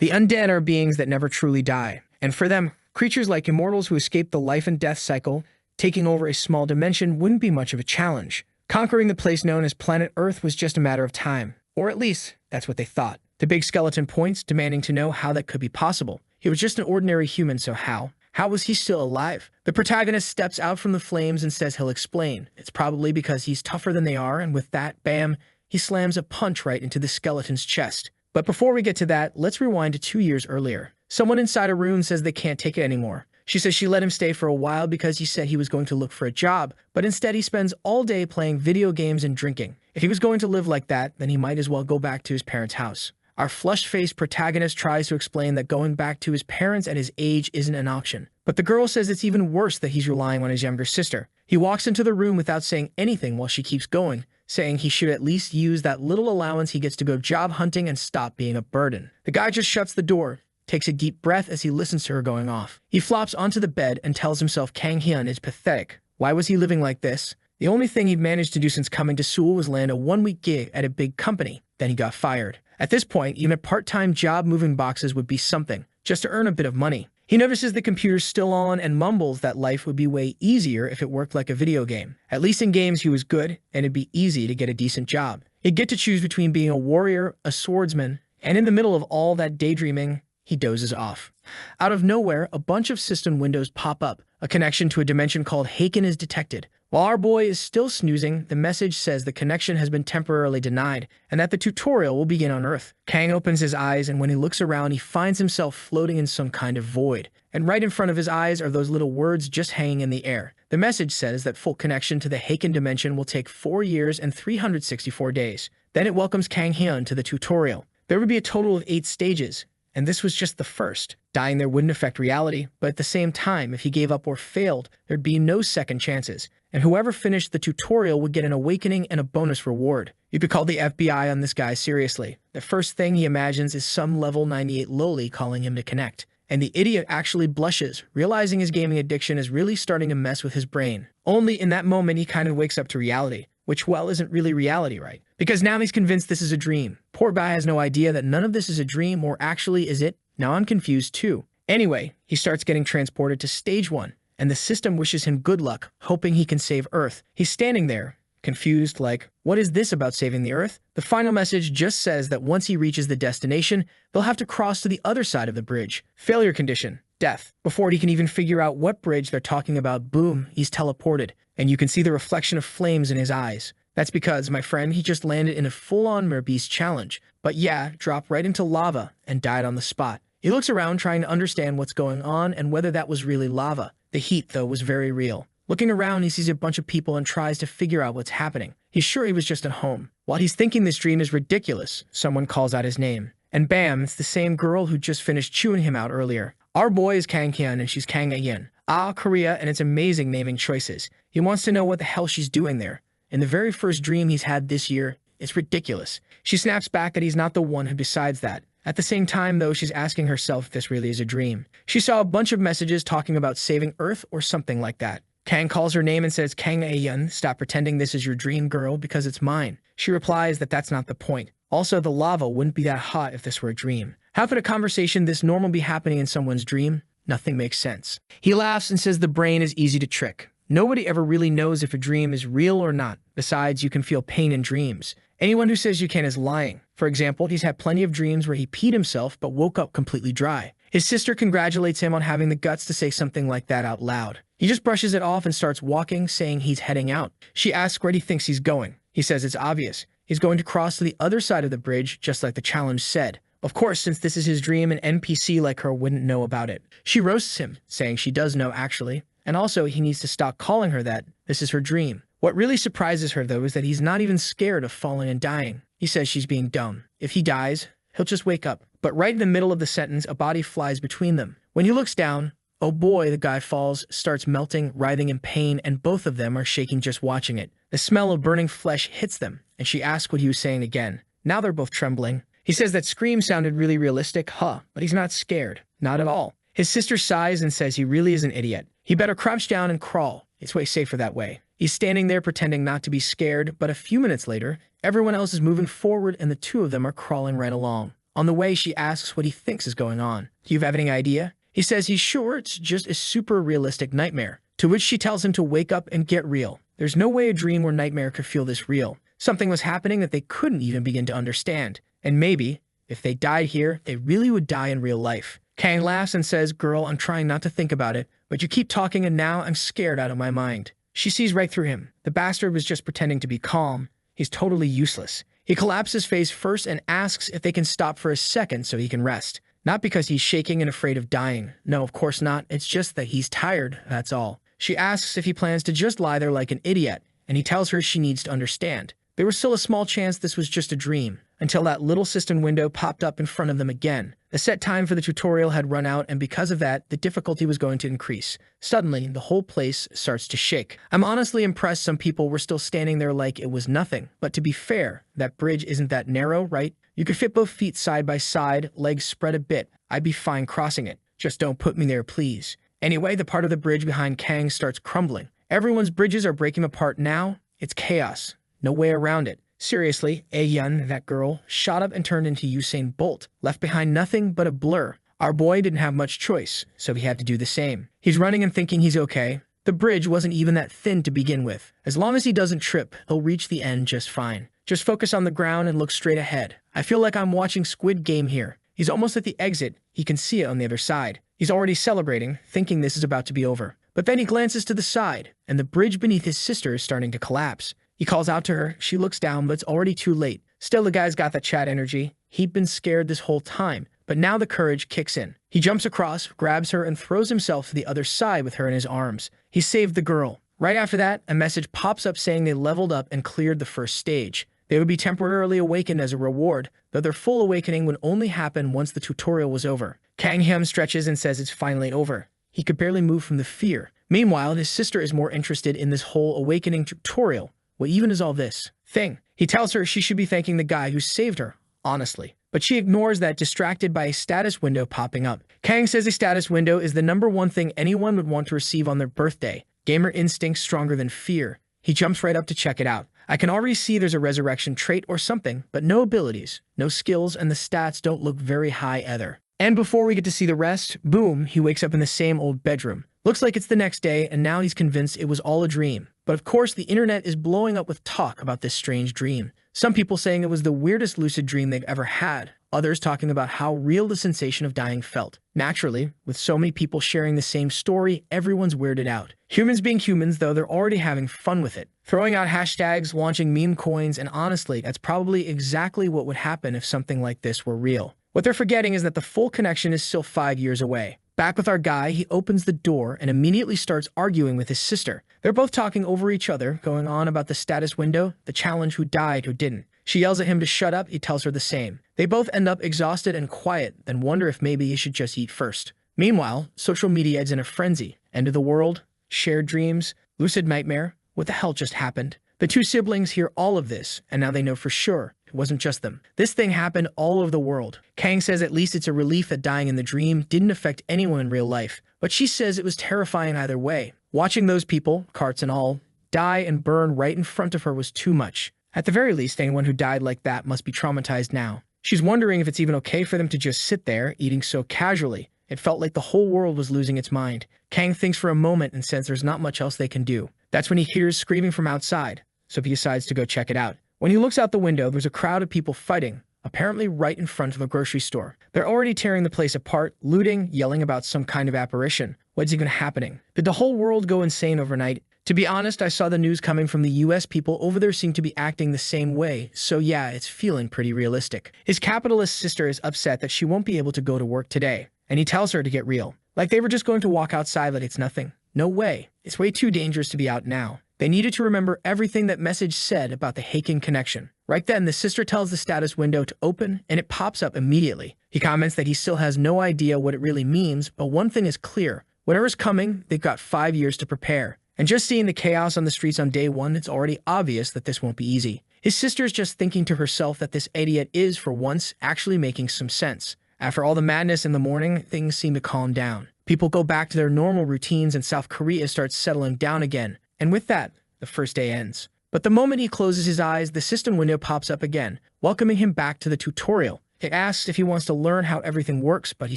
The undead are beings that never truly die, and for them, creatures like immortals who escape the life and death cycle, taking over a small dimension wouldn't be much of a challenge. Conquering the place known as Planet Earth was just a matter of time, or at least, that's what they thought. The big skeleton points, demanding to know how that could be possible. He was just an ordinary human, so how? How was he still alive? The protagonist steps out from the flames and says he'll explain. It's probably because he's tougher than they are, and with that, bam, he slams a punch right into the skeleton's chest. But before we get to that, let's rewind to 2 years earlier. Someone inside a room says they can't take it anymore. She says she let him stay for a while because he said he was going to look for a job, but instead he spends all day playing video games and drinking. If he was going to live like that, then he might as well go back to his parents' house. Our flushed-faced protagonist tries to explain that going back to his parents at his age isn't an option. But the girl says it's even worse that he's relying on his younger sister. He walks into the room without saying anything while she keeps going, saying he should at least use that little allowance he gets to go job hunting and stop being a burden. The guy just shuts the door, takes a deep breath as he listens to her going off. He flops onto the bed and tells himself Kang Hyun is pathetic. Why was he living like this? The only thing he'd managed to do since coming to Seoul was land a one-week gig at a big company. Then he got fired. At this point, even a part-time job moving boxes would be something, just to earn a bit of money. He notices the computer's still on and mumbles that life would be way easier if it worked like a video game. At least in games he was good, and it'd be easy to get a decent job. He'd get to choose between being a warrior, a swordsman, and in the middle of all that daydreaming, he dozes off. Out of nowhere, a bunch of system windows pop up. A connection to a dimension called Haken is detected. While our boy is still snoozing, the message says the connection has been temporarily denied and that the tutorial will begin on Earth. Kang opens his eyes, and when he looks around, he finds himself floating in some kind of void. And right in front of his eyes are those little words just hanging in the air. The message says that full connection to the Haken dimension will take 4 years and 364 days. Then it welcomes Kang Hyun to the tutorial. There would be a total of 8 stages, and this was just the first. Dying there wouldn't affect reality, but at the same time, if he gave up or failed, there'd be no second chances. And whoever finished the tutorial would get an awakening and a bonus reward. You could call the FBI on this guy seriously. The first thing he imagines is some level 98 loli calling him to connect. And the idiot actually blushes, realizing his gaming addiction is really starting to mess with his brain. Only in that moment he kind of wakes up to reality, which, well, isn't really reality, right? Because now he's convinced this is a dream. Poor guy has no idea that none of this is a dream, or actually is it? Now I'm confused too. Anyway, he starts getting transported to stage 1. And the system wishes him good luck, hoping he can save Earth. He's standing there, confused, like, what is this about saving the Earth? The final message just says that once he reaches the destination, they'll have to cross to the other side of the bridge. Failure condition, death. Before he can even figure out what bridge they're talking about, boom, he's teleported. And you can see the reflection of flames in his eyes. That's because, my friend, he just landed in a full-on Merbeast challenge. But yeah, dropped right into lava and died on the spot. He looks around trying to understand what's going on and whether that was really lava. The heat, though, was very real. Looking around, he sees a bunch of people and tries to figure out what's happening. He's sure he was just at home. While he's thinking this dream is ridiculous, someone calls out his name. And bam, it's the same girl who just finished chewing him out earlier. Our boy is Kang Hyun and she's Kang Ayin. Korea, and it's amazing naming choices. He wants to know what the hell she's doing there. In the very first dream he's had this year, it's ridiculous. She snaps back that he's not the one who decides that. At the same time, though, she's asking herself if this really is a dream. She saw a bunch of messages talking about saving Earth or something like that. Kang calls her name and says, Kang Ayin, stop pretending this is your dream, girl, because it's mine. She replies that that's not the point. Also, the lava wouldn't be that hot if this were a dream. How could a conversation this normal be happening in someone's dream? Nothing makes sense. He laughs and says the brain is easy to trick. Nobody ever really knows if a dream is real or not. Besides, you can feel pain in dreams. Anyone who says you can is lying. For example, he's had plenty of dreams where he peed himself but woke up completely dry. His sister congratulates him on having the guts to say something like that out loud. He just brushes it off and starts walking, saying he's heading out. She asks where he thinks he's going. He says it's obvious. He's going to cross to the other side of the bridge, just like the challenge said. Of course, since this is his dream, an NPC like her wouldn't know about it. She roasts him, saying she does know actually. And also, he needs to stop calling her that. This is her dream. What really surprises her, though, is that he's not even scared of falling and dying. He says she's being dumb. If he dies, he'll just wake up. But right in the middle of the sentence, a body flies between them. When he looks down, oh boy, the guy falls, starts melting, writhing in pain, and both of them are shaking just watching it. The smell of burning flesh hits them, and she asks what he was saying again. Now they're both trembling. He says that scream sounded really realistic, but he's not scared. Not at all. His sister sighs and says he really is an idiot. He better crouch down and crawl. It's way safer that way. He's standing there pretending not to be scared, but a few minutes later, everyone else is moving forward and the two of them are crawling right along. On the way, she asks what he thinks is going on. Do you have any idea? He says he's sure it's just a super realistic nightmare, to which she tells him to wake up and get real. There's no way a dream or nightmare could feel this real. Something was happening that they couldn't even begin to understand. And maybe, if they died here, they really would die in real life. Kang laughs and says, "Girl, I'm trying not to think about it, but you keep talking and now I'm scared out of my mind." She sees right through him. The bastard was just pretending to be calm. He's totally useless. He collapses face first and asks if they can stop for a second so he can rest. Not because he's shaking and afraid of dying. No, of course not. It's just that he's tired, that's all. She asks if he plans to just lie there like an idiot, and he tells her she needs to understand. There was still a small chance this was just a dream, until that little cistern window popped up in front of them again. The set time for the tutorial had run out, and because of that, the difficulty was going to increase. Suddenly, the whole place starts to shake. I'm honestly impressed some people were still standing there like it was nothing. But to be fair, that bridge isn't that narrow, right? You could fit both feet side by side, legs spread a bit. I'd be fine crossing it. Just don't put me there, please. Anyway, the part of the bridge behind Kang starts crumbling. Everyone's bridges are breaking apart now. It's chaos. No way around it. Seriously, Aehyun, that girl, shot up and turned into Usain Bolt, left behind nothing but a blur. Our boy didn't have much choice, so he had to do the same. He's running and thinking he's okay. The bridge wasn't even that thin to begin with. As long as he doesn't trip, he'll reach the end just fine. Just focus on the ground and look straight ahead. I feel like I'm watching Squid Game here. He's almost at the exit. He can see it on the other side. He's already celebrating, thinking this is about to be over. But then he glances to the side, and the bridge beneath his sister is starting to collapse. He calls out to her. She looks down, but it's already too late. Still, the guy's got that Chad energy. He'd been scared this whole time, but now the courage kicks in. He jumps across, grabs her, and throws himself to the other side with her in his arms. He saved the girl. Right after that, a message pops up saying they leveled up and cleared the first stage. They would be temporarily awakened as a reward, though their full awakening would only happen once the tutorial was over. Kang Hyun stretches and says it's finally over. He could barely move from the fear. Meanwhile, his sister is more interested in this whole awakening tutorial. What even is all this thing? He tells her she should be thanking the guy who saved her, honestly. But she ignores that, distracted by a status window popping up. Kang says a status window is the #1 thing anyone would want to receive on their birthday. Gamer instinct stronger than fear. He jumps right up to check it out. I can already see there's a resurrection trait or something, but no abilities, no skills, and the stats don't look very high either. And before we get to see the rest, boom, he wakes up in the same old bedroom. Looks like it's the next day, and now he's convinced it was all a dream. But of course, the internet is blowing up with talk about this strange dream. Some people saying it was the weirdest lucid dream they've ever had. Others talking about how real the sensation of dying felt. Naturally, with so many people sharing the same story, everyone's weirded out. Humans being humans, though, they're already having fun with it. Throwing out hashtags, launching meme coins, and honestly, that's probably exactly what would happen if something like this were real. What they're forgetting is that the full connection is still 5 years away. Back with our guy, he opens the door and immediately starts arguing with his sister. They're both talking over each other, going on about the status window, the challenge, who died, who didn't. She yells at him to shut up, he tells her the same. They both end up exhausted and quiet, then wonder if maybe he should just eat first. Meanwhile, social media is in a frenzy. End of the world, shared dreams, lucid nightmare. What the hell just happened? The two siblings hear all of this, and now they know for sure it wasn't just them. This thing happened all over the world. Kang says at least it's a relief that dying in the dream didn't affect anyone in real life, but she says it was terrifying either way. Watching those people, carts and all, die and burn right in front of her was too much. At the very least, anyone who died like that must be traumatized now. She's wondering if it's even okay for them to just sit there, eating so casually. It felt like the whole world was losing its mind. Kang thinks for a moment and says there's not much else they can do. That's when he hears screaming from outside, so he decides to go check it out. When he looks out the window, there's a crowd of people fighting, apparently right in front of a grocery store. They're already tearing the place apart, looting, yelling about some kind of apparition. What's even happening? Did the whole world go insane overnight? To be honest, I saw the news coming from the US. People over there seem to be acting the same way, so yeah, it's feeling pretty realistic. His capitalist sister is upset that she won't be able to go to work today, and he tells her to get real. Like they were just going to walk outside like it's nothing. No way. It's way too dangerous to be out now. They needed to remember everything that message said about the Haken connection. Right then, the sister tells the status window to open, and it pops up immediately. He comments that he still has no idea what it really means, but one thing is clear. Whatever's coming, they've got 5 years to prepare. And just seeing the chaos on the streets on day one, it's already obvious that this won't be easy. His sister's just thinking to herself that this idiot is, for once, actually making some sense. After all the madness in the morning, things seem to calm down. People go back to their normal routines and South Korea starts settling down again. And with that, the first day ends. But the moment he closes his eyes, the system window pops up again, welcoming him back to the tutorial. It asks if he wants to learn how everything works, but he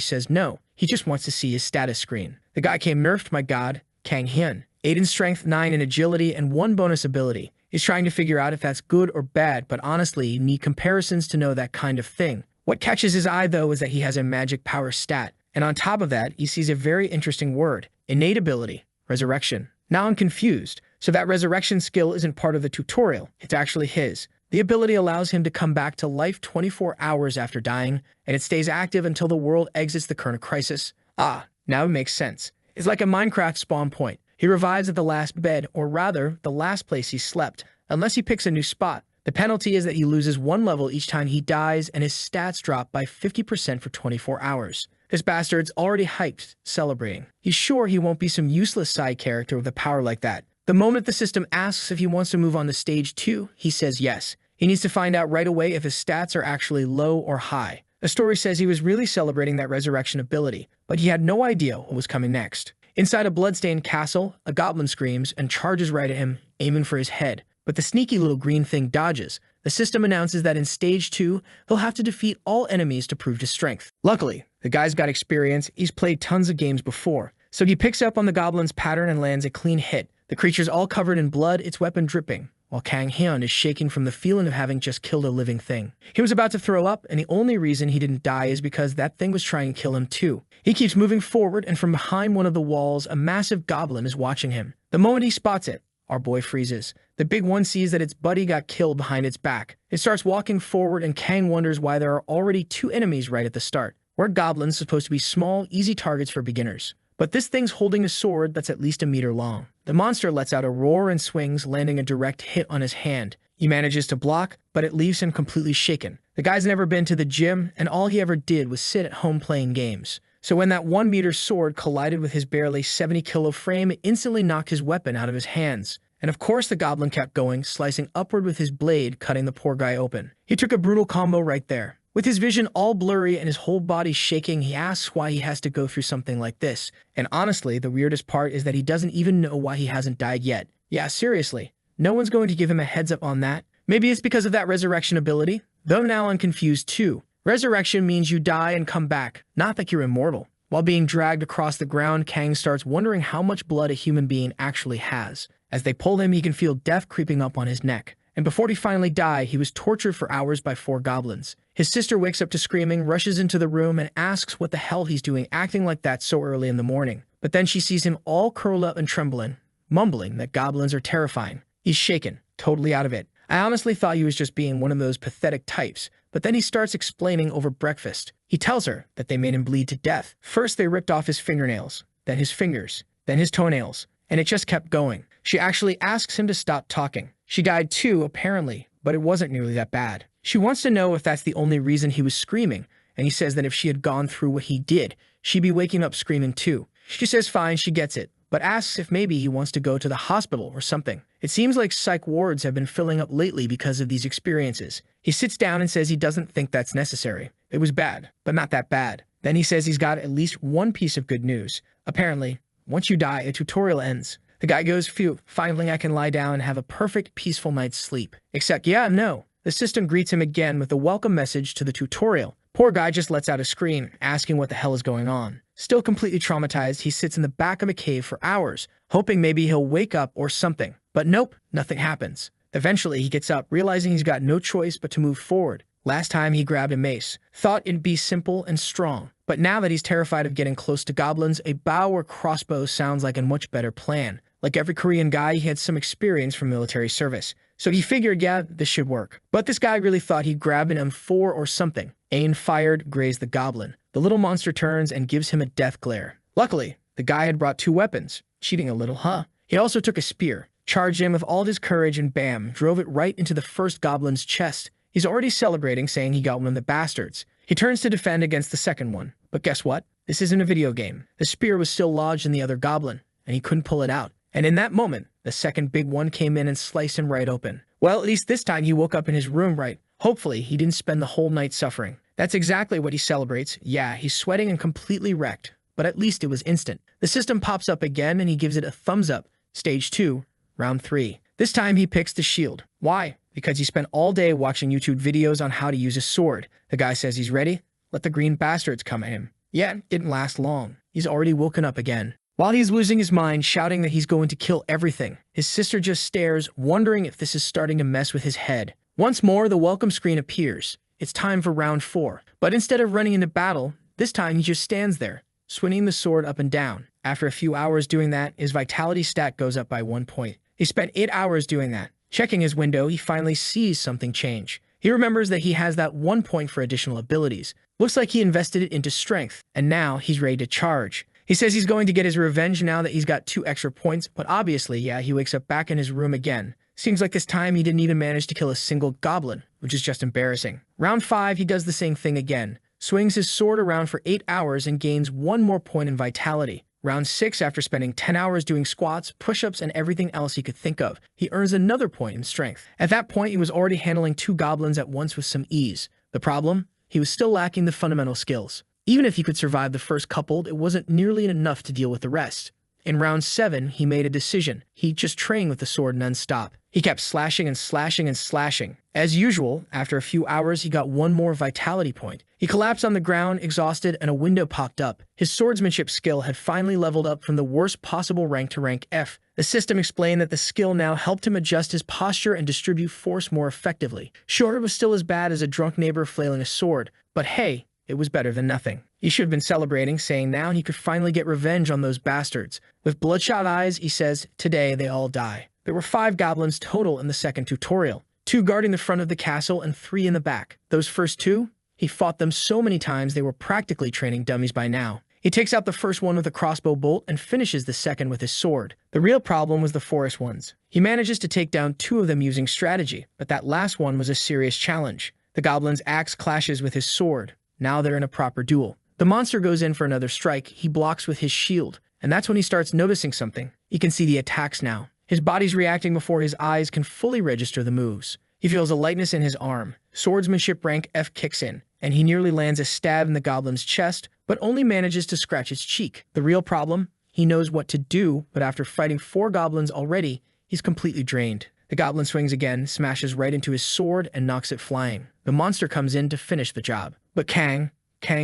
says no. He just wants to see his status screen. The guy came nerfed, my god, Kang Hyun. 8 in strength, 9 in agility, and 1 bonus ability. He's trying to figure out if that's good or bad, but honestly, you need comparisons to know that kind of thing. What catches his eye, though, is that he has a magic power stat. And on top of that, he sees a very interesting word, innate ability, resurrection. Now I'm confused. So that resurrection skill isn't part of the tutorial, it's actually his. The ability allows him to come back to life 24 hours after dying, and it stays active until the world exits the current crisis. Ah, now it makes sense. It's like a Minecraft spawn point. He revives at the last bed, or rather, the last place he slept, unless he picks a new spot. The penalty is that he loses 1 level each time he dies, and his stats drop by 50% for 24 hours. This bastard's already hyped, celebrating. He's sure he won't be some useless side character with a power like that. The moment the system asks if he wants to move on to stage 2, he says yes. He needs to find out right away if his stats are actually low or high. The story says he was really celebrating that resurrection ability, but he had no idea what was coming next. Inside a bloodstained castle, a goblin screams and charges right at him, aiming for his head. But the sneaky little green thing dodges. The system announces that in stage 2, he'll have to defeat all enemies to prove his strength. Luckily, the guy's got experience, he's played tons of games before, so he picks up on the goblin's pattern and lands a clean hit. The creature's all covered in blood, its weapon dripping, while Kang Hyun is shaking from the feeling of having just killed a living thing. He was about to throw up, and the only reason he didn't die is because that thing was trying to kill him too. He keeps moving forward, and from behind one of the walls, a massive goblin is watching him. The moment he spots it, our boy freezes. The big one sees that its buddy got killed behind its back. It starts walking forward, and Kang wonders why there are already 2 enemies right at the start. We're goblins supposed to be small, easy targets for beginners. But this thing's holding a sword that's at least a meter long. The monster lets out a roar and swings, landing a direct hit on his hand. He manages to block, but it leaves him completely shaken. The guy's never been to the gym, and all he ever did was sit at home playing games. So when that 1-meter sword collided with his barely 70-kilo frame, it instantly knocked his weapon out of his hands. And of course the goblin kept going, slicing upward with his blade, cutting the poor guy open. He took a brutal combo right there. With his vision all blurry and his whole body shaking, he asks why he has to go through something like this. And honestly, the weirdest part is that he doesn't even know why he hasn't died yet. Yeah, seriously. No one's going to give him a heads up on that. Maybe it's because of that resurrection ability? Though now I'm confused too. Resurrection means you die and come back, not that you're immortal. While being dragged across the ground, Kang starts wondering how much blood a human being actually has. As they pull him, he can feel death creeping up on his neck. And before he finally died, he was tortured for hours by 4 goblins. His sister wakes up to screaming, rushes into the room, and asks what the hell he's doing acting like that so early in the morning. But then she sees him all curled up and trembling, mumbling that goblins are terrifying. He's shaken, totally out of it. I honestly thought he was just being one of those pathetic types, but then he starts explaining over breakfast. He tells her that they made him bleed to death. First they ripped off his fingernails, then his fingers, then his toenails, and it just kept going. She actually asks him to stop talking. She died too, apparently, but it wasn't nearly that bad. She wants to know if that's the only reason he was screaming, and he says that if she had gone through what he did, she'd be waking up screaming too. She says fine, she gets it, but asks if maybe he wants to go to the hospital or something. It seems like psych wards have been filling up lately because of these experiences. He sits down and says he doesn't think that's necessary. It was bad, but not that bad. Then he says he's got at least one piece of good news. Apparently, once you die, a tutorial ends. The guy goes, phew, finally I can lie down and have a perfect, peaceful night's sleep. Except, yeah, no. The system greets him again with a welcome message to the tutorial. Poor guy just lets out a scream, asking what the hell is going on. Still completely traumatized, he sits in the back of a cave for hours, hoping maybe he'll wake up or something. But nope, nothing happens. Eventually, he gets up, realizing he's got no choice but to move forward. Last time he grabbed a mace, thought it'd be simple and strong. But now that he's terrified of getting close to goblins, a bow or crossbow sounds like a much better plan. Like every Korean guy, he had some experience from military service. So he figured, yeah, this should work. But this guy really thought he'd grab an M4 or something. Aim fired, grazed the goblin. The little monster turns and gives him a death glare. Luckily, the guy had brought 2 weapons. Cheating a little, huh? He also took a spear, charged him with all of his courage, and bam, drove it right into the first goblin's chest. He's already celebrating, saying he got one of the bastards. He turns to defend against the second one. But guess what? This isn't a video game. The spear was still lodged in the other goblin, and he couldn't pull it out. And in that moment, the second big one came in and sliced him right open. Well, at least this time he woke up in his room right. Hopefully, he didn't spend the whole night suffering. That's exactly what he celebrates. Yeah, he's sweating and completely wrecked. But at least it was instant. The system pops up again and he gives it a thumbs up. Stage 2, round 3. This time he picks the shield. Why? because he spent all day watching YouTube videos on how to use a sword. The guy says he's ready. Let the green bastards come at him. Yeah, it didn't last long. He's already woken up again. While he's losing his mind, shouting that he's going to kill everything, his sister just stares, wondering if this is starting to mess with his head. Once more, the welcome screen appears. It's time for round 4. But instead of running into battle, this time he just stands there, swinging the sword up and down. After a few hours doing that, his vitality stat goes up by 1 point. He spent 8 hours doing that. Checking his window, he finally sees something change. He remembers that he has that 1 point for additional abilities. Looks like he invested it into strength, and now he's ready to charge. He says he's going to get his revenge now that he's got 2 extra points, but obviously, yeah, he wakes up back in his room again. Seems like this time he didn't even manage to kill a single goblin, which is just embarrassing. Round 5, he does the same thing again. Swings his sword around for 8 hours and gains 1 more point in vitality. Round 6, after spending 10 hours doing squats, push-ups, and everything else he could think of, he earns another point in strength. At that point, he was already handling 2 goblins at once with some ease. The problem? He was still lacking the fundamental skills. Even if he could survive the first couple, it wasn't nearly enough to deal with the rest. In round 7, he made a decision. He just trained with the sword non-stop. He kept slashing and slashing and slashing. As usual, after a few hours, he got 1 more vitality point. He collapsed on the ground, exhausted, and a window popped up. His swordsmanship skill had finally leveled up from the worst possible rank to rank F. The system explained that the skill now helped him adjust his posture and distribute force more effectively. Sure, it was still as bad as a drunk neighbor flailing a sword, but hey, it was better than nothing. He should have been celebrating, saying now he could finally get revenge on those bastards. With bloodshot eyes, he says, today they all die. There were 5 goblins total in the second tutorial, 2 guarding the front of the castle and 3 in the back. Those first 2? He fought them so many times they were practically training dummies by now. He takes out the first one with a crossbow bolt and finishes the second with his sword. The real problem was the forest ones. He manages to take down 2 of them using strategy, but that last one was a serious challenge. The goblin's axe clashes with his sword. Now they're in a proper duel. The monster goes in for another strike. He blocks with his shield, and that's when he starts noticing something. He can see the attacks now. His body's reacting before his eyes can fully register the moves. He feels a lightness in his arm. Swordsmanship rank F kicks in, and he nearly lands a stab in the goblin's chest, but only manages to scratch its cheek. The real problem? He knows what to do, but after fighting 4 goblins already, he's completely drained. The goblin swings again, smashes right into his sword, and knocks it flying. The monster comes in to finish the job. But Kang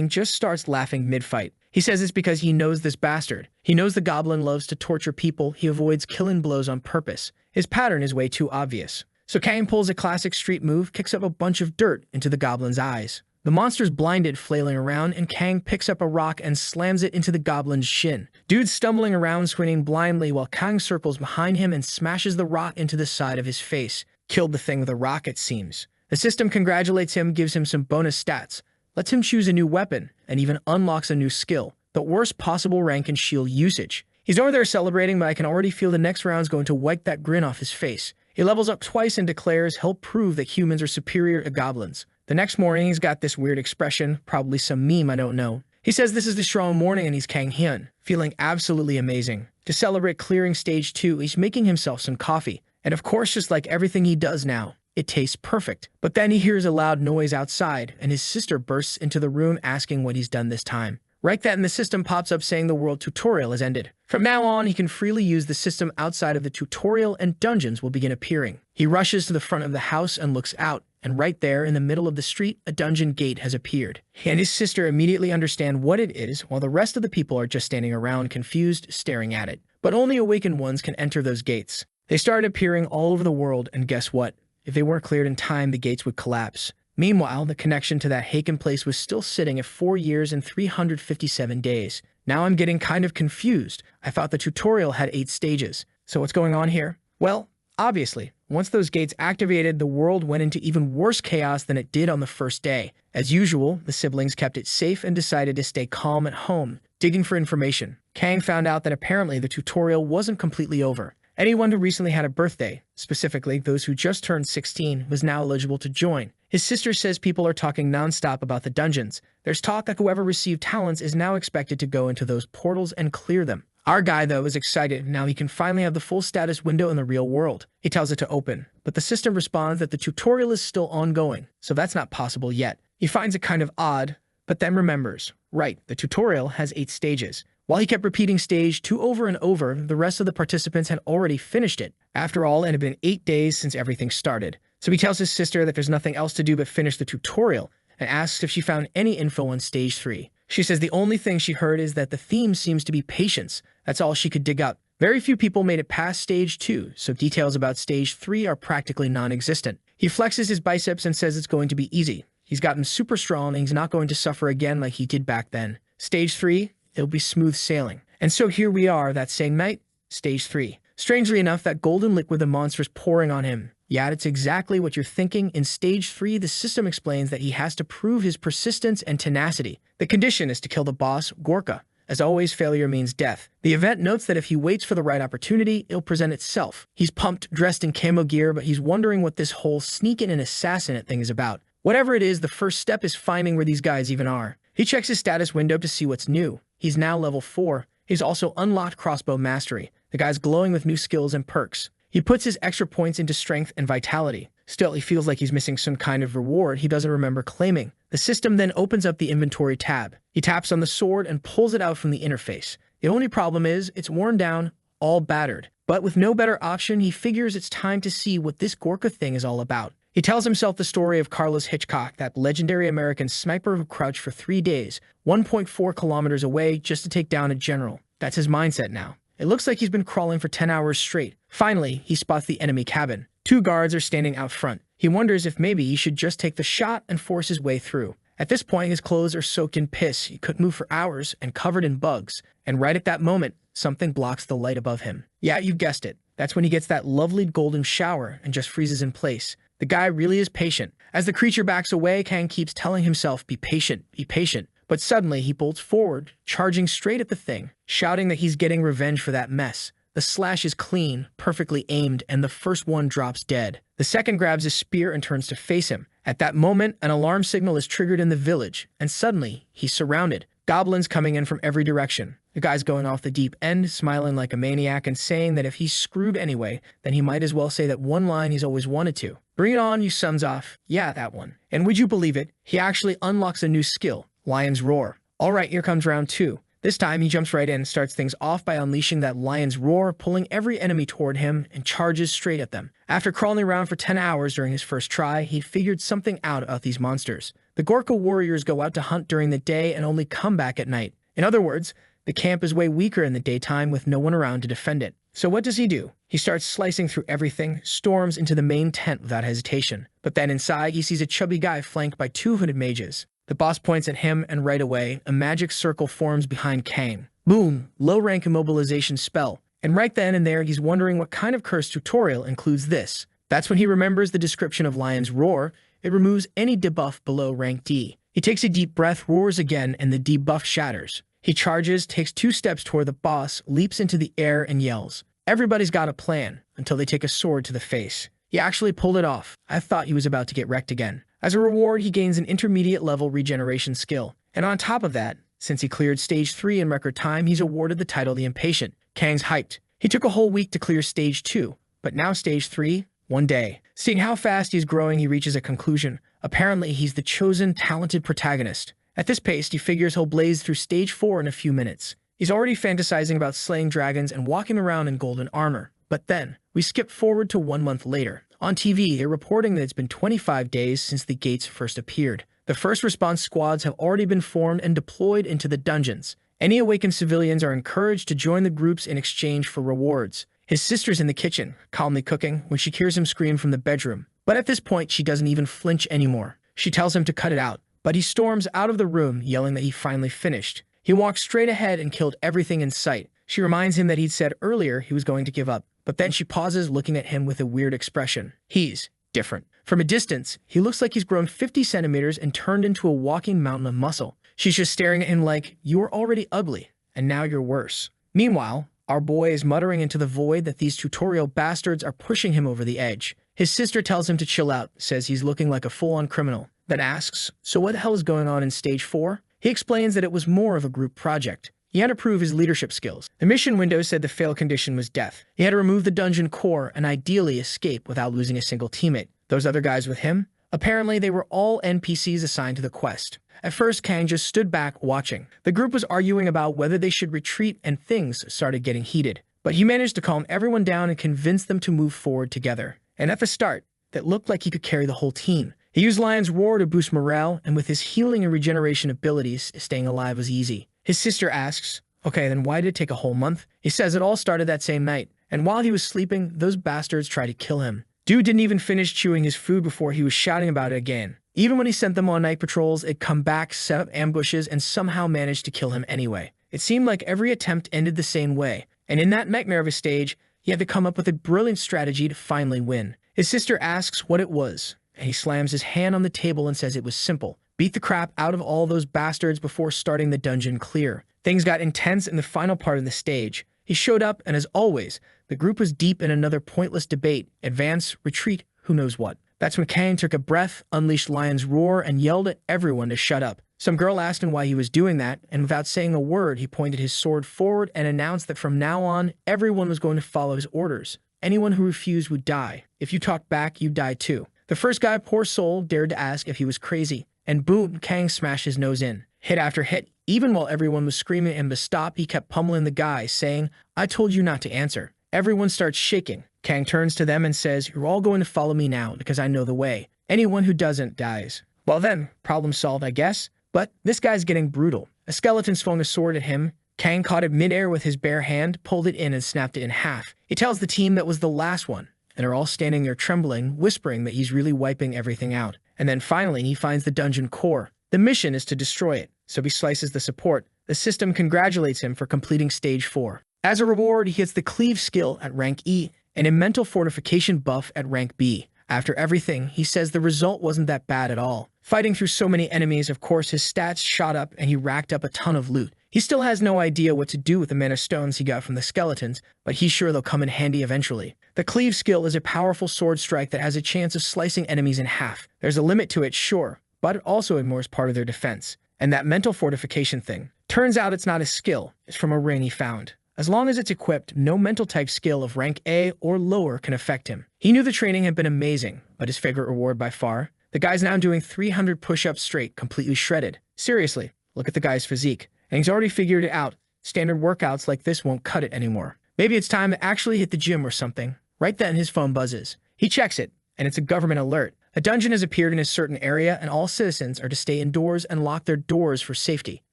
just starts laughing mid-fight. He says it's because he knows this bastard. He knows the goblin loves to torture people. He avoids killing blows on purpose. His pattern is way too obvious. So Kang pulls a classic street move, kicks up a bunch of dirt into the goblin's eyes. The monster's blinded, flailing around, and Kang picks up a rock and slams it into the goblin's shin. Dude's stumbling around, swinging blindly while Kang circles behind him and smashes the rock into the side of his face. Killed the thing with a rock, it seems. The system congratulates him, gives him some bonus stats, lets him choose a new weapon, and even unlocks a new skill, the worst possible rank in shield usage. He's over there celebrating, but I can already feel the next round's going to wipe that grin off his face. He levels up twice and declares he'll prove that humans are superior to goblins. The next morning, he's got this weird expression, probably some meme I don't know. He says this is the strong morning and he's Kang Hyun, feeling absolutely amazing. To celebrate clearing stage 2, he's making himself some coffee. And of course, just like everything he does now, it tastes perfect. But then he hears a loud noise outside, and his sister bursts into the room asking what he's done this time. Right then, the system pops up saying the world tutorial has ended. From now on, he can freely use the system outside of the tutorial, and dungeons will begin appearing. He rushes to the front of the house and looks out, and right there, in the middle of the street, a dungeon gate has appeared. He and his sister immediately understand what it is, while the rest of the people are just standing around, confused, staring at it. But only awakened ones can enter those gates. They started appearing all over the world, and guess what? If they weren't cleared in time, the gates would collapse. Meanwhile, the connection to that Haken place was still sitting at 4 years and 357 days. Now I'm getting kind of confused. I thought the tutorial had 8 stages. So what's going on here? Well, obviously, once those gates activated, the world went into even worse chaos than it did on the first day. As usual, the siblings kept it safe and decided to stay calm at home, digging for information. Kang found out that apparently the tutorial wasn't completely over. Anyone who recently had a birthday, specifically those who just turned 16, was now eligible to join. His sister says people are talking nonstop about the dungeons. There's talk that whoever received talents is now expected to go into those portals and clear them. Our guy, though, is excited. Now he can finally have the full status window in the real world. He tells it to open, but the system responds that the tutorial is still ongoing, so that's not possible yet. He finds it kind of odd, but then remembers, right, the tutorial has 8 stages. While he kept repeating stage 2 over and over, the rest of the participants had already finished it. After all, it had been 8 days since everything started. So he tells his sister that there's nothing else to do but finish the tutorial and asks if she found any info on Stage 3. She says the only thing she heard is that the theme seems to be patience. That's all she could dig up. Very few people made it past Stage 2, so details about Stage 3 are practically non-existent. He flexes his biceps and says it's going to be easy. He's gotten super strong and he's not going to suffer again like he did back then. Stage 3, it'll be smooth sailing. And so here we are that same night, Stage 3. Strangely enough, that golden liquid the monster's pouring on him. Yeah, it's exactly what you're thinking. In Stage 3, the system explains that he has to prove his persistence and tenacity. The condition is to kill the boss, Gorka. As always, failure means death. The event notes that if he waits for the right opportunity, it'll present itself. He's pumped, dressed in camo gear, but he's wondering what this whole sneak-in and assassinate thing is about. Whatever it is, the first step is finding where these guys even are. He checks his status window to see what's new. He's now level 4. He's also unlocked crossbow mastery. The guy's glowing with new skills and perks. He puts his extra points into strength and vitality. Still, he feels like he's missing some kind of reward he doesn't remember claiming. The system then opens up the inventory tab. He taps on the sword and pulls it out from the interface. The only problem is, it's worn down, all battered. But with no better option, he figures it's time to see what this Gorka thing is all about. He tells himself the story of Carlos Hitchcock, that legendary American sniper who crouched for 3 days, 1.4 kilometers away just to take down a general. That's his mindset now. It looks like he's been crawling for 10 hours straight. Finally, he spots the enemy cabin. 2 guards are standing out front. He wonders if maybe he should just take the shot and force his way through. At this point, his clothes are soaked in piss. He couldn't move for hours and covered in bugs. And right at that moment, something blocks the light above him. Yeah, you guessed it. That's when he gets that lovely golden shower and just freezes in place. The guy really is patient. As the creature backs away, Kang keeps telling himself, be patient, be patient. But suddenly, he bolts forward, charging straight at the thing, shouting that he's getting revenge for that mess. The slash is clean, perfectly aimed, and the first one drops dead. The second grabs his spear and turns to face him. At that moment, an alarm signal is triggered in the village, and suddenly, he's surrounded. Goblins coming in from every direction. The guy's going off the deep end, smiling like a maniac and saying that if he's screwed anyway, then he might as well say that one line he's always wanted to. Bring it on, you sons off. Yeah, that one. And would you believe it? He actually unlocks a new skill, Lion's Roar. Alright, here comes round 2. This time, he jumps right in and starts things off by unleashing that Lion's Roar, pulling every enemy toward him and charges straight at them. After crawling around for 10 hours during his first try, he figured something out about these monsters. The Gorka warriors go out to hunt during the day and only come back at night. In other words, the camp is way weaker in the daytime with no one around to defend it. So what does he do? He starts slicing through everything, storms into the main tent without hesitation. But then inside, he sees a chubby guy flanked by 2 hooded mages. The boss points at him, and right away, a magic circle forms behind Kang. Boom! Low-rank immobilization spell. And right then and there, he's wondering what kind of cursed tutorial includes this. That's when he remembers the description of Lion's Roar. It removes any debuff below rank D. He takes a deep breath, roars again, and the debuff shatters. He charges, takes 2 steps toward the boss, leaps into the air, and yells. Everybody's got a plan, until they take a sword to the face. He actually pulled it off. I thought he was about to get wrecked again. As a reward, he gains an intermediate level regeneration skill. And on top of that, since he cleared Stage 3 in record time, he's awarded the title The Impatient. Kang's hyped. He took a whole week to clear Stage 2, but now Stage 3, 1 day. Seeing how fast he's growing, he reaches a conclusion. Apparently, he's the chosen, talented protagonist. At this pace, he figures he'll blaze through Stage 4 in a few minutes. He's already fantasizing about slaying dragons and walking around in golden armor. But then, we skip forward to 1 month later. On TV, they're reporting that it's been 25 days since the gates first appeared. The first response squads have already been formed and deployed into the dungeons. Any awakened civilians are encouraged to join the groups in exchange for rewards. His sister's in the kitchen, calmly cooking, when she hears him scream from the bedroom. But at this point, she doesn't even flinch anymore. She tells him to cut it out, but he storms out of the room, yelling that he finally finished. He walks straight ahead and killed everything in sight. She reminds him that he'd said earlier he was going to give up, but then she pauses, looking at him with a weird expression. He's different. From a distance, he looks like he's grown 50 centimeters and turned into a walking mountain of muscle. She's just staring at him like, you were already ugly, and now you're worse. Meanwhile, our boy is muttering into the void that these tutorial bastards are pushing him over the edge. His sister tells him to chill out, says he's looking like a full-on criminal, then asks, so what the hell is going on in Stage 4? He explains that it was more of a group project. He had to prove his leadership skills. The mission window said the fail condition was death. He had to remove the dungeon core and ideally escape without losing a single teammate. Those other guys with him? Apparently, they were all NPCs assigned to the quest. At first, Kang just stood back watching. The group was arguing about whether they should retreat, and things started getting heated. But he managed to calm everyone down and convince them to move forward together. And at the start, that looked like he could carry the whole team. He used Lion's Roar to boost morale, and with his healing and regeneration abilities, staying alive was easy. His sister asks, okay, then why did it take a whole month? He says it all started that same night, and while he was sleeping, those bastards tried to kill him. Dude didn't even finish chewing his food before he was shouting about it again. Even when he sent them on night patrols, it'd come back, set up ambushes, and somehow managed to kill him anyway. It seemed like every attempt ended the same way, and in that nightmare of a stage, he had to come up with a brilliant strategy to finally win. His sister asks what it was, and he slams his hand on the table and says it was simple. Beat the crap out of all those bastards before starting the dungeon clear. Things got intense in the final part of the stage. He showed up, and as always, the group was deep in another pointless debate. Advance, retreat, who knows what. That's when Kang took a breath, unleashed Lion's Roar, and yelled at everyone to shut up. Some girl asked him why he was doing that, and without saying a word, he pointed his sword forward and announced that from now on, everyone was going to follow his orders. Anyone who refused would die. If you talked back, you'd die too. The first guy, poor soul, dared to ask if he was crazy. And boom, Kang smashed his nose in. Hit after hit. Even while everyone was screaming at him to stop, he kept pummeling the guy, saying, I told you not to answer. Everyone starts shaking. Kang turns to them and says, you're all going to follow me now because I know the way. Anyone who doesn't dies. Well then, problem solved, I guess. But this guy's getting brutal. A skeleton swung a sword at him. Kang caught it midair with his bare hand, pulled it in and snapped it in half. He tells the team that was the last one, and are all standing there trembling, whispering that he's really wiping everything out. And then finally, he finds the dungeon core. The mission is to destroy it, so he slices the support. The system congratulates him for completing stage 4. As a reward, he gets the cleave skill at rank E and a mental fortification buff at rank B. After everything, he says the result wasn't that bad at all. Fighting through so many enemies, of course, his stats shot up and he racked up a ton of loot. He still has no idea what to do with the mana stones he got from the skeletons, but he's sure they'll come in handy eventually. The cleave skill is a powerful sword strike that has a chance of slicing enemies in half. There's a limit to it, sure, but it also ignores part of their defense. And that mental fortification thing, turns out it's not a skill, it's from a ring he found. As long as it's equipped, no mental type skill of rank A or lower can affect him. He knew the training had been amazing, but his favorite reward by far? The guy's now doing 300 push-ups straight, completely shredded. Seriously, look at the guy's physique. And he's already figured it out. Standard workouts like this won't cut it anymore. Maybe it's time to actually hit the gym or something. Right then, his phone buzzes. He checks it, and it's a government alert. A dungeon has appeared in a certain area, and all citizens are to stay indoors and lock their doors for safety.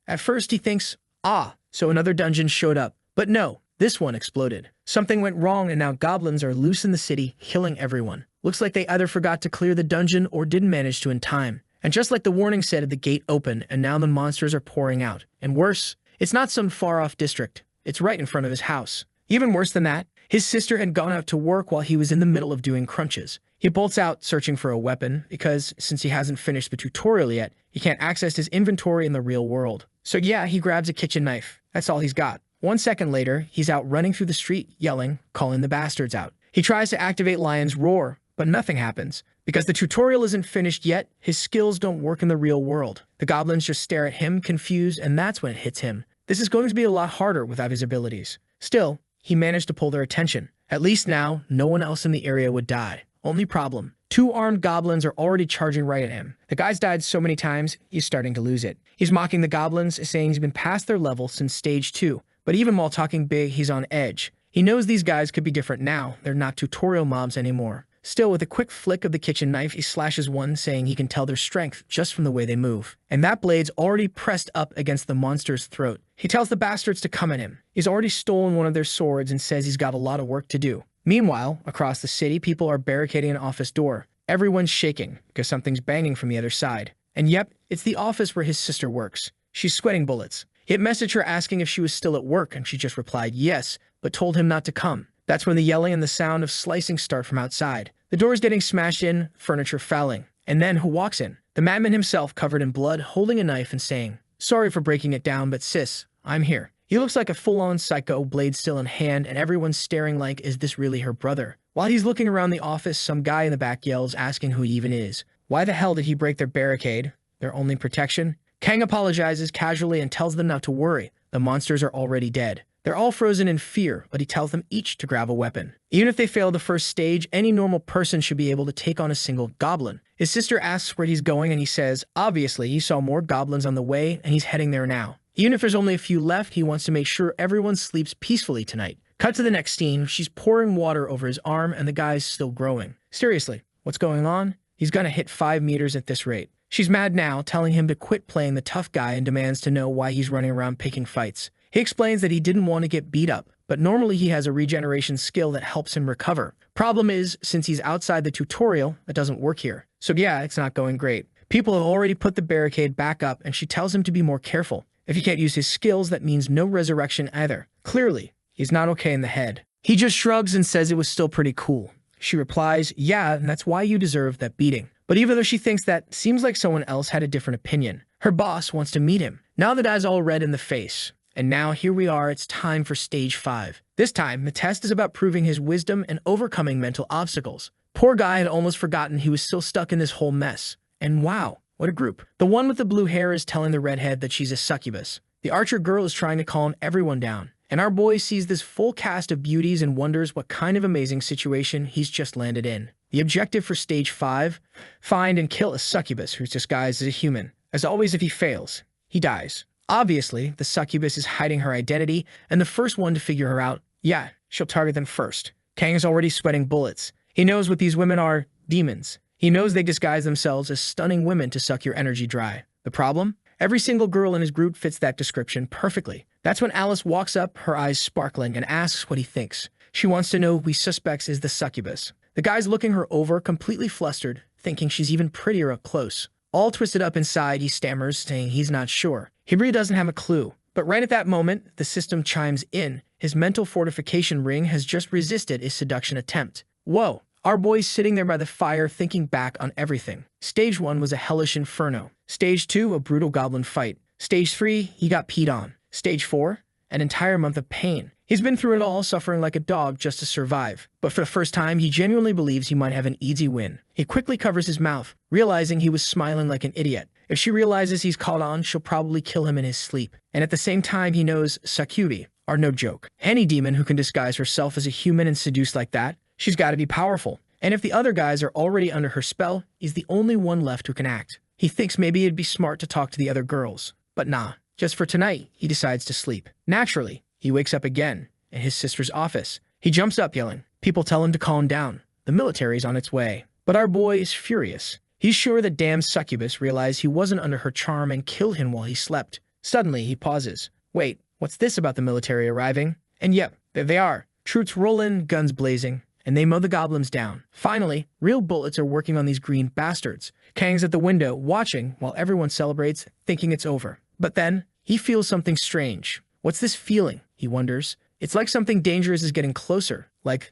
At first, he thinks, so another dungeon showed up. But no, this one exploded. Something went wrong, and now goblins are loose in the city, killing everyone. Looks like they either forgot to clear the dungeon or didn't manage to in time. And just like the warning said, the gate opened, and now the monsters are pouring out. And worse, it's not some far-off district. It's right in front of his house. Even worse than that, his sister had gone out to work while he was in the middle of doing crunches. He bolts out searching for a weapon because, since he hasn't finished the tutorial yet, he can't access his inventory in the real world. So yeah, he grabs a kitchen knife. That's all he's got. 1 second later, he's out running through the street, yelling, calling the bastards out. He tries to activate Lion's Roar, but nothing happens. Because the tutorial isn't finished yet, his skills don't work in the real world. The goblins just stare at him, confused, and that's when it hits him. This is going to be a lot harder without his abilities. Still, he managed to pull their attention. At least now, no one else in the area would die. Only problem, 2 armed goblins are already charging right at him. The guy's died so many times, he's starting to lose it. He's mocking the goblins, saying he's been past their level since stage 2. But even while talking big, he's on edge. He knows these guys could be different now. They're not tutorial mobs anymore. Still, with a quick flick of the kitchen knife, he slashes one, saying he can tell their strength just from the way they move. And that blade's already pressed up against the monster's throat. He tells the bastards to come at him. He's already stolen one of their swords and says he's got a lot of work to do. Meanwhile, across the city, people are barricading an office door. Everyone's shaking because something's banging from the other side. And yep, it's the office where his sister works. She's sweating bullets. He had messaged her asking if she was still at work, and she just replied yes, but told him not to come. That's when the yelling and the sound of slicing start from outside. The door's getting smashed in, furniture falling. And then who walks in? The madman himself, covered in blood, holding a knife and saying, sorry for breaking it down, but sis, I'm here. He looks like a full-on psycho, blade still in hand, and everyone's staring like, is this really her brother? While he's looking around the office, some guy in the back yells, asking who he even is. Why the hell did he break their barricade? Their only protection? Kang apologizes casually and tells them not to worry. The monsters are already dead. They're all frozen in fear, but he tells them each to grab a weapon. Even if they fail the first stage, any normal person should be able to take on a single goblin. His sister asks where he's going, and he says, obviously, he saw more goblins on the way, and he's heading there now. Even if there's only a few left, he wants to make sure everyone sleeps peacefully tonight. Cut to the next scene, she's pouring water over his arm, and the guy's still growing. Seriously, What's going on? He's gonna hit 5 meters at this rate. She's mad now, telling him to quit playing the tough guy and demands to know why he's running around picking fights. He explains that he didn't want to get beat up, but normally he has a regeneration skill that helps him recover. Problem is, since he's outside the tutorial, it doesn't work here. So yeah, it's not going great. People have already put the barricade back up, and she tells him to be more careful. If he can't use his skills, that means no resurrection either. Clearly, he's not okay in the head. He just shrugs and says it was still pretty cool. She replies, yeah, and that's why you deserve that beating. But even though she thinks that, seems like someone else had a different opinion. Her boss wants to meet him. Now the guy's all red in the face. And now here we are, it's time for stage 5. This time, the test is about proving his wisdom and overcoming mental obstacles. Poor guy had almost forgotten he was still stuck in this whole mess. And wow, what a group. The one with the blue hair is telling the redhead that she's a succubus. The archer girl is trying to calm everyone down. And our boy sees this full cast of beauties and wonders what kind of amazing situation he's just landed in. The objective for stage 5, find and kill a succubus who's disguised as a human. As always, if he fails, he dies. Obviously, the succubus is hiding her identity, and the first one to figure her out, yeah, she'll target them first. Kang is already sweating bullets. He knows what these women are, demons. He knows they disguise themselves as stunning women to suck your energy dry. The problem? Every single girl in his group fits that description perfectly. That's when Alice walks up, her eyes sparkling, and asks what he thinks. She wants to know who he suspects is the succubus. The guy's looking her over, completely flustered, thinking she's even prettier up close. All twisted up inside, he stammers, saying he's not sure. He really doesn't have a clue. But right at that moment, the system chimes in. His mental fortification ring has just resisted his seduction attempt. Whoa! Our boy's sitting there by the fire, thinking back on everything. Stage 1 was a hellish inferno. Stage 2, a brutal goblin fight. Stage 3, he got peed on. Stage 4, an entire month of pain. He's been through it all, suffering like a dog just to survive. But for the first time, he genuinely believes he might have an easy win. He quickly covers his mouth, realizing he was smiling like an idiot. If she realizes he's caught on, she'll probably kill him in his sleep. And at the same time, he knows succubi are no joke. Any demon who can disguise herself as a human and seduce like that, she's got to be powerful. And if the other guys are already under her spell, he's the only one left who can act. He thinks maybe it'd be smart to talk to the other girls. But nah, just for tonight, he decides to sleep. Naturally, he wakes up again in his sister's office. He jumps up yelling. People tell him to calm down. The military's on its way. But our boy is furious. He's sure the damn succubus realized he wasn't under her charm and killed him while he slept. Suddenly, he pauses. Wait, what's this about the military arriving? And yep, there they are. Troops roll in, guns blazing, and they mow the goblins down. Finally, real bullets are working on these green bastards. Kang's at the window, watching while everyone celebrates, thinking it's over. But then, he feels something strange. What's this feeling? He wonders. It's like something dangerous is getting closer. Like,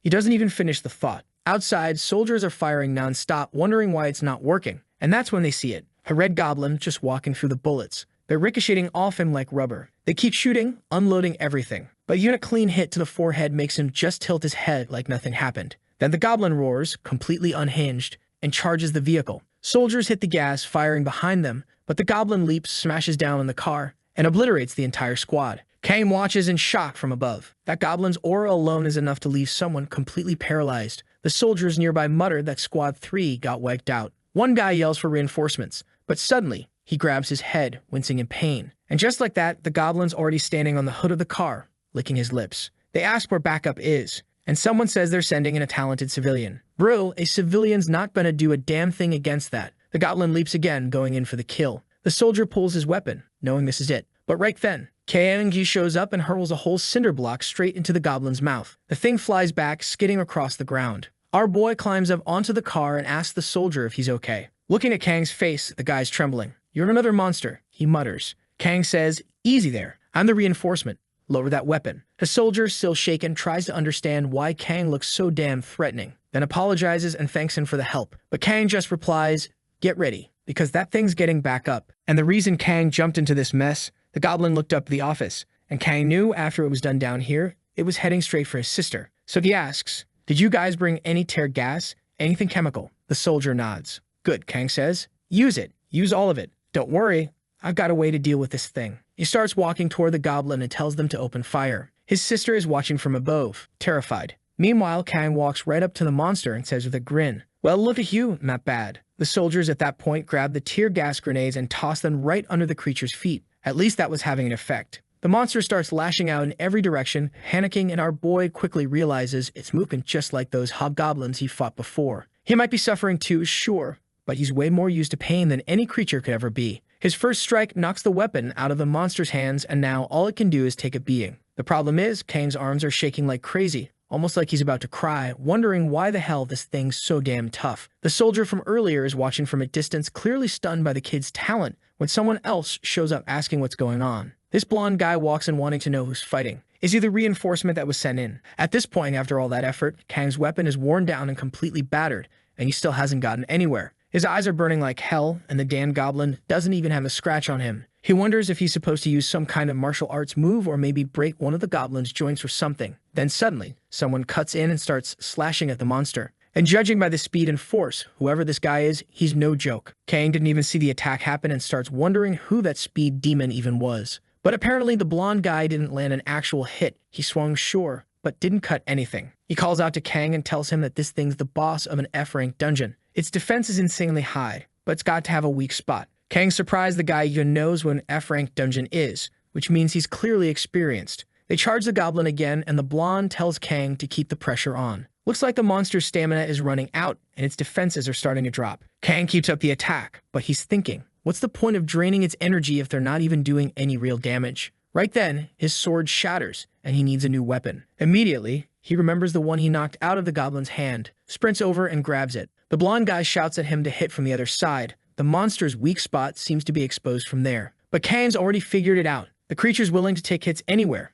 he doesn't even finish the thought. Outside, soldiers are firing non-stop, wondering why it's not working. And that's when they see it. A red goblin just walking through the bullets. They're ricocheting off him like rubber. They keep shooting, unloading everything. But even a clean hit to the forehead makes him just tilt his head like nothing happened. Then the goblin roars, completely unhinged, and charges the vehicle. Soldiers hit the gas, firing behind them, but the goblin leaps, smashes down on the car, and obliterates the entire squad. Kang watches in shock from above. That goblin's aura alone is enough to leave someone completely paralyzed. The soldiers nearby mutter that Squad 3 got wiped out. One guy yells for reinforcements, but suddenly, he grabs his head, wincing in pain. And just like that, the goblin's already standing on the hood of the car, licking his lips. They ask where backup is, and someone says they're sending in a talented civilian. Bro, a civilian's not gonna do a damn thing against that. The goblin leaps again, going in for the kill. The soldier pulls his weapon, knowing this is it. But right then, Kang shows up and hurls a whole cinder block straight into the goblin's mouth. The thing flies back, skidding across the ground. Our boy climbs up onto the car and asks the soldier if he's okay. Looking at Kang's face, the guy's trembling. You're another monster, he mutters. Kang says, easy there. I'm the reinforcement. Lower that weapon. The soldier, still shaken, tries to understand why Kang looks so damn threatening, then apologizes and thanks him for the help. But Kang just replies, get ready, because that thing's getting back up. And the reason Kang jumped into this mess, the goblin looked up the office, and Kang knew after it was done down here, it was heading straight for his sister. So he asks, did you guys bring any tear gas? Anything chemical? The soldier nods. Good, Kang says. Use it. Use all of it. Don't worry. I've got a way to deal with this thing. He starts walking toward the goblin and tells them to open fire. His sister is watching from above, terrified. Meanwhile, Kang walks right up to the monster and says with a grin, well, look at you, not bad. The soldiers at that point grab the tear gas grenades and toss them right under the creature's feet. At least that was having an effect. The monster starts lashing out in every direction, panicking, and our boy quickly realizes it's moving just like those hobgoblins he fought before. He might be suffering too, sure, but he's way more used to pain than any creature could ever be. His first strike knocks the weapon out of the monster's hands, and now all it can do is take a beating. The problem is, Kang's arms are shaking like crazy, almost like he's about to cry, wondering why the hell this thing's so damn tough. The soldier from earlier is watching from a distance, clearly stunned by the kid's talent, when someone else shows up asking what's going on. This blonde guy walks in wanting to know who's fighting. Is he the reinforcement that was sent in? At this point, after all that effort, Kang's weapon is worn down and completely battered, and he still hasn't gotten anywhere. His eyes are burning like hell, and the damn goblin doesn't even have a scratch on him. He wonders if he's supposed to use some kind of martial arts move or maybe break one of the goblin's joints or something. Then suddenly, someone cuts in and starts slashing at the monster. And judging by the speed and force, whoever this guy is, he's no joke. Kang didn't even see the attack happen and starts wondering who that speed demon even was. But apparently the blonde guy didn't land an actual hit. He swung sure, but didn't cut anything. He calls out to Kang and tells him that this thing's the boss of an F-rank dungeon. Its defense is insanely high, but it's got to have a weak spot. Kang's surprised the guy even knows what an F-rank dungeon is, which means he's clearly experienced. They charge the goblin again, and the blonde tells Kang to keep the pressure on. Looks like the monster's stamina is running out, and its defenses are starting to drop. Kang keeps up the attack, but he's thinking, what's the point of draining its energy if they're not even doing any real damage? Right then, his sword shatters, and he needs a new weapon. Immediately, he remembers the one he knocked out of the goblin's hand, sprints over and grabs it. The blonde guy shouts at him to hit from the other side. The monster's weak spot seems to be exposed from there. But Kang's already figured it out. The creature's willing to take hits anywhere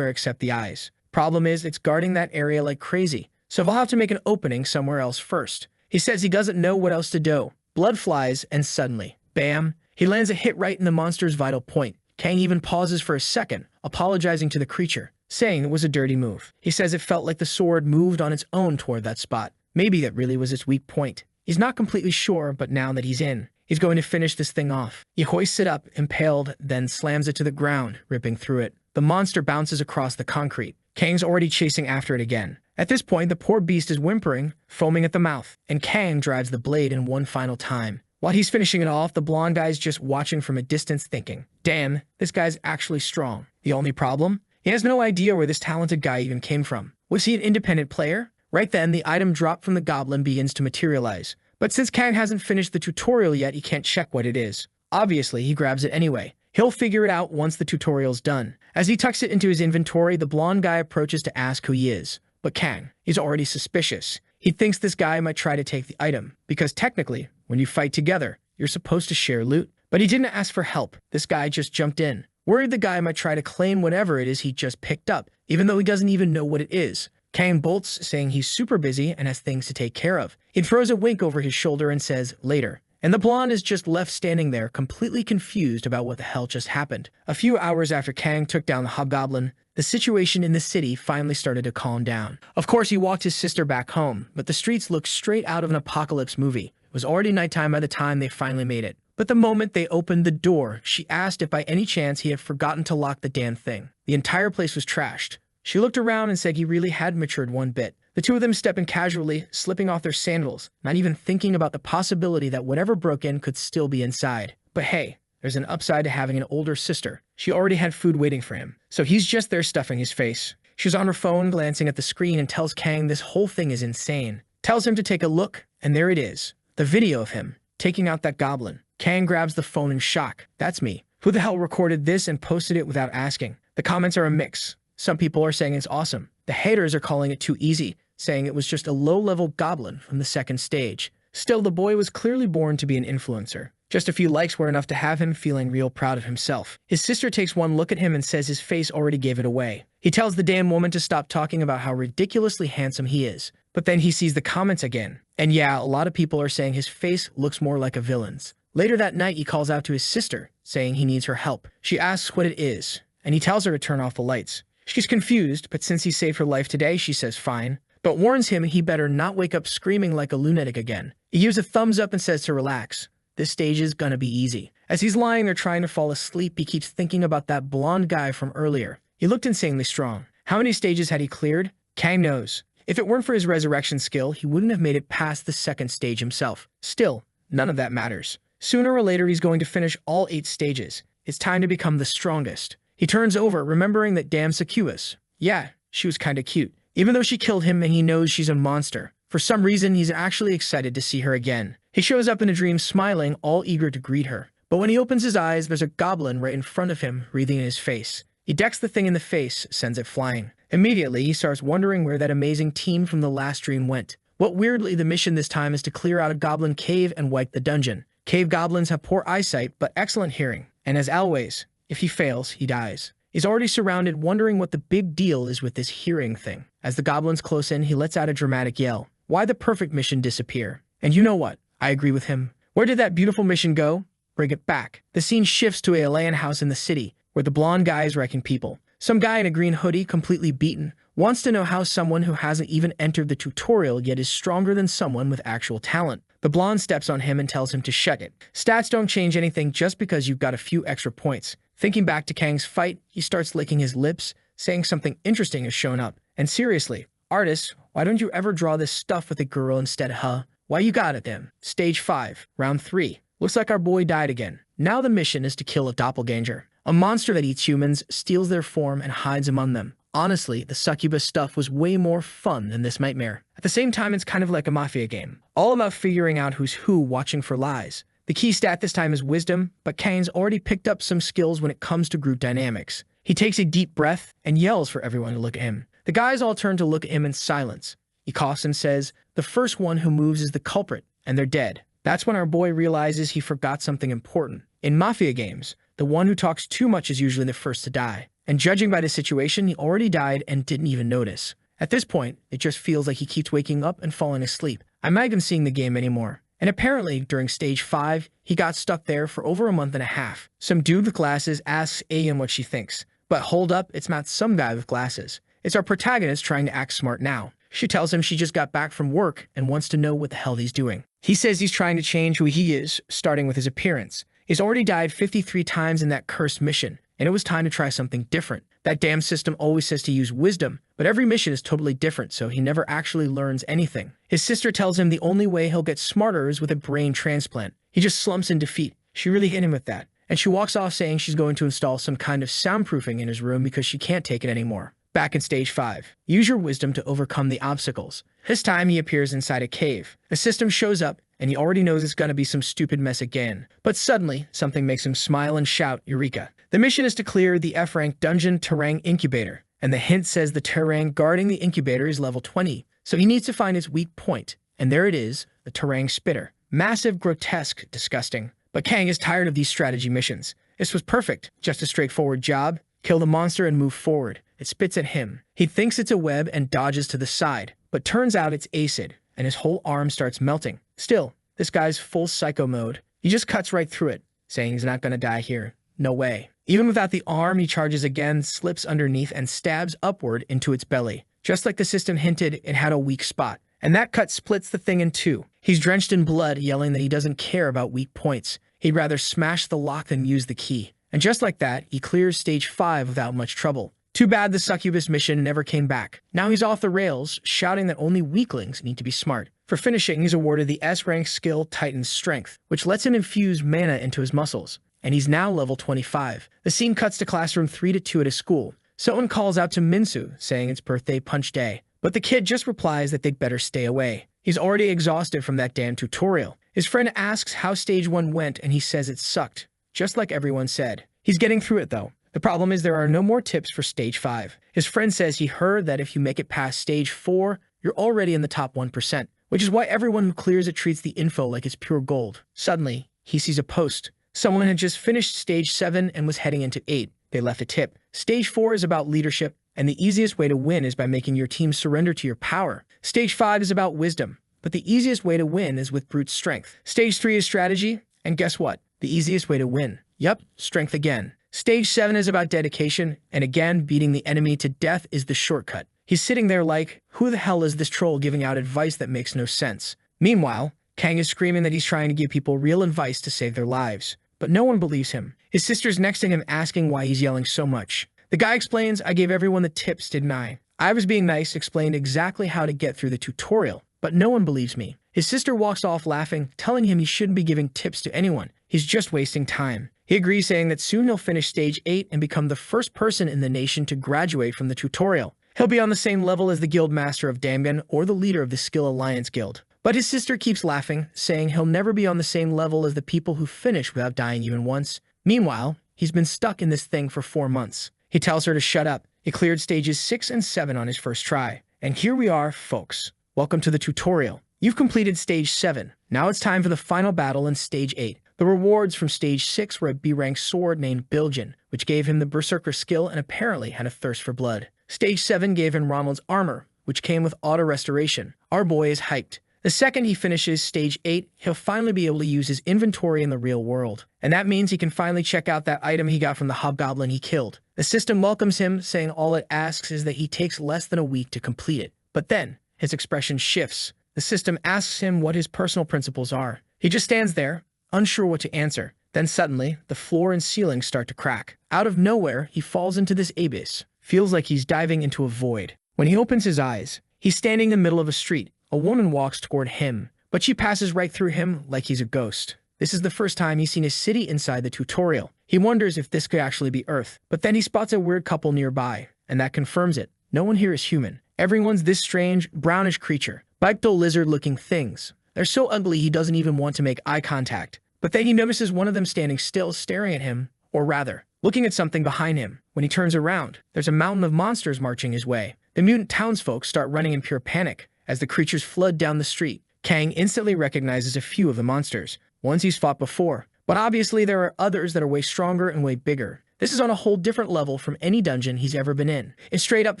except the eyes. Problem is, it's guarding that area like crazy, so he'll have to make an opening somewhere else first. He says he doesn't know what else to do. Blood flies, and suddenly, bam, he lands a hit right in the monster's vital point. Kang even pauses for a second, apologizing to the creature, saying it was a dirty move. He says it felt like the sword moved on its own toward that spot. Maybe that really was its weak point. He's not completely sure, but now that he's in, he's going to finish this thing off. He hoists it up, impaled, then slams it to the ground, ripping through it. The monster bounces across the concrete. Kang's already chasing after it again. At this point, the poor beast is whimpering, foaming at the mouth, and Kang drives the blade in one final time. While he's finishing it off, the blonde guy's just watching from a distance thinking, damn, this guy's actually strong. The only problem? He has no idea where this talented guy even came from. Was he an independent player? Right then, the item dropped from the goblin begins to materialize. But since Kang hasn't finished the tutorial yet, he can't check what it is. Obviously, he grabs it anyway. He'll figure it out once the tutorial's done. As he tucks it into his inventory, the blonde guy approaches to ask who he is. But Kang, he's already suspicious. He thinks this guy might try to take the item, because technically, when you fight together, you're supposed to share loot. But he didn't ask for help. This guy just jumped in, worried the guy might try to claim whatever it is he just picked up, even though he doesn't even know what it is. Kang bolts, saying he's super busy and has things to take care of. He throws a wink over his shoulder and says, later. And the blonde is just left standing there, completely confused about what the hell just happened. A few hours after Kang took down the hobgoblin, the situation in the city finally started to calm down. Of course, he walked his sister back home, but the streets looked straight out of an apocalypse movie. It was already nighttime by the time they finally made it. But the moment they opened the door, she asked if by any chance he had forgotten to lock the damn thing. The entire place was trashed. She looked around and said he really had matured one bit. The two of them stepped in casually, slipping off their sandals, not even thinking about the possibility that whatever broke in could still be inside. But hey, there's an upside to having an older sister. She already had food waiting for him, so he's just there stuffing his face. She's on her phone, glancing at the screen, and tells Kang this whole thing is insane. Tells him to take a look, and there it is. The video of him taking out that goblin. Kang grabs the phone in shock. That's me. Who the hell recorded this and posted it without asking? The comments are a mix. Some people are saying it's awesome. The haters are calling it too easy, saying it was just a low-level goblin from the second stage. Still, the boy was clearly born to be an influencer. Just a few likes were enough to have him feeling real proud of himself. His sister takes one look at him and says his face already gave it away. He tells the damn woman to stop talking about how ridiculously handsome he is. But then he sees the comments again. And yeah, a lot of people are saying his face looks more like a villain's. Later that night, he calls out to his sister, saying he needs her help. She asks what it is, and he tells her to turn off the lights. She's confused, but since he saved her life today, she says fine, but warns him he better not wake up screaming like a lunatic again. He gives a thumbs up and says to relax. This stage is gonna be easy. As he's lying there trying to fall asleep, he keeps thinking about that blonde guy from earlier. He looked insanely strong. How many stages had he cleared? Kang knows. If it weren't for his resurrection skill, he wouldn't have made it past the second stage himself. Still, none of that matters. Sooner or later, he's going to finish all 8 stages. It's time to become the strongest. He turns over, remembering that damn Sakuas. Yeah, she was kinda cute. Even though she killed him and he knows she's a monster. For some reason, he's actually excited to see her again. He shows up in a dream smiling, all eager to greet her. But when he opens his eyes, there's a goblin right in front of him, breathing in his face. He decks the thing in the face, sends it flying. Immediately, he starts wondering where that amazing team from the last dream went. What weirdly, the mission this time is to clear out a goblin cave and wipe the dungeon. Cave goblins have poor eyesight, but excellent hearing. And as always, if he fails, he dies. He's already surrounded, wondering what the big deal is with this hearing thing. As the goblins close in, he lets out a dramatic yell. Why the perfect mission disappear? And you know what? I agree with him. Where did that beautiful mission go? Bring it back. The scene shifts to a Alayan house in the city, where the blonde guy is wrecking people. Some guy in a green hoodie, completely beaten, wants to know how someone who hasn't even entered the tutorial yet is stronger than someone with actual talent. The blonde steps on him and tells him to shut it. Stats don't change anything just because you've got a few extra points. Thinking back to Kang's fight, he starts licking his lips, saying something interesting has shown up. And seriously, artists, why don't you ever draw this stuff with a girl instead, huh? Why you got it then? Stage 5, Round 3. Looks like our boy died again. Now the mission is to kill a doppelganger. A monster that eats humans, steals their form, and hides among them. Honestly, the succubus stuff was way more fun than this nightmare. At the same time, it's kind of like a mafia game. All about figuring out who's who, watching for lies. The key stat this time is wisdom, but Kang's already picked up some skills when it comes to group dynamics. He takes a deep breath and yells for everyone to look at him. The guys all turn to look at him in silence. He coughs and says, the first one who moves is the culprit, and they're dead. That's when our boy realizes he forgot something important. In mafia games, the one who talks too much is usually the first to die. And judging by the situation, he already died and didn't even notice. At this point, it just feels like he keeps waking up and falling asleep. I'm not even seeing the game anymore. And apparently, during Stage 5, he got stuck there for over a month and a half. Some dude with glasses asks Ayan what she thinks. But hold up, it's not some guy with glasses. It's our protagonist trying to act smart now. She tells him she just got back from work and wants to know what the hell he's doing. He says he's trying to change who he is, starting with his appearance. He's already died 53 times in that cursed mission, and it was time to try something different. That damn system always says to use wisdom, but every mission is totally different, so he never actually learns anything. His sister tells him the only way he'll get smarter is with a brain transplant. He just slumps in defeat. She really hit him with that, and she walks off saying she's going to install some kind of soundproofing in his room because she can't take it anymore. Back in Stage 5, use your wisdom to overcome the obstacles. This time he appears inside a cave. The system shows up, and he already knows it's gonna be some stupid mess again. But suddenly, something makes him smile and shout, Eureka! The mission is to clear the F-rank dungeon Terang incubator, and the hint says the Terang guarding the incubator is level 20, so he needs to find its weak point. And there it is, the Terang spitter. Massive, grotesque, disgusting. But Kang is tired of these strategy missions. This was perfect, just a straightforward job. Kill the monster and move forward. It spits at him. He thinks it's a web and dodges to the side, but turns out it's acid, and his whole arm starts melting. Still, this guy's full psycho mode. He just cuts right through it, saying he's not gonna die here. No way. Even without the arm, he charges again, slips underneath, and stabs upward into its belly. Just like the system hinted, it had a weak spot, and that cut splits the thing in two. He's drenched in blood, yelling that he doesn't care about weak points. He'd rather smash the lock than use the key. And just like that, he clears Stage 5 without much trouble. Too bad the succubus mission never came back. Now he's off the rails, shouting that only weaklings need to be smart. For finishing, he's awarded the S-rank skill Titan's Strength, which lets him infuse mana into his muscles. And he's now level 25. The scene cuts to classroom 3-2 at his school. Someone calls out to Minsu, saying it's birthday punch day. But the kid just replies that they'd better stay away. He's already exhausted from that damn tutorial. His friend asks how Stage 1 went, and he says it sucked. Just like everyone said. He's getting through it, though. The problem is there are no more tips for Stage 5. His friend says he heard that if you make it past Stage 4, you're already in the top 1%, which is why everyone who clears it treats the info like it's pure gold. Suddenly, he sees a post. Someone had just finished Stage 7 and was heading into 8. They left a tip. Stage 4 is about leadership, and the easiest way to win is by making your team surrender to your power. Stage 5 is about wisdom, but the easiest way to win is with brute strength. Stage 3 is strategy, and guess what? The easiest way to win. Yup, strength again. Stage 7 is about dedication, and again, beating the enemy to death is the shortcut. He's sitting there like, who the hell is this troll giving out advice that makes no sense? Meanwhile, Kang is screaming that he's trying to give people real advice to save their lives. But no one believes him. His sister's next to him asking why he's yelling so much. The guy explains, I gave everyone the tips, didn't I? I was being nice, explained exactly how to get through the tutorial, but no one believes me. His sister walks off laughing, telling him he shouldn't be giving tips to anyone. He's just wasting time. He agrees, saying that soon he'll finish Stage 8 and become the first person in the nation to graduate from the tutorial. He'll be on the same level as the guild master of Damgan or the leader of the Skill Alliance Guild. But his sister keeps laughing, saying he'll never be on the same level as the people who finish without dying even once. Meanwhile, he's been stuck in this thing for 4 months. He tells her to shut up. He cleared stages 6 and 7 on his first try. And here we are, folks. Welcome to the tutorial. You've completed stage 7. Now it's time for the final battle in stage 8. The rewards from stage 6 were a B-rank sword named Bilgen, which gave him the Berserker skill and apparently had a thirst for blood. Stage 7 gave him Ronald's armor, which came with auto-restoration. Our boy is hyped. The second he finishes stage 8, he'll finally be able to use his inventory in the real world. And that means he can finally check out that item he got from the hobgoblin he killed. The system welcomes him, saying all it asks is that he takes less than a week to complete it. But then, his expression shifts. The system asks him what his personal principles are. He just stands there, unsure what to answer. Then suddenly, the floor and ceiling start to crack. Out of nowhere, he falls into this abyss. Feels like he's diving into a void. When he opens his eyes, he's standing in the middle of a street. A woman walks toward him, but she passes right through him like he's a ghost. This is the first time he's seen a city inside the tutorial. He wonders if this could actually be Earth, but then he spots a weird couple nearby, and that confirms it. No one here is human. Everyone's this strange, brownish creature. Bipedal lizard-looking things. They're so ugly he doesn't even want to make eye contact. But then he notices one of them standing still, staring at him, or rather, looking at something behind him. When he turns around, there's a mountain of monsters marching his way. The mutant townsfolk start running in pure panic as the creatures flood down the street. Kang instantly recognizes a few of the monsters, ones he's fought before. But obviously there are others that are way stronger and way bigger. This is on a whole different level from any dungeon he's ever been in. It straight up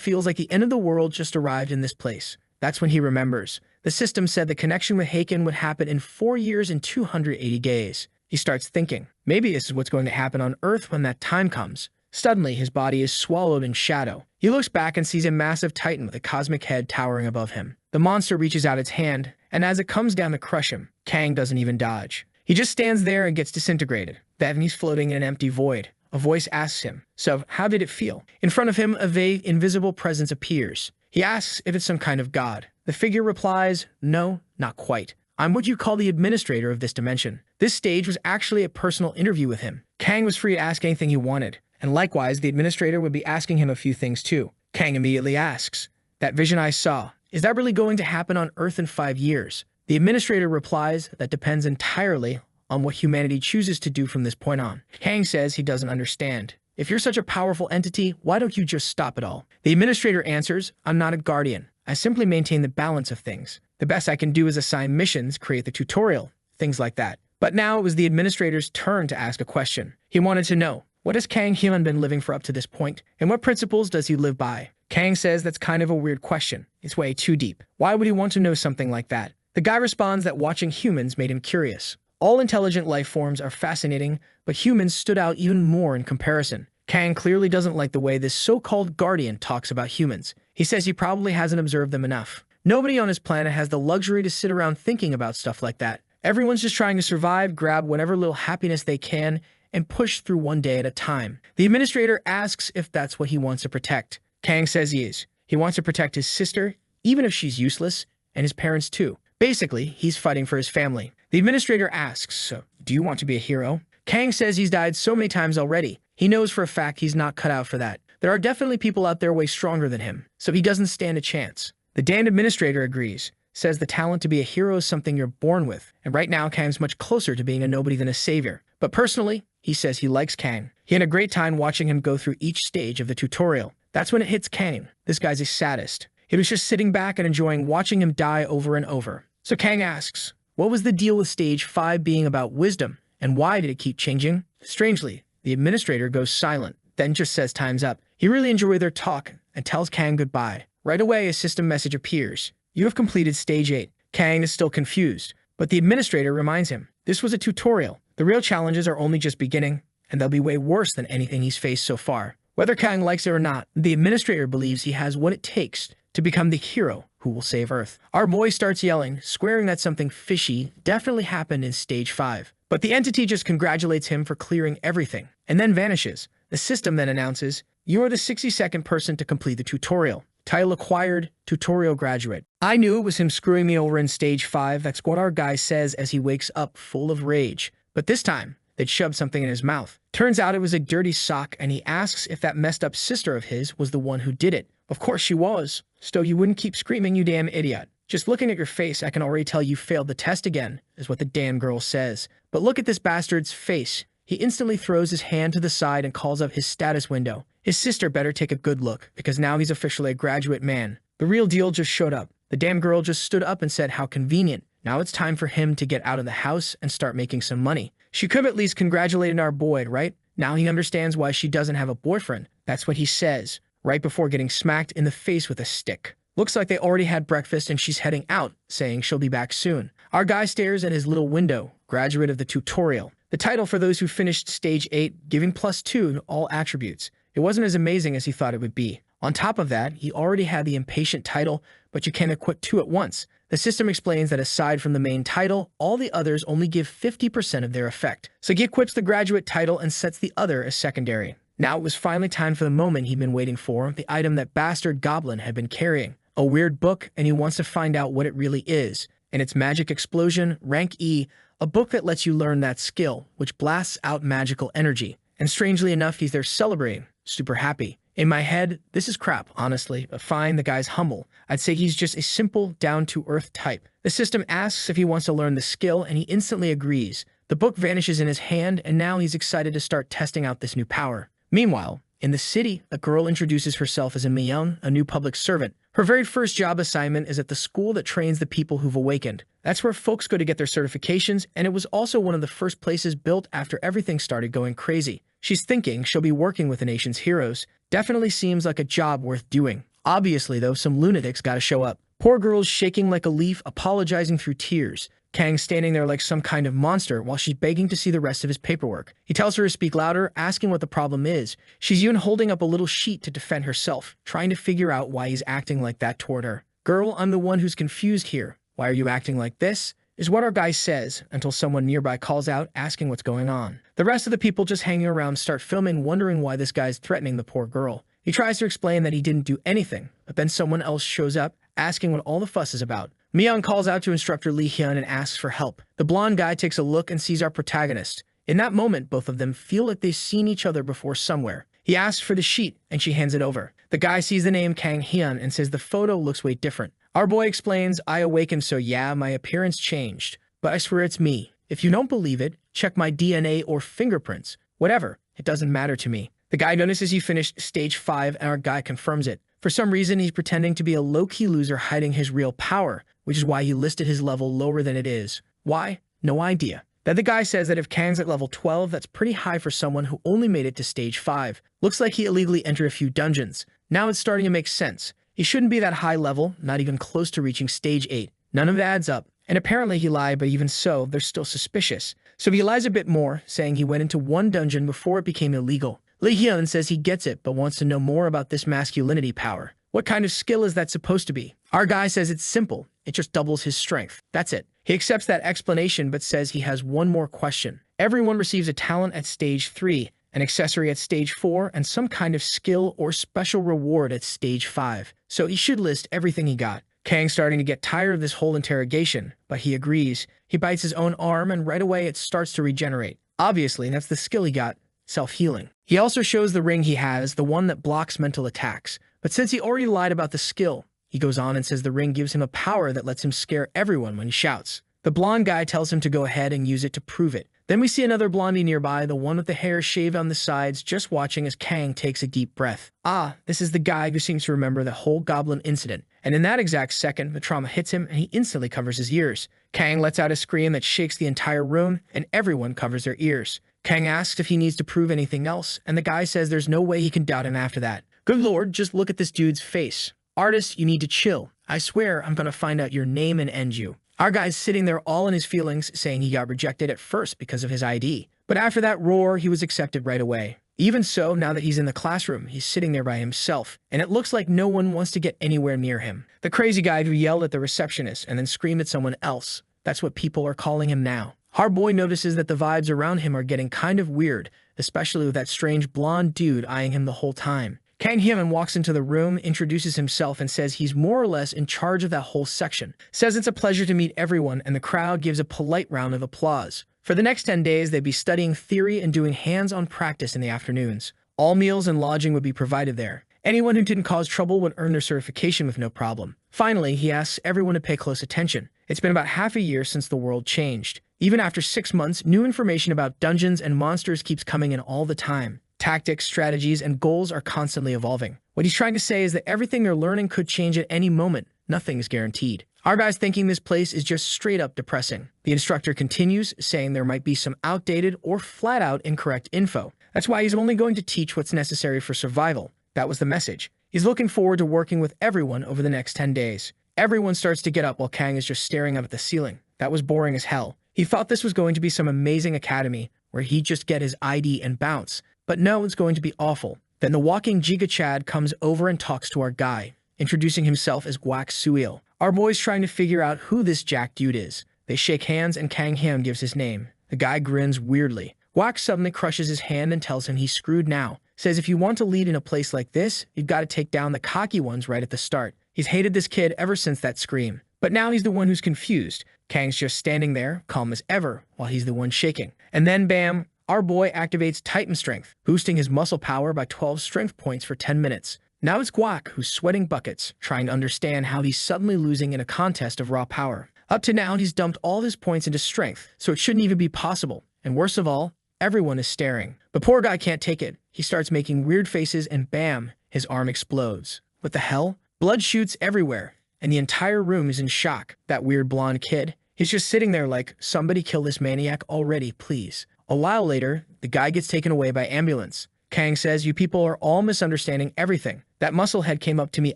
feels like the end of the world just arrived in this place. That's when he remembers. The system said the connection with Haken would happen in 4 years and 280 days. He starts thinking, maybe this is what's going to happen on Earth when that time comes. Suddenly, his body is swallowed in shadow. He looks back and sees a massive titan with a cosmic head towering above him. The monster reaches out its hand, and as it comes down to crush him, Kang doesn't even dodge. He just stands there and gets disintegrated. Then he's floating in an empty void. A voice asks him, so how did it feel? In front of him, a vague, invisible presence appears. He asks if it's some kind of god. The figure replies, no, not quite. I'm what you call the administrator of this dimension. This stage was actually a personal interview with him. Kang was free to ask anything he wanted, and likewise, the administrator would be asking him a few things too. Kang immediately asks, that vision I saw, is that really going to happen on Earth in 5 years? The administrator replies, that depends entirely on what humanity chooses to do from this point on. Kang says he doesn't understand. If you're such a powerful entity, why don't you just stop it all? The administrator answers, I'm not a guardian. I simply maintain the balance of things. The best I can do is assign missions, create the tutorial, things like that. But now it was the administrator's turn to ask a question. He wanted to know, what has Kang Hyun been living for up to this point, and what principles does he live by? Kang says that's kind of a weird question. It's way too deep. Why would he want to know something like that? The guy responds that watching humans made him curious. All intelligent life forms are fascinating, but humans stood out even more in comparison. Kang clearly doesn't like the way this so-called guardian talks about humans. He says he probably hasn't observed them enough. Nobody on his planet has the luxury to sit around thinking about stuff like that. Everyone's just trying to survive, grab whatever little happiness they can, and push through one day at a time. The administrator asks if that's what he wants to protect. Kang says he is. He wants to protect his sister, even if she's useless, and his parents too. Basically, he's fighting for his family. The administrator asks, so, do you want to be a hero? Kang says he's died so many times already. He knows for a fact he's not cut out for that. There are definitely people out there way stronger than him, so he doesn't stand a chance. The damned administrator agrees, says the talent to be a hero is something you're born with, and right now Kang's much closer to being a nobody than a savior. But personally, he says he likes Kang. He had a great time watching him go through each stage of the tutorial. That's when it hits Kang. This guy's a sadist. He was just sitting back and enjoying watching him die over and over. So Kang asks, what was the deal with stage 5 being about wisdom, and why did it keep changing? Strangely, the administrator goes silent, then just says time's up. He really enjoyed their talk and tells Kang goodbye. Right away, a system message appears. You have completed stage 8. Kang is still confused, but the administrator reminds him, this was a tutorial. The real challenges are only just beginning, and they'll be way worse than anything he's faced so far. Whether Kang likes it or not, the administrator believes he has what it takes to become the hero who will save Earth. Our boy starts yelling, swearing that something fishy definitely happened in stage 5. But the entity just congratulates him for clearing everything, and then vanishes. The system then announces, you are the 62nd person to complete the tutorial. Title acquired, tutorial graduate. I knew it was him screwing me over in stage 5. That's what our guy says as he wakes up full of rage. But this time, they'd shoved something in his mouth. Turns out it was a dirty sock, and he asks if that messed up sister of his was the one who did it. Of course she was. So you wouldn't keep screaming, you damn idiot. Just looking at your face, I can already tell you failed the test again, is what the damn girl says. But look at this bastard's face. He instantly throws his hand to the side and calls up his status window. His sister better take a good look, because now he's officially a graduate man. The real deal just showed up. The damn girl just stood up and said how convenient. Now it's time for him to get out of the house and start making some money. She could have at least congratulated our boy, right? Now he understands why she doesn't have a boyfriend. That's what he says, right before getting smacked in the face with a stick. Looks like they already had breakfast and she's heading out, saying she'll be back soon. Our guy stares at his little window, graduate of the tutorial. The title for those who finished stage 8, giving +2 to all attributes. It wasn't as amazing as he thought it would be. On top of that, he already had the impatient title, but you can't equip 2 at once. The system explains that aside from the main title, all the others only give 50% of their effect. So he equips the graduate title and sets the other as secondary. Now it was finally time for the moment he'd been waiting for, the item that bastard goblin had been carrying. A weird book, and he wants to find out what it really is. And it's Magic Explosion, Rank E, a book that lets you learn that skill, which blasts out magical energy. And strangely enough, he's there celebrating, super happy. In my head, this is crap, honestly, but fine, the guy's humble. I'd say he's just a simple, down-to-earth type. The system asks if he wants to learn the skill, and he instantly agrees. The book vanishes in his hand, and now he's excited to start testing out this new power. Meanwhile, in the city, a girl introduces herself as a Myeon, a new public servant. Her very first job assignment is at the school that trains the people who've awakened. That's where folks go to get their certifications, and it was also one of the first places built after everything started going crazy. She's thinking she'll be working with the nation's heroes. Definitely seems like a job worth doing. Obviously, though, some lunatics gotta show up. Poor girl's shaking like a leaf, apologizing through tears. Kang standing there like some kind of monster while she's begging to see the rest of his paperwork. He tells her to speak louder, asking what the problem is. She's even holding up a little sheet to defend herself, trying to figure out why he's acting like that toward her. Girl, I'm the one who's confused here. Why are you acting like this? Is what our guy says, until someone nearby calls out, asking what's going on. The rest of the people just hanging around start filming, wondering why this guy's threatening the poor girl. He tries to explain that he didn't do anything, but then someone else shows up, asking what all the fuss is about. Myeon calls out to instructor Lee Hyun and asks for help. The blonde guy takes a look and sees our protagonist. In that moment, both of them feel like they've seen each other before somewhere. He asks for the sheet, and she hands it over. The guy sees the name Kang Hyun and says the photo looks way different. Our boy explains, I awakened, so yeah, my appearance changed. But I swear it's me. If you don't believe it, check my DNA or fingerprints. Whatever, it doesn't matter to me. The guy notices he finished stage 5 and our guy confirms it. For some reason, he's pretending to be a low-key loser hiding his real power, which is why he listed his level lower than it is. Why? No idea. Then the guy says that if Kang's at level 12, that's pretty high for someone who only made it to stage 5. Looks like he illegally entered a few dungeons. Now it's starting to make sense. He shouldn't be that high level, not even close to reaching stage 8. None of it adds up. And apparently he lied, but even so, they're still suspicious. So he lies a bit more, saying he went into one dungeon before it became illegal. Lee Hyun says he gets it, but wants to know more about this masculinity power. What kind of skill is that supposed to be? Our guy says it's simple. It just doubles his strength. That's it. He accepts that explanation, but says he has one more question. Everyone receives a talent at stage 3, an accessory at stage 4, and some kind of skill or special reward at stage 5. So he should list everything he got. Kang's starting to get tired of this whole interrogation, but he agrees. He bites his own arm, and right away it starts to regenerate. Obviously, that's the skill he got, self-healing. He also shows the ring he has, the one that blocks mental attacks. But since he already lied about the skill, he goes on and says the ring gives him a power that lets him scare everyone when he shouts. The blonde guy tells him to go ahead and use it to prove it. Then we see another blondie nearby, the one with the hair shaved on the sides, just watching as Kang takes a deep breath. Ah, this is the guy who seems to remember the whole goblin incident. And in that exact second, the trauma hits him and he instantly covers his ears. Kang lets out a scream that shakes the entire room, and everyone covers their ears. Kang asks if he needs to prove anything else, and the guy says there's no way he can doubt him after that. Good lord, just look at this dude's face. Artist, you need to chill. I swear I'm gonna find out your name and end you. Our guy's sitting there all in his feelings, saying he got rejected at first because of his ID. But after that roar, he was accepted right away. Even so, now that he's in the classroom, he's sitting there by himself, and it looks like no one wants to get anywhere near him. The crazy guy who yelled at the receptionist and then screamed at someone else. That's what people are calling him now. Our boy notices that the vibes around him are getting kind of weird, especially with that strange blonde dude eyeing him the whole time. Kang Hyun walks into the room, introduces himself, and says he's more or less in charge of that whole section. Says it's a pleasure to meet everyone, and the crowd gives a polite round of applause. For the next 10 days, they'd be studying theory and doing hands-on practice in the afternoons. All meals and lodging would be provided there. Anyone who didn't cause trouble would earn their certification with no problem. Finally, he asks everyone to pay close attention. It's been about half a year since the world changed. Even after 6 months, new information about dungeons and monsters keeps coming in all the time. Tactics, strategies, and goals are constantly evolving. What he's trying to say is that everything they're learning could change at any moment. Nothing is guaranteed. Our guy's thinking this place is just straight up depressing. The instructor continues, saying there might be some outdated or flat-out incorrect info. That's why he's only going to teach what's necessary for survival. That was the message. He's looking forward to working with everyone over the next 10 days. Everyone starts to get up while Kang is just staring up at the ceiling. That was boring as hell. He thought this was going to be some amazing academy where he'd just get his ID and bounce. But no, it's going to be awful. Then the walking Giga Chad comes over and talks to our guy, introducing himself as Guak Suil. Our boy's trying to figure out who this Jack dude is. They shake hands and Kang Hyun gives his name. The guy grins weirdly. Guak suddenly crushes his hand and tells him he's screwed now. Says if you want to lead in a place like this, you've got to take down the cocky ones right at the start. He's hated this kid ever since that scream. But now he's the one who's confused. Kang's just standing there, calm as ever, while he's the one shaking. And then bam, our boy activates Titan Strength, boosting his muscle power by 12 strength points for 10 minutes. Now it's Guak who's sweating buckets, trying to understand how he's suddenly losing in a contest of raw power. Up to now, he's dumped all his points into strength, so it shouldn't even be possible. And worst of all, everyone is staring. But poor guy can't take it. He starts making weird faces and bam, his arm explodes. What the hell? Blood shoots everywhere, and the entire room is in shock. That weird blonde kid, he's just sitting there like, somebody kill this maniac already, please. A while later, the guy gets taken away by ambulance. Kang says, you people are all misunderstanding everything. That musclehead came up to me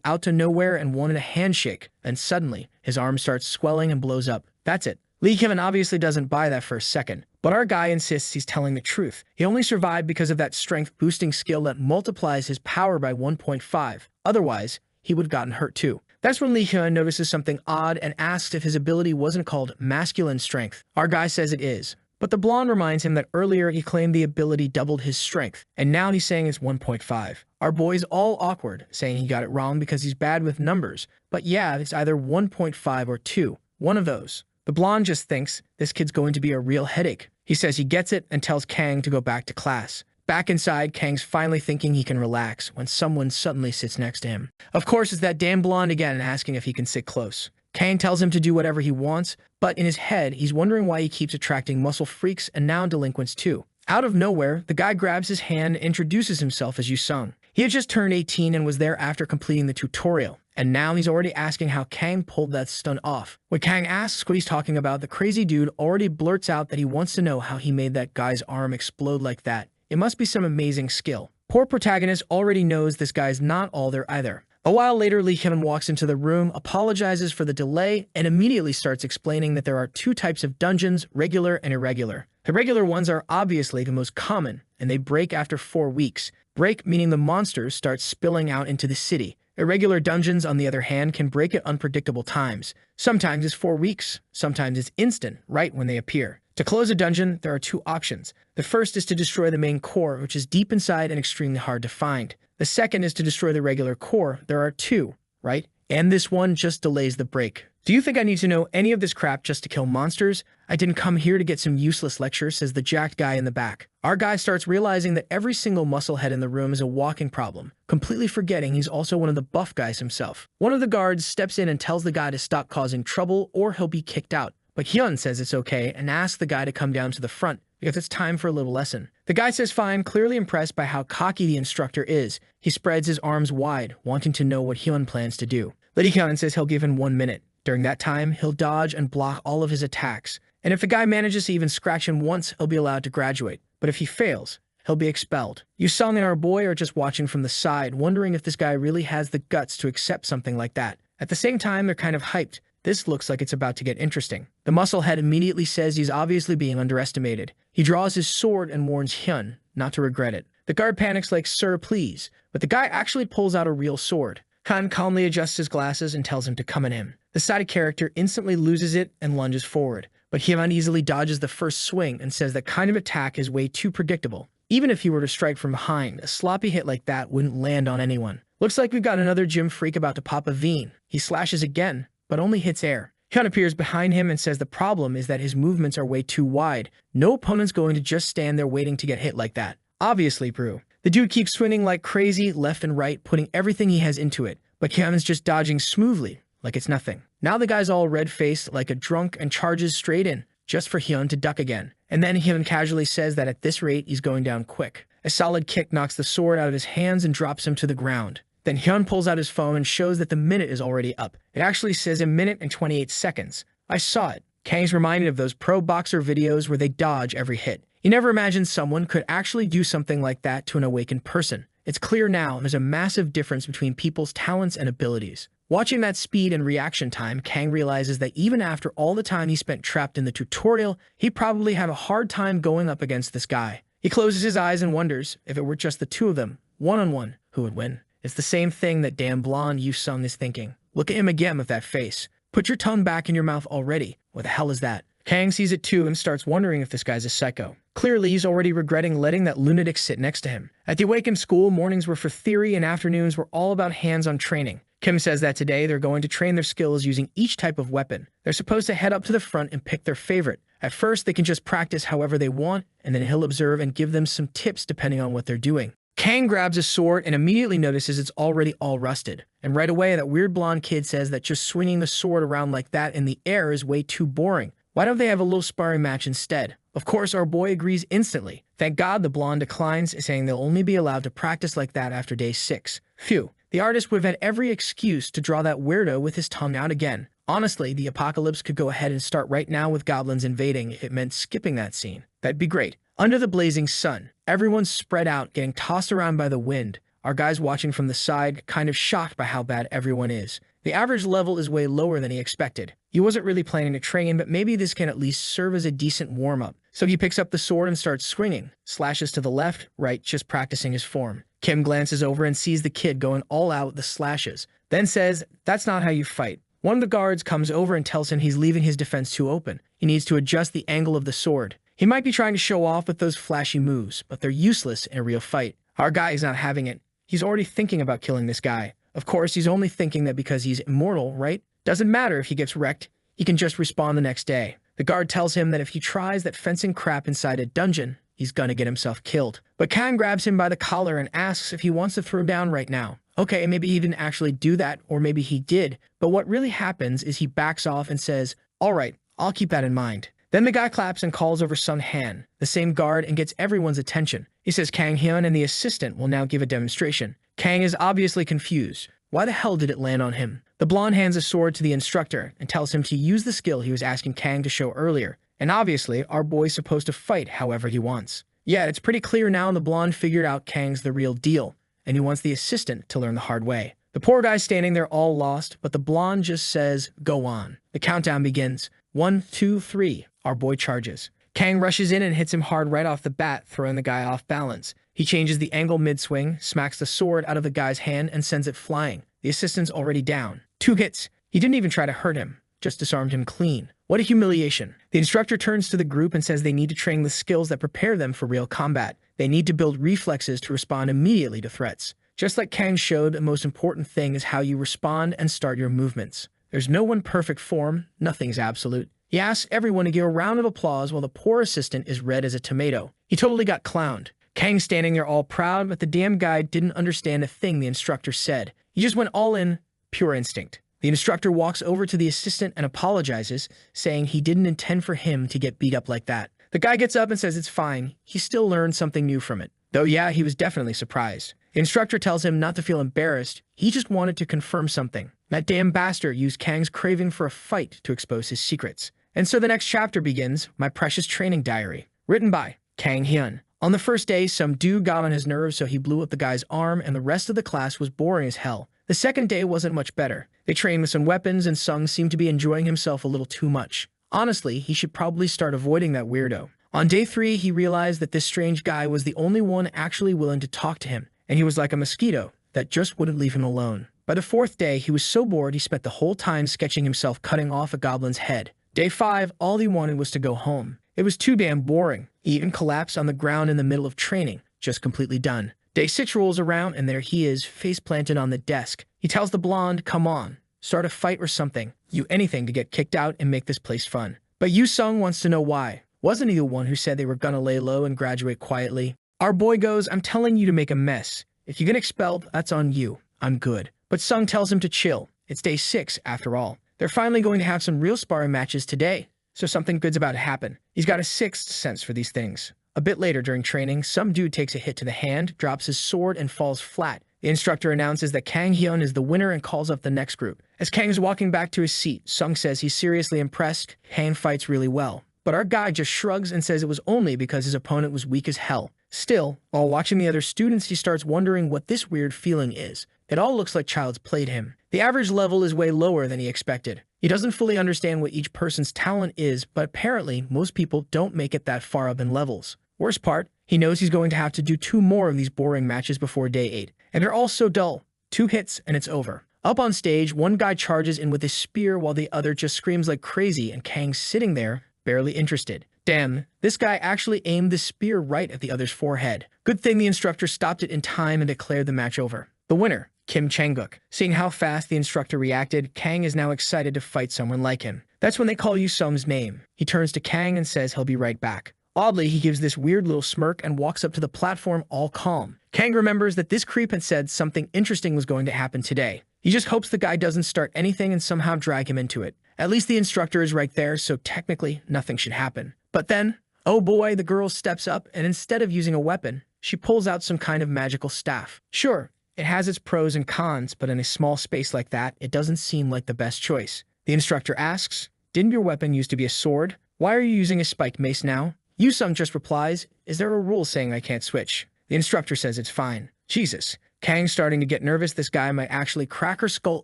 out of nowhere and wanted a handshake, and suddenly, his arm starts swelling and blows up. That's it. Lee Kevin obviously doesn't buy that for a second, but our guy insists he's telling the truth. He only survived because of that strength-boosting skill that multiplies his power by 1.5. Otherwise, he would have gotten hurt too. That's when Lee Hyun notices something odd and asks if his ability wasn't called masculine strength. Our guy says it is. But the blonde reminds him that earlier he claimed the ability doubled his strength, and now he's saying it's 1.5. Our boy's all awkward, saying he got it wrong because he's bad with numbers. But yeah, it's either 1.5 or 2. One of those. The blonde just thinks this kid's going to be a real headache. He says he gets it and tells Kang to go back to class. Back inside, Kang's finally thinking he can relax when someone suddenly sits next to him. Of course, it's that damn blonde again asking if he can sit close. Kang tells him to do whatever he wants, but in his head, he's wondering why he keeps attracting muscle freaks and now delinquents too. Out of nowhere, the guy grabs his hand and introduces himself as Yusung. He had just turned 18 and was there after completing the tutorial, and now he's already asking how Kang pulled that stunt off. When Kang asks what he's talking about, the crazy dude already blurts out that he wants to know how he made that guy's arm explode like that. It must be some amazing skill. Poor protagonist already knows this guy's not all there either. A while later, Lee Hyun walks into the room, apologizes for the delay, and immediately starts explaining that there are 2 types of dungeons, regular and irregular. The regular ones are obviously the most common, and they break after 4 weeks. Break meaning the monsters start spilling out into the city. Irregular dungeons, on the other hand, can break at unpredictable times. Sometimes it's 4 weeks, sometimes it's instant, right when they appear. To close a dungeon, there are 2 options. The first is to destroy the main core, which is deep inside and extremely hard to find. The second is to destroy the regular core. There are 2, right? And this one just delays the break. Do you think I need to know any of this crap just to kill monsters? I didn't come here to get some useless lecture, says the jacked guy in the back. Our guy starts realizing that every single musclehead in the room is a walking problem, completely forgetting he's also one of the buff guys himself. One of the guards steps in and tells the guy to stop causing trouble or he'll be kicked out. But Hyun says it's okay and asks the guy to come down to the front because it's time for a little lesson. The guy says fine, clearly impressed by how cocky the instructor is. He spreads his arms wide, wanting to know what Hyun plans to do. Lee Hyun says he'll give him 1 minute. During that time, he'll dodge and block all of his attacks. And if the guy manages to even scratch him once, he'll be allowed to graduate. But if he fails, he'll be expelled. Yusung and our boy are just watching from the side, wondering if this guy really has the guts to accept something like that. At the same time, they're kind of hyped. This looks like it's about to get interesting. The musclehead immediately says he's obviously being underestimated. He draws his sword and warns Hyun not to regret it. The guard panics like, sir, please. But the guy actually pulls out a real sword. Hyun calmly adjusts his glasses and tells him to come at him. The sided character instantly loses it and lunges forward. But Hyun easily dodges the first swing and says that kind of attack is way too predictable. Even if he were to strike from behind, a sloppy hit like that wouldn't land on anyone. Looks like we've got another gym freak about to pop a vein. He slashes again, but only hits air. Hyun appears behind him and says the problem is that his movements are way too wide. No opponent's going to just stand there waiting to get hit like that. Obviously, Brew. The dude keeps swinging like crazy, left and right, putting everything he has into it, but Hyun's just dodging smoothly, like it's nothing. Now the guy's all red-faced like a drunk and charges straight in, just for Hyun to duck again. And then Hyun casually says that at this rate, he's going down quick. A solid kick knocks the sword out of his hands and drops him to the ground. Then Hyun pulls out his phone and shows that the minute is already up. It actually says a minute and 28 seconds. I saw it. Kang's reminded of those pro boxer videos where they dodge every hit. You never imagined someone could actually do something like that to an awakened person. It's clear now there's a massive difference between people's talents and abilities. Watching that speed and reaction time, Kang realizes that even after all the time he spent trapped in the tutorial, he probably had a hard time going up against this guy. He closes his eyes and wonders, if it were just the two of them, one-on-one, who would win? It's the same thing that damn blonde Yu-sung is thinking. Look at him again with that face. Put your tongue back in your mouth already. What the hell is that? Kang sees it too and starts wondering if this guy's a psycho. Clearly, he's already regretting letting that lunatic sit next to him. At the Awakened School, mornings were for theory and afternoons were all about hands-on training. Kim says that today they're going to train their skills using each type of weapon. They're supposed to head up to the front and pick their favorite. At first, they can just practice however they want, and then he'll observe and give them some tips depending on what they're doing. Kang grabs a sword and immediately notices it's already all rusted. And right away, that weird blonde kid says that just swinging the sword around like that in the air is way too boring. Why don't they have a little sparring match instead? Of course, our boy agrees instantly. Thank God the blonde declines, saying they'll only be allowed to practice like that after day 6. Phew. The artist would have had every excuse to draw that weirdo with his tongue out again. Honestly, the apocalypse could go ahead and start right now with goblins invading if it meant skipping that scene. That'd be great. Under the blazing sun, everyone's spread out, getting tossed around by the wind. Our guy's watching from the side, kind of shocked by how bad everyone is. The average level is way lower than he expected. He wasn't really planning to train, but maybe this can at least serve as a decent warm-up. So he picks up the sword and starts swinging, slashes to the left, right, just practicing his form. Kim glances over and sees the kid going all out with the slashes, then says, "That's not how you fight." One of the guards comes over and tells him he's leaving his defense too open. He needs to adjust the angle of the sword. He might be trying to show off with those flashy moves, but they're useless in a real fight. Our guy is not having it. He's already thinking about killing this guy. Of course, he's only thinking that because he's immortal, right? Doesn't matter if he gets wrecked. He can just respawn the next day. The guard tells him that if he tries that fencing crap inside a dungeon, he's gonna get himself killed. But Kang grabs him by the collar and asks if he wants to throw down right now. Okay, maybe he didn't actually do that, or maybe he did. But what really happens is he backs off and says, "All right, I'll keep that in mind." Then the guy claps and calls over Sung Han, the same guard, and gets everyone's attention. He says Kang Hyun and the assistant will now give a demonstration. Kang is obviously confused. Why the hell did it land on him? The blonde hands a sword to the instructor and tells him to use the skill he was asking Kang to show earlier. And obviously, our boy's supposed to fight however he wants. Yeah, it's pretty clear now the blonde figured out Kang's the real deal, and he wants the assistant to learn the hard way. The poor guy's standing there all lost, but the blonde just says, "Go on." The countdown begins. 1, 2, 3. Our boy charges. Kang rushes in and hits him hard right off the bat, throwing the guy off balance. He changes the angle mid-swing, smacks the sword out of the guy's hand, and sends it flying. The assistant's already down. 2 hits. He didn't even try to hurt him, just disarmed him clean. What a humiliation. The instructor turns to the group and says they need to train the skills that prepare them for real combat. They need to build reflexes to respond immediately to threats. Just like Kang showed, the most important thing is how you respond and start your movements. There's no one perfect form, nothing's absolute. He asks everyone to give a round of applause while the poor assistant is red as a tomato. He totally got clowned. Kang's standing there all proud, but the damn guy didn't understand a thing the instructor said. He just went all in, pure instinct. The instructor walks over to the assistant and apologizes, saying he didn't intend for him to get beat up like that. The guy gets up and says it's fine. He still learned something new from it. Though yeah, he was definitely surprised. The instructor tells him not to feel embarrassed. He just wanted to confirm something. That damn bastard used Kang's craving for a fight to expose his secrets. And so the next chapter begins, My Precious Training Diary. Written by Kang Hyun. On the first day, some dude got on his nerves, so he blew up the guy's arm, and the rest of the class was boring as hell. The second day wasn't much better. They trained with some weapons, and Sung seemed to be enjoying himself a little too much. Honestly, he should probably start avoiding that weirdo. On day 3, he realized that this strange guy was the only one actually willing to talk to him, and he was like a mosquito that just wouldn't leave him alone. By the 4th day, he was so bored he spent the whole time sketching himself cutting off a goblin's head. Day 5, all he wanted was to go home. It was too damn boring. He even collapsed on the ground in the middle of training, just completely done. Day 6 rolls around, and there he is, face planted on the desk. He tells the blonde, "Come on, start a fight or something. Do anything to get kicked out and make this place fun." But Yu Sung wants to know why. Wasn't he the one who said they were gonna lay low and graduate quietly? Our boy goes, I'm telling you to make a mess. If you get expelled, that's on you. I'm good. But Sung tells him to chill. It's day 6, after all. They're finally going to have some real sparring matches today, so something good's about to happen. He's got a sixth sense for these things. A bit later during training, some dude takes a hit to the hand, drops his sword, and falls flat. The instructor announces that Kang Hyun is the winner and calls up the next group. As Kang is walking back to his seat, Sung says he's seriously impressed. Kang fights really well. But our guy just shrugs and says it was only because his opponent was weak as hell. Still, while watching the other students, he starts wondering what this weird feeling is. It all looks like child's played him. The average level is way lower than he expected. He doesn't fully understand what each person's talent is, but apparently most people don't make it that far up in levels. Worst part, he knows he's going to have to do 2 more of these boring matches before day 8. And they're all so dull. 2 hits and it's over. Up on stage, one guy charges in with his spear while the other just screams like crazy, and Kang's sitting there, barely interested. Damn, this guy actually aimed the spear right at the other's forehead. Good thing the instructor stopped it in time and declared the match over. The winner, Kim Chang-guk. Seeing how fast the instructor reacted, Kang is now excited to fight someone like him. That's when they call Yu Sung's name. He turns to Kang and says he'll be right back. Oddly, he gives this weird little smirk and walks up to the platform all calm. Kang remembers that this creep had said something interesting was going to happen today. He just hopes the guy doesn't start anything and somehow drag him into it. At least the instructor is right there, so technically nothing should happen. But then, oh boy, the girl steps up, and instead of using a weapon, she pulls out some kind of magical staff. Sure, it has its pros and cons, but in a small space like that, it doesn't seem like the best choice. The instructor asks, "Didn't your weapon used to be a sword? Why are you using a spiked mace now?" Yu Sung just replies, "Is there a rule saying I can't switch?" The instructor says it's fine. Jesus. Kang's starting to get nervous. This guy might actually crack her skull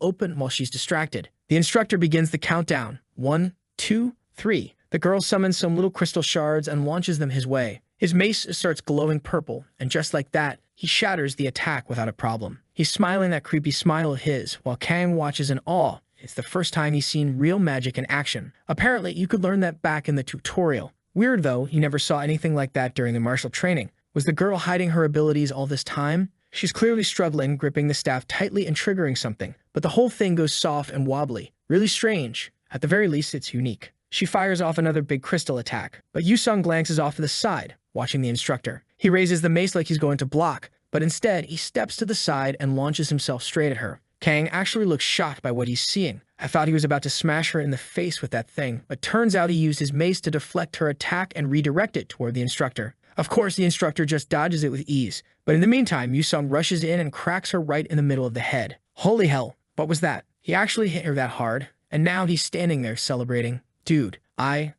open while she's distracted. The instructor begins the countdown. 1, 2, 3. The girl summons some little crystal shards and launches them his way. His mace starts glowing purple, and just like that, he shatters the attack without a problem. He's smiling that creepy smile of his, while Kang watches in awe. It's the first time he's seen real magic in action. Apparently, you could learn that back in the tutorial. Weird though, he never saw anything like that during the martial training. Was the girl hiding her abilities all this time? She's clearly struggling, gripping the staff tightly and triggering something, but the whole thing goes soft and wobbly. Really strange. At the very least, it's unique. She fires off another big crystal attack, but Yu Sung glances off to the side, watching the instructor. He raises the mace like he's going to block, but instead, he steps to the side and launches himself straight at her. Kang actually looks shocked by what he's seeing. I thought he was about to smash her in the face with that thing, but turns out he used his mace to deflect her attack and redirect it toward the instructor. Of course, the instructor just dodges it with ease, but in the meantime, Yu Sung rushes in and cracks her right in the middle of the head. Holy hell, what was that? He actually hit her that hard, and now he's standing there celebrating. Dude, I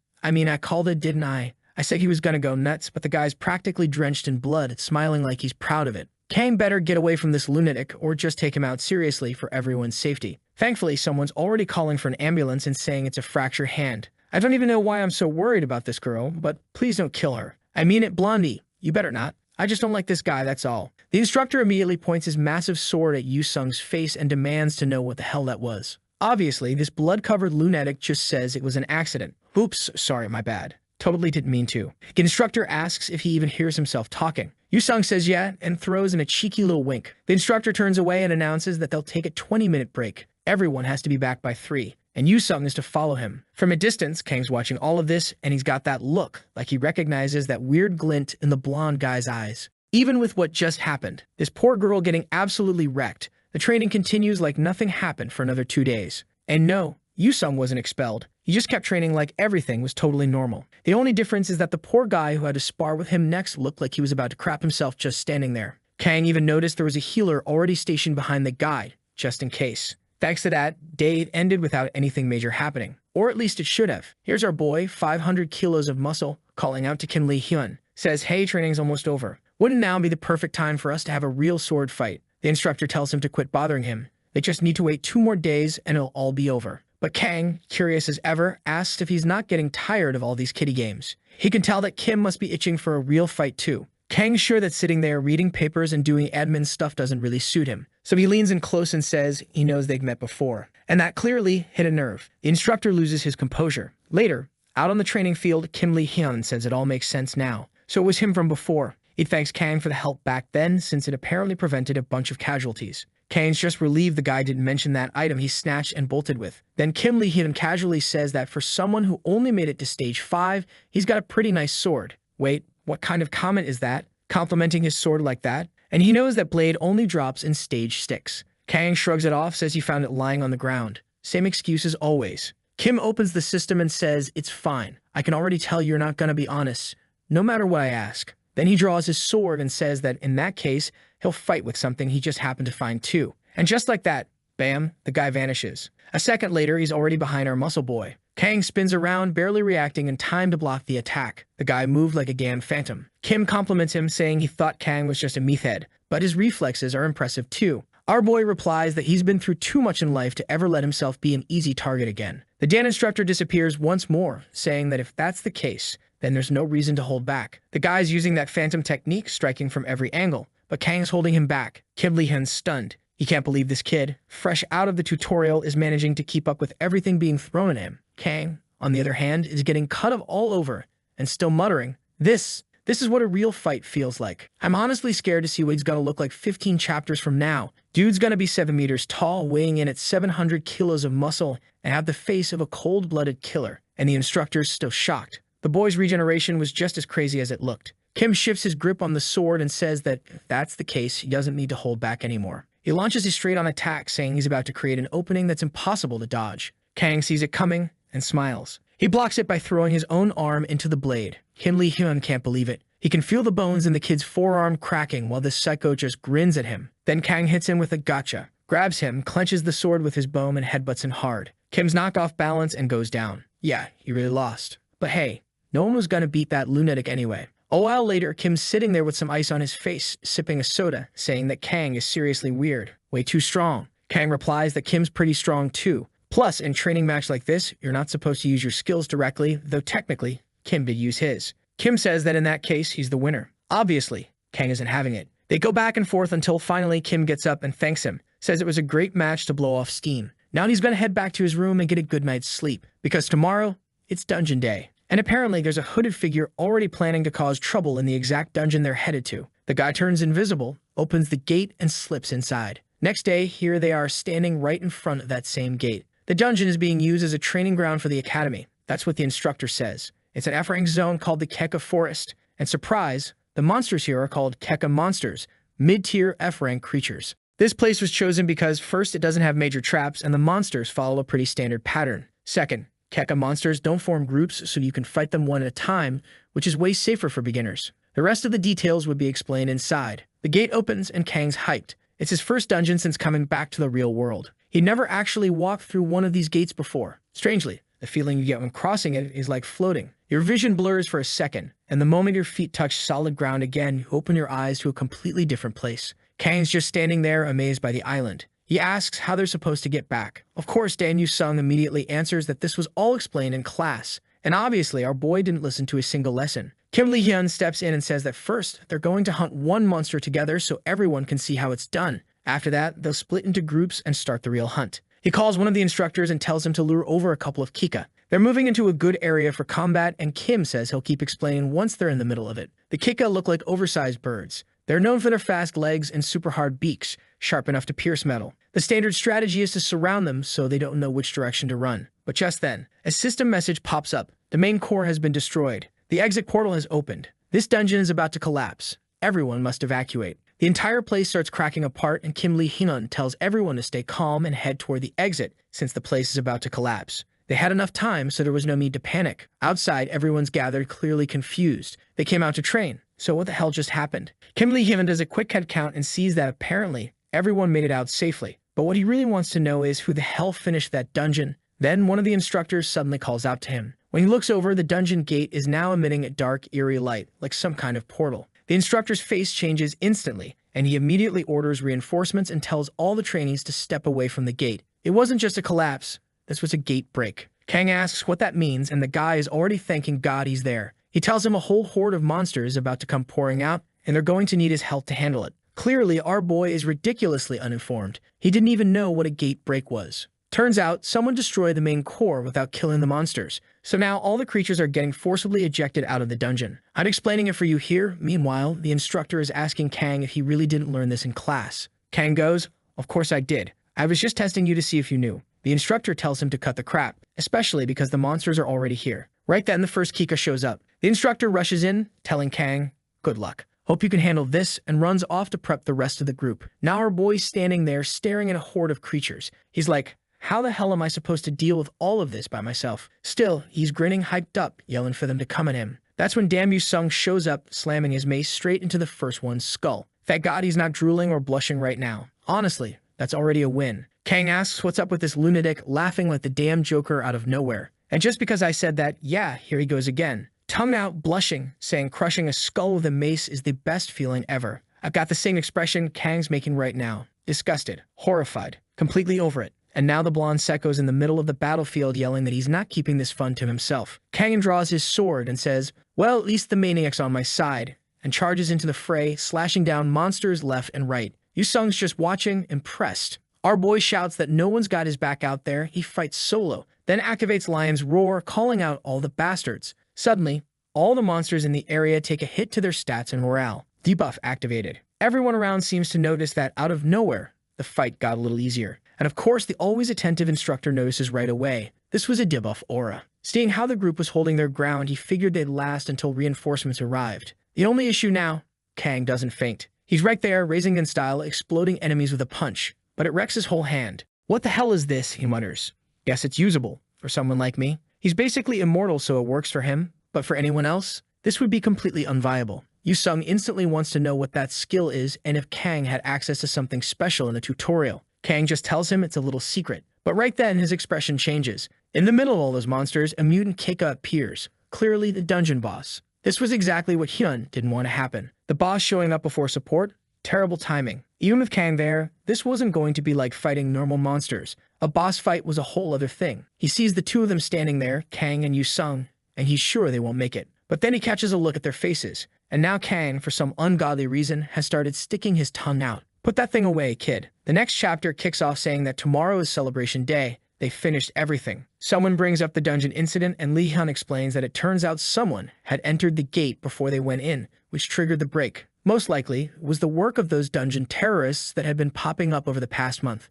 called it, didn't I? I said he was gonna go nuts, but the guy's practically drenched in blood, smiling like he's proud of it. Kang better get away from this lunatic or just take him out seriously for everyone's safety. Thankfully, someone's already calling for an ambulance and saying it's a fractured hand. I don't even know why I'm so worried about this girl, but please don't kill her. I mean it, Blondie. You better not. I just don't like this guy, that's all. The instructor immediately points his massive sword at Yu Sung's face and demands to know what the hell that was. Obviously, this blood-covered lunatic just says it was an accident. Oops, sorry, my bad. Totally didn't mean to. The instructor asks if he even hears himself talking. Yu Sung says yeah, and throws in a cheeky little wink. The instructor turns away and announces that they'll take a 20-minute break. Everyone has to be back by 3, and Yu Sung is to follow him. From a distance, Kang's watching all of this, and he's got that look, like he recognizes that weird glint in the blonde guy's eyes. Even with what just happened, this poor girl getting absolutely wrecked, the training continues like nothing happened for another 2 days. And no, Yu Sung wasn't expelled. He just kept training like everything was totally normal. The only difference is that the poor guy who had to spar with him next looked like he was about to crap himself just standing there. Kang even noticed there was a healer already stationed behind the guide, just in case. Thanks to that, day 8 ended without anything major happening. Or at least it should have. Here's our boy, 500 kilos of muscle, calling out to Kim Lee Hyun. Says, hey, training's almost over. Wouldn't now be the perfect time for us to have a real sword fight? The instructor tells him to quit bothering him. They just need to wait 2 more days and it'll all be over. But Kang, curious as ever, asks if he's not getting tired of all these kiddie games. He can tell that Kim must be itching for a real fight too. Kang's sure that sitting there reading papers and doing admin stuff doesn't really suit him. So he leans in close and says he knows they've met before. And that clearly hit a nerve. The instructor loses his composure. Later, out on the training field, Kim Lee Hyun says it all makes sense now. So it was him from before. He thanks Kang for the help back then since it apparently prevented a bunch of casualties. Kang's just relieved the guy didn't mention that item he snatched and bolted with. Then Kim Lee Hyun casually says that for someone who only made it to stage 5, he's got a pretty nice sword. Wait, what kind of comment is that? complimenting his sword like that? And he knows that blade only drops in stage 6. Kang shrugs it off, says he found it lying on the ground. Same excuse as always. Kim opens the system and says, "It's fine. I can already tell you're not gonna be honest, no matter what I ask." Then he draws his sword and says that in that case, he'll fight with something he just happened to find too. And just like that, bam, the guy vanishes. A second later, he's already behind our muscle boy. Kang spins around, barely reacting in time to block the attack. The guy moved like a damn phantom. Kim compliments him, saying he thought Kang was just a meathead, but his reflexes are impressive too. Our boy replies that he's been through too much in life to ever let himself be an easy target again. The Dan instructor disappears once more, saying that if that's the case, then there's no reason to hold back. The guy's using that phantom technique, striking from every angle, but Kang's holding him back. Kim Lee-hyun's stunned. He can't believe this kid, fresh out of the tutorial, is managing to keep up with everything being thrown at him. Kang, on the other hand, is getting cut up all over and still muttering, This is what a real fight feels like. I'm honestly scared to see what he's gonna look like 15 chapters from now. Dude's gonna be 7 meters tall, weighing in at 700 kilos of muscle, and have the face of a cold-blooded killer. And the instructor's still shocked. The boy's regeneration was just as crazy as it looked. Kim shifts his grip on the sword and says that if that's the case, he doesn't need to hold back anymore. He launches a straight-on attack, saying he's about to create an opening that's impossible to dodge. Kang sees it coming and smiles. He blocks it by throwing his own arm into the blade. Kim Lee-hyun can't believe it. He can feel the bones in the kid's forearm cracking while this psycho just grins at him. Then Kang hits him with a gotcha, grabs him, clenches the sword with his bow and headbutts him hard. Kim's knocked off balance and goes down. Yeah, he really lost. But hey, no one was gonna beat that lunatic anyway. A while later, Kim's sitting there with some ice on his face, sipping a soda, saying that Kang is seriously weird, way too strong. Kang replies that Kim's pretty strong too. Plus, in training match like this, you're not supposed to use your skills directly, though technically, Kim did use his. Kim says that in that case, he's the winner. Obviously, Kang isn't having it. They go back and forth until finally Kim gets up and thanks him, says it was a great match to blow off steam. Now he's gonna head back to his room and get a good night's sleep, because tomorrow, it's dungeon day. And apparently there's a hooded figure already planning to cause trouble in the exact dungeon they're headed to. The guy turns invisible, opens the gate, and slips inside. Next day, here they are standing right in front of that same gate. The dungeon is being used as a training ground for the academy. That's what the instructor says. It's an F-rank zone called the Keka Forest. And surprise, the monsters here are called Keka Monsters, mid-tier F-rank creatures. This place was chosen because first, it doesn't have major traps, and the monsters follow a pretty standard pattern. Second, Keka monsters don't form groups, so you can fight them one at a time, which is way safer for beginners. The rest of the details would be explained inside. The gate opens and Kang's hyped. It's his first dungeon since coming back to the real world. He'd never actually walked through one of these gates before. Strangely, the feeling you get when crossing it is like floating. Your vision blurs for a second, and the moment your feet touch solid ground again, you open your eyes to a completely different place. Kang's just standing there, amazed by the island. He asks how they're supposed to get back. Of course, Dan Yu-sung immediately answers that this was all explained in class, and obviously our boy didn't listen to a single lesson. Kim Lee-hyun steps in and says that first, they're going to hunt one monster together so everyone can see how it's done. After that, they'll split into groups and start the real hunt. He calls one of the instructors and tells him to lure over a couple of Kika. They're moving into a good area for combat, and Kim says he'll keep explaining once they're in the middle of it. The Kika look like oversized birds. They're known for their fast legs and super hard beaks, sharp enough to pierce metal. The standard strategy is to surround them so they don't know which direction to run. But just then, a system message pops up. The main core has been destroyed. The exit portal has opened. This dungeon is about to collapse. Everyone must evacuate. The entire place starts cracking apart, and Kim Lee-hyun tells everyone to stay calm and head toward the exit since the place is about to collapse. They had enough time, so there was no need to panic. Outside, everyone's gathered, clearly confused. They came out to train. So what the hell just happened? Kim Lee-hyun does a quick head count and sees that apparently everyone made it out safely. But what he really wants to know is who the hell finished that dungeon. Then one of the instructors suddenly calls out to him. When he looks over, the dungeon gate is now emitting a dark, eerie light, like some kind of portal. The instructor's face changes instantly, and he immediately orders reinforcements and tells all the trainees to step away from the gate. It wasn't just a collapse. This was a gate break. Kang asks what that means, and the guy is already thanking God he's there. He tells him a whole horde of monsters is about to come pouring out, and they're going to need his help to handle it. Clearly, our boy is ridiculously uninformed. He didn't even know what a gate break was. Turns out, someone destroyed the main core without killing the monsters. So now all the creatures are getting forcibly ejected out of the dungeon. I'm explaining it for you here. Meanwhile, the instructor is asking Kang if he really didn't learn this in class. Kang goes, "Of course I did. I was just testing you to see if you knew." The instructor tells him to cut the crap, especially because the monsters are already here. Right then, the first Kika shows up. The instructor rushes in, telling Kang, "Good luck. Hope you can handle this, and runs off to prep the rest of the group. Now our boy's standing there staring at a horde of creatures. He's like, how the hell am I supposed to deal with all of this by myself? Still, he's grinning hyped up, yelling for them to come at him. That's when Damn Sung shows up, slamming his mace straight into the first one's skull. Thank God he's not drooling or blushing right now. Honestly, that's already a win. Kang asks what's up with this lunatic, laughing like the damn Joker out of nowhere. And just because I said that, yeah, here he goes again. Tongue out, blushing, saying crushing a skull with a mace is the best feeling ever. I've got the same expression Kang's making right now. Disgusted, horrified, completely over it. And now the blonde Sekko's in the middle of the battlefield yelling that he's not keeping this fun to himself. Kang draws his sword and says, well, at least the maniac's on my side, and charges into the fray, slashing down monsters left and right. Sung's just watching, impressed. Our boy shouts that no one's got his back out there, he fights solo, then activates Lion's Roar, calling out all the bastards. Suddenly, all the monsters in the area take a hit to their stats and morale. Debuff activated. Everyone around seems to notice that out of nowhere, the fight got a little easier. And of course, the always attentive instructor notices right away. This was a debuff aura. Seeing how the group was holding their ground, he figured they'd last until reinforcements arrived. The only issue now, Kang doesn't faint. He's right there, Rasengan style, exploding enemies with a punch. But it wrecks his whole hand. What the hell is this, he mutters. Guess it's usable, for someone like me. He's basically immortal, so it works for him. But for anyone else, this would be completely unviable. Sung instantly wants to know what that skill is and if Kang had access to something special in the tutorial. Kang just tells him it's a little secret. But right then, his expression changes. In the middle of all those monsters, a mutant Keika appears, clearly the dungeon boss. This was exactly what Hyun didn't want to happen. The boss showing up before support? Terrible timing. Even with Kang there, this wasn't going to be like fighting normal monsters. A boss fight was a whole other thing. He sees the two of them standing there, Kang and Sung, and he's sure they won't make it. But then he catches a look at their faces, and now Kang, for some ungodly reason, has started sticking his tongue out. Put that thing away, kid. The next chapter kicks off saying that tomorrow is Celebration Day. They finished everything. Someone brings up the dungeon incident, and Lee Hyun explains that it turns out someone had entered the gate before they went in, which triggered the break. Most likely, it was the work of those dungeon terrorists that had been popping up over the past month.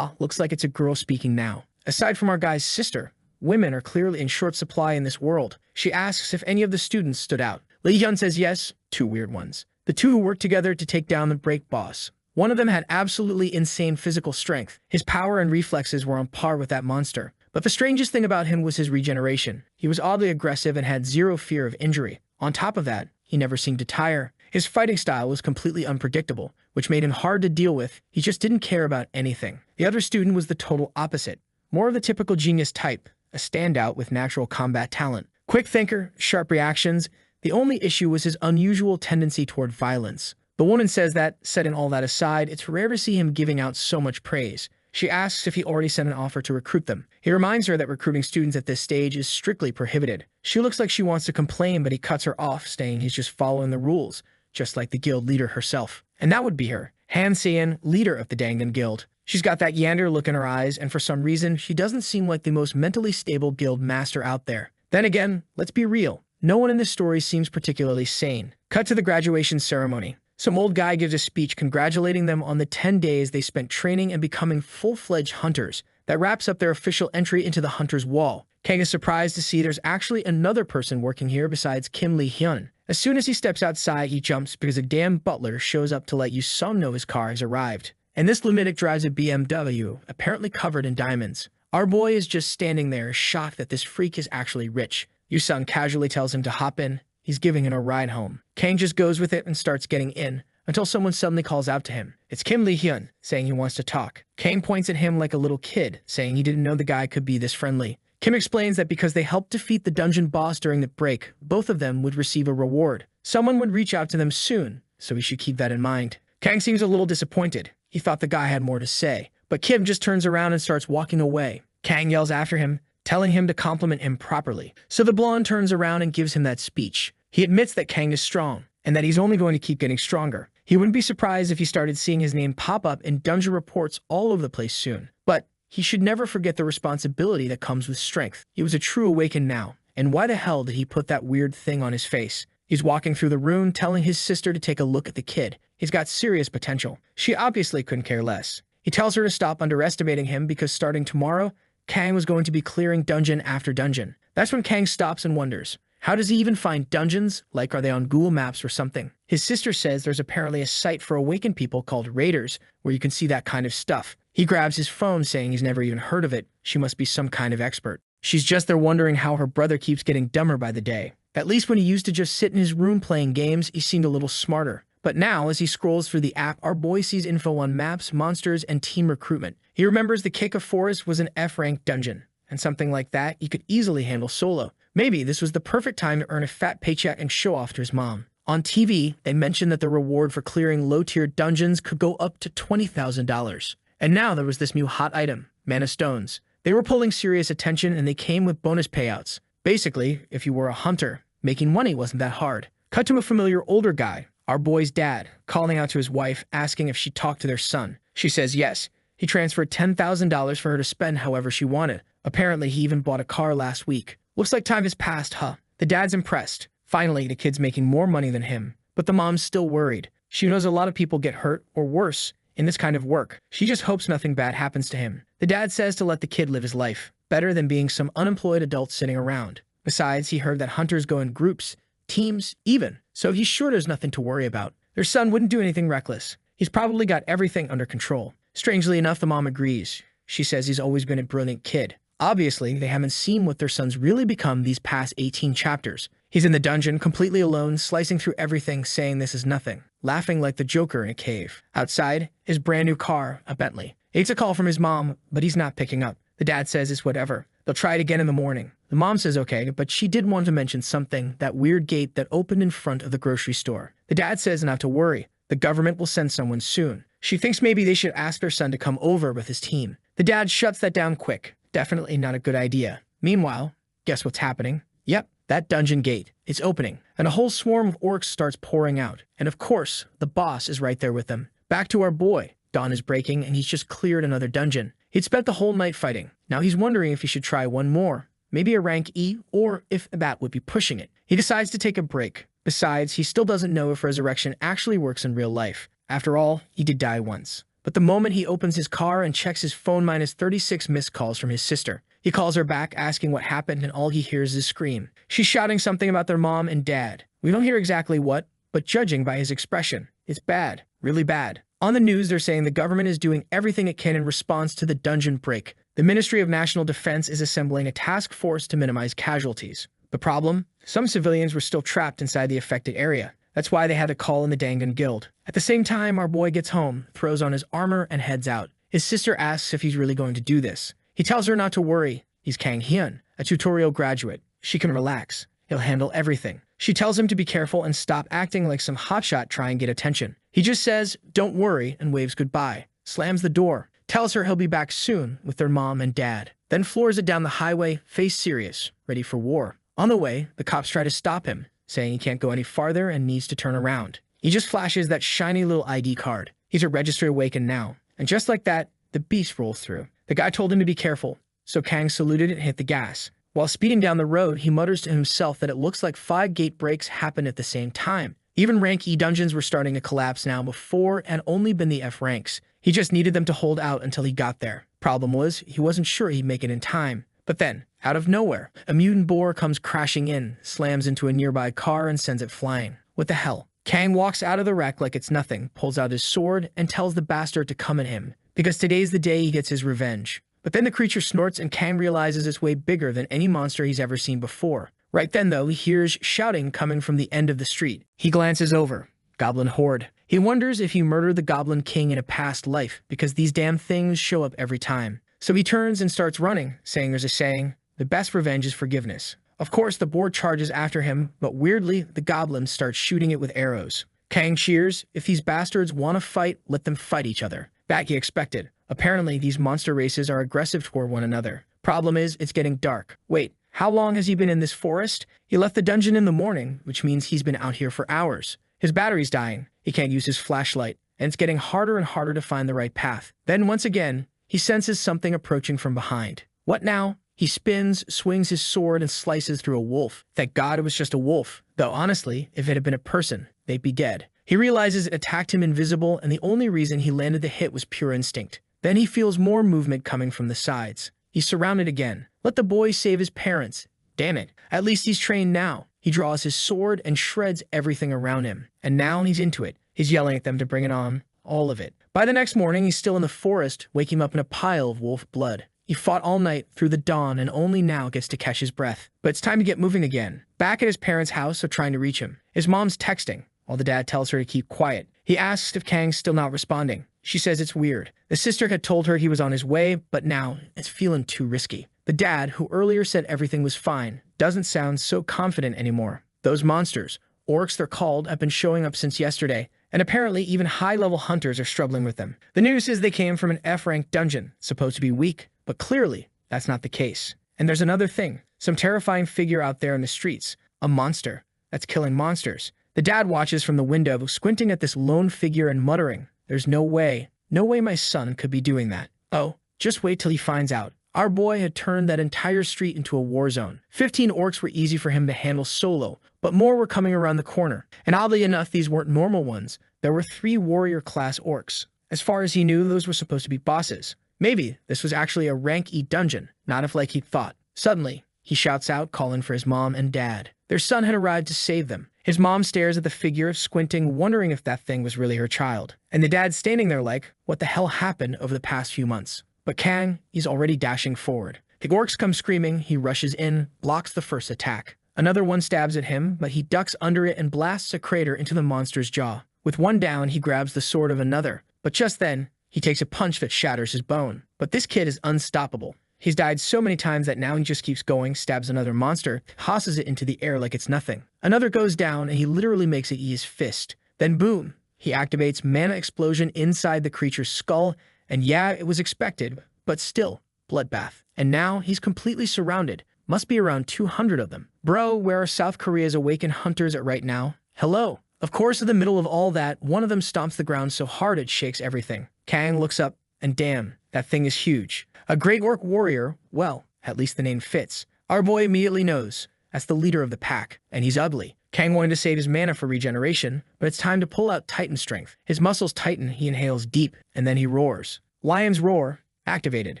Looks like it's a girl speaking now. Aside from our guy's sister, women are clearly in short supply in this world. She asks if any of the students stood out. Lee Hyun says yes, two weird ones. The two who worked together to take down the break boss. One of them had absolutely insane physical strength. His power and reflexes were on par with that monster. But the strangest thing about him was his regeneration. He was oddly aggressive and had zero fear of injury. On top of that, he never seemed to tire. His fighting style was completely unpredictable, which made him hard to deal with. He just didn't care about anything. The other student was the total opposite. More of the typical genius type, a standout with natural combat talent. Quick thinker, sharp reactions. The only issue was his unusual tendency toward violence. The woman says that, setting all that aside, it's rare to see him giving out so much praise. She asks if he already sent an offer to recruit them. He reminds her that recruiting students at this stage is strictly prohibited. She looks like she wants to complain, but he cuts her off, saying he's just following the rules, just like the guild leader herself. And that would be her, Han Seon, leader of the Dangan Guild. She's got that yander look in her eyes, and for some reason, she doesn't seem like the most mentally stable guild master out there. Then again, let's be real. No one in this story seems particularly sane. Cut to the graduation ceremony. Some old guy gives a speech congratulating them on the 10 days they spent training and becoming full-fledged hunters. That wraps up their official entry into the Hunter's Wall. Kang is surprised to see there's actually another person working here besides Kim Lee Hyun. As soon as he steps outside, he jumps because a damn butler shows up to let Sung know his car has arrived. And this lunatic drives a BMW, apparently covered in diamonds. Our boy is just standing there, shocked that this freak is actually rich. Sung casually tells him to hop in. He's giving him a ride home. Kang just goes with it and starts getting in, until someone suddenly calls out to him. It's Kim Lee Hyun, saying he wants to talk. Kang points at him like a little kid, saying he didn't know the guy could be this friendly. Kim explains that because they helped defeat the dungeon boss during the break, both of them would receive a reward. Someone would reach out to them soon, so he should keep that in mind. Kang seems a little disappointed. He thought the guy had more to say, but Kim just turns around and starts walking away. Kang yells after him, telling him to compliment him properly. So the blonde turns around and gives him that speech. He admits that Kang is strong, and that he's only going to keep getting stronger. He wouldn't be surprised if he started seeing his name pop up in dungeon reports all over the place soon. But he should never forget the responsibility that comes with strength. He was a true awakened now. And why the hell did he put that weird thing on his face? He's walking through the room, telling his sister to take a look at the kid. He's got serious potential. She obviously couldn't care less. He tells her to stop underestimating him because starting tomorrow, Kang was going to be clearing dungeon after dungeon. That's when Kang stops and wonders, How does he even find dungeons? Like, are they on Google Maps or something? His sister says there's apparently a site for awakened people called Raiders where you can see that kind of stuff. He grabs his phone saying he's never even heard of it. She must be some kind of expert. She's just there wondering how her brother keeps getting dumber by the day. At least when he used to just sit in his room playing games, he seemed a little smarter. But now, as he scrolls through the app, our boy sees info on maps, monsters, and team recruitment. He remembers the Cake of Forest was an F-ranked dungeon, and something like that he could easily handle solo. Maybe this was the perfect time to earn a fat paycheck and show off to his mom. On TV, they mentioned that the reward for clearing low-tier dungeons could go up to $20,000. And now there was this new hot item, Mana Stones. They were pulling serious attention and they came with bonus payouts. Basically, if you were a hunter, making money wasn't that hard. Cut to a familiar older guy, our boy's dad, calling out to his wife, asking if she talked to their son. She says yes. He transferred $10,000 for her to spend however she wanted. Apparently, he even bought a car last week. Looks like time has passed, huh? The dad's impressed. Finally, the kid's making more money than him. But the mom's still worried. She knows a lot of people get hurt, or worse, in this kind of work. She just hopes nothing bad happens to him. The dad says to let the kid live his life, better than being some unemployed adult sitting around. Besides, he heard that hunters go in groups, teams, even, so he's sure there's nothing to worry about. Their son wouldn't do anything reckless. He's probably got everything under control. Strangely enough, the mom agrees. She says he's always been a brilliant kid. Obviously, they haven't seen what their son's really become these past 18 chapters. He's in the dungeon, completely alone, slicing through everything, saying this is nothing, laughing like the Joker in a cave. Outside, his brand new car, a Bentley. He gets a call from his mom, but he's not picking up. The dad says it's whatever. They'll try it again in the morning. The mom says okay, but she did want to mention something, that weird gate that opened in front of the grocery store. The dad says not to worry. The government will send someone soon. She thinks maybe they should ask their son to come over with his team. The dad shuts that down quick. Definitely not a good idea. Meanwhile, guess what's happening? Yep, that dungeon gate. It's opening, and a whole swarm of orcs starts pouring out. And of course, the boss is right there with them. Back to our boy. Dawn is breaking, and he's just cleared another dungeon. He'd spent the whole night fighting. Now he's wondering if he should try one more. Maybe a rank E, or if that would be pushing it. He decides to take a break. Besides, he still doesn't know if resurrection actually works in real life. After all, he did die once. But the moment he opens his car and checks his phone, minus 36 missed calls from his sister. He calls her back asking what happened, and all he hears is a scream. She's shouting something about their mom and dad. We don't hear exactly what, but judging by his expression, it's bad. Really bad. On the news, they're saying the government is doing everything it can in response to the dungeon break. The Ministry of National Defense is assembling a task force to minimize casualties. The problem? Some civilians were still trapped inside the affected area. That's why they had to call in the Dangan Guild. At the same time, our boy gets home, throws on his armor, and heads out. His sister asks if he's really going to do this. He tells her not to worry. He's Kang Hyun, a tutorial graduate. She can relax. He'll handle everything. She tells him to be careful and stop acting like some hotshot trying to get attention. He just says, don't worry, and waves goodbye. Slams the door. Tells her he'll be back soon with their mom and dad. Then floors it down the highway, face serious, ready for war. On the way, the cops try to stop him, saying he can't go any farther and needs to turn around. He just flashes that shiny little ID card. He's a registered awakened now. And just like that, the beast rolls through. The guy told him to be careful, so Kang saluted and hit the gas. While speeding down the road, he mutters to himself that it looks like 5 gate breaks happened at the same time. Even rank E dungeons were starting to collapse now before and only been the F ranks. He just needed them to hold out until he got there. Problem was, he wasn't sure he'd make it in time. But then, out of nowhere, a mutant boar comes crashing in, slams into a nearby car and sends it flying. What the hell? Kang walks out of the wreck like it's nothing, pulls out his sword, and tells the bastard to come at him, because today's the day he gets his revenge. But then the creature snorts and Kang realizes it's way bigger than any monster he's ever seen before. Right then, though, he hears shouting coming from the end of the street. He glances over. Goblin horde. He wonders if he murdered the Goblin King in a past life, because these damn things show up every time. So he turns and starts running, saying there's a saying, the best revenge is forgiveness. Of course, the boar charges after him, but weirdly, the goblins start shooting it with arrows. Kang cheers, if these bastards want to fight, let them fight each other. That he expected. Apparently, these monster races are aggressive toward one another. Problem is, it's getting dark. Wait, how long has he been in this forest? He left the dungeon in the morning, which means he's been out here for hours. His battery's dying. He can't use his flashlight, and it's getting harder and harder to find the right path. Then, once again, he senses something approaching from behind. What now? He spins, swings his sword, and slices through a wolf. Thank God it was just a wolf. Though honestly, if it had been a person, they'd be dead. He realizes it attacked him invisible, and the only reason he landed the hit was pure instinct. Then he feels more movement coming from the sides. He's surrounded again. Let the boy save his parents. Damn it. At least he's trained now. He draws his sword and shreds everything around him. And now he's into it. He's yelling at them to bring it on. All of it. By the next morning, he's still in the forest, waking up in a pile of wolf blood. He fought all night through the dawn and only now gets to catch his breath. But it's time to get moving again. Back at his parents' house, they're trying to reach him. His mom's texting, while the dad tells her to keep quiet. He asks if Kang's still not responding. She says it's weird. The sister had told her he was on his way, but now it's feeling too risky. The dad, who earlier said everything was fine, doesn't sound so confident anymore. Those monsters, orcs they're called, have been showing up since yesterday, and apparently even high-level hunters are struggling with them. The news says they came from an F-ranked dungeon, supposed to be weak, but clearly that's not the case. And there's another thing, some terrifying figure out there in the streets, a monster that's killing monsters. The dad watches from the window, squinting at this lone figure and muttering, "There's no way my son could be doing that." Oh, just wait till he finds out. Our boy had turned that entire street into a war zone. 15 orcs were easy for him to handle solo, but more were coming around the corner. And oddly enough, these weren't normal ones. There were 3 warrior-class orcs. As far as he knew, those were supposed to be bosses. Maybe this was actually a rank E dungeon, not if like he'd thought. Suddenly, he shouts out, calling for his mom and dad. Their son had arrived to save them. His mom stares at the figure, squinting, wondering if that thing was really her child. And the dad's standing there like, what the hell happened over the past few months? But Kang, he's already dashing forward. The orcs come screaming, he rushes in, blocks the first attack. Another one stabs at him, but he ducks under it and blasts a crater into the monster's jaw. With one down, he grabs the sword of another. But just then, he takes a punch that shatters his bone. But this kid is unstoppable. He's died so many times that now he just keeps going, stabs another monster, tosses it into the air like it's nothing. Another goes down, and he literally makes it eat his fist. Then boom, he activates mana explosion inside the creature's skull, and yeah, it was expected, but still, bloodbath. And now he's completely surrounded. Must be around 200 of them. Bro, where are South Korea's awakened hunters at right now? Hello? Of course, in the middle of all that, one of them stomps the ground so hard it shakes everything. Kang looks up, and damn, that thing is huge. A great orc warrior, well, at least the name fits. Our boy immediately knows. That's the leader of the pack, and he's ugly. Kang wanted to save his mana for regeneration, but it's time to pull out Titan strength. His muscles tighten, he inhales deep, and then he roars. Lion's roar, activated.